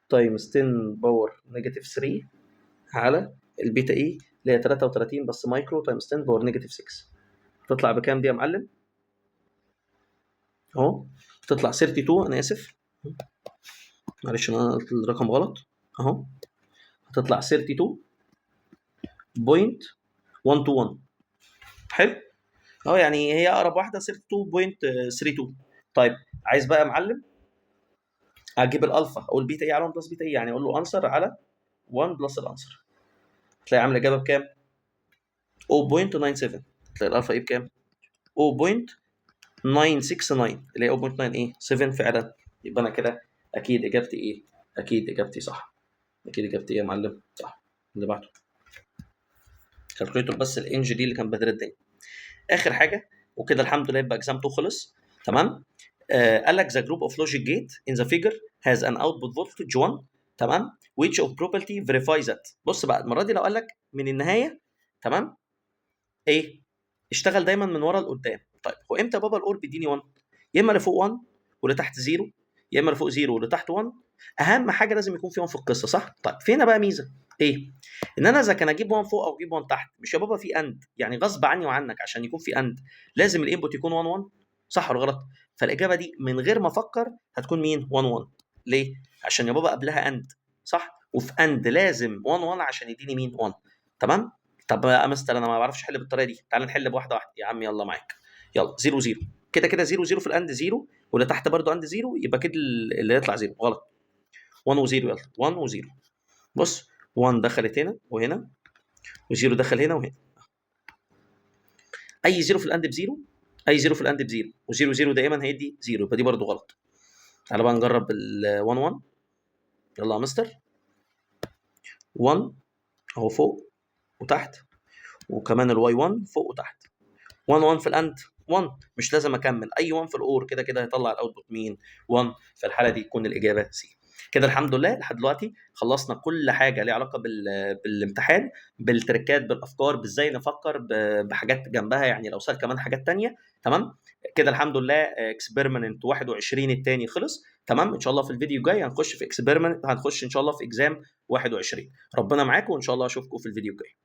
تايمز 10 باور نيجاتيف 3 على البيتا اي اللي هي 33 بس مايكرو تايمز 10 باور نيجاتيف 6. هتطلع بكام دي يا معلم؟ اهو هتطلع 32. انا اسف معلش انا قلت الرقم غلط. اهو هتطلع 32.121. حلو. اهو يعني هي اقرب واحده 32.32. طيب عايز بقى يا معلم اجيب الالفا او البيتا اي على 1 بلس بيتا اي، يعني اقول له انسر على 1 بلس الانسر. تلاقي عامل اجابه بكام؟ 0.97. تلاقي الالفا ايه بكام؟ 0.969 اللي هي 0.9 ايه 7 فعلا. يبقى انا كده اكيد اجابتي ايه؟ اكيد اجابتي صح. اكيد اجابتي ايه يا معلم؟ صح. اللي بعده كالكوليتور بس الانج دي اللي كان بدر الدنيا. اخر حاجه وكده الحمد لله يبقى اكزام 2 خلص. تمام. قال لك the group of logic gate in the figure has an output voltage 1. تمام. which of property verifies that. بص بقى المره دي لو قال لك من النهايه، تمام، ايه؟ اشتغل دايما من ورا لقدام. طيب هو امتى بابا الاور بيديني 1؟ يا اما اللي فوق 1 واللي تحت 0، يا اما اللي فوق 0 واللي تحت 1. اهم حاجه لازم يكون في 1 في القصه، صح؟ طيب فينا بقى ميزه ايه؟ ان انا اذا كان اجيب 1 فوق او اجيب 1 تحت، مش يا بابا في اند، يعني غصب عني وعنك عشان يكون في اند لازم الانبوت يكون 1 1، صح ولا غلط؟ فالاجابه دي من غير ما افكر هتكون مين؟ 1 1. ليه؟ عشان يا بابا قبلها اند، صح؟ وفي اند لازم 1 1 عشان يديني مين؟ 1. تمام؟ طب يا مستر انا ما بعرفش احل بالطريقه دي، تعال نحل بواحده واحده يا عم. يلا معاك. يلا 0 0 كده كده 0 0 في الاند 0 واللي تحت برضه اند 0، يبقى كده اللي يطلع 0 غلط. 1 و0 يلا 1 و0. بص 1 دخلت هنا وهنا و0 دخل هنا وهنا. اي 0 في الاند ب0، اي 0 في الاند ب0 و0 0 دايما هيدي 0، يبقى دي برضه غلط. تعال بقى نجرب ال 1 1. يلا يا مستر 1 اهو فوق وتحت، وكمان الواي 1 فوق وتحت. 1 1 في الاند 1 مش لازم اكمل، اي 1 في الاور كده كده هيطلع الاوتبوت مين؟ 1. في الحاله دي تكون الاجابه سي. كده الحمد لله لحد دلوقتي خلصنا كل حاجه ليها علاقه بالامتحان، بالتركات، بالافكار، بازاي نفكر بحاجات جنبها، يعني لو سال كمان حاجات تانية. تمام. كده الحمد لله اكسبيرمنت 21 الثاني خلص. تمام. ان شاء الله في الفيديو الجاي هنخش في اكسبيرمنت، هنخش ان شاء الله في اكزام 21. ربنا معاكم وان شاء الله اشوفكم في الفيديو الجاي.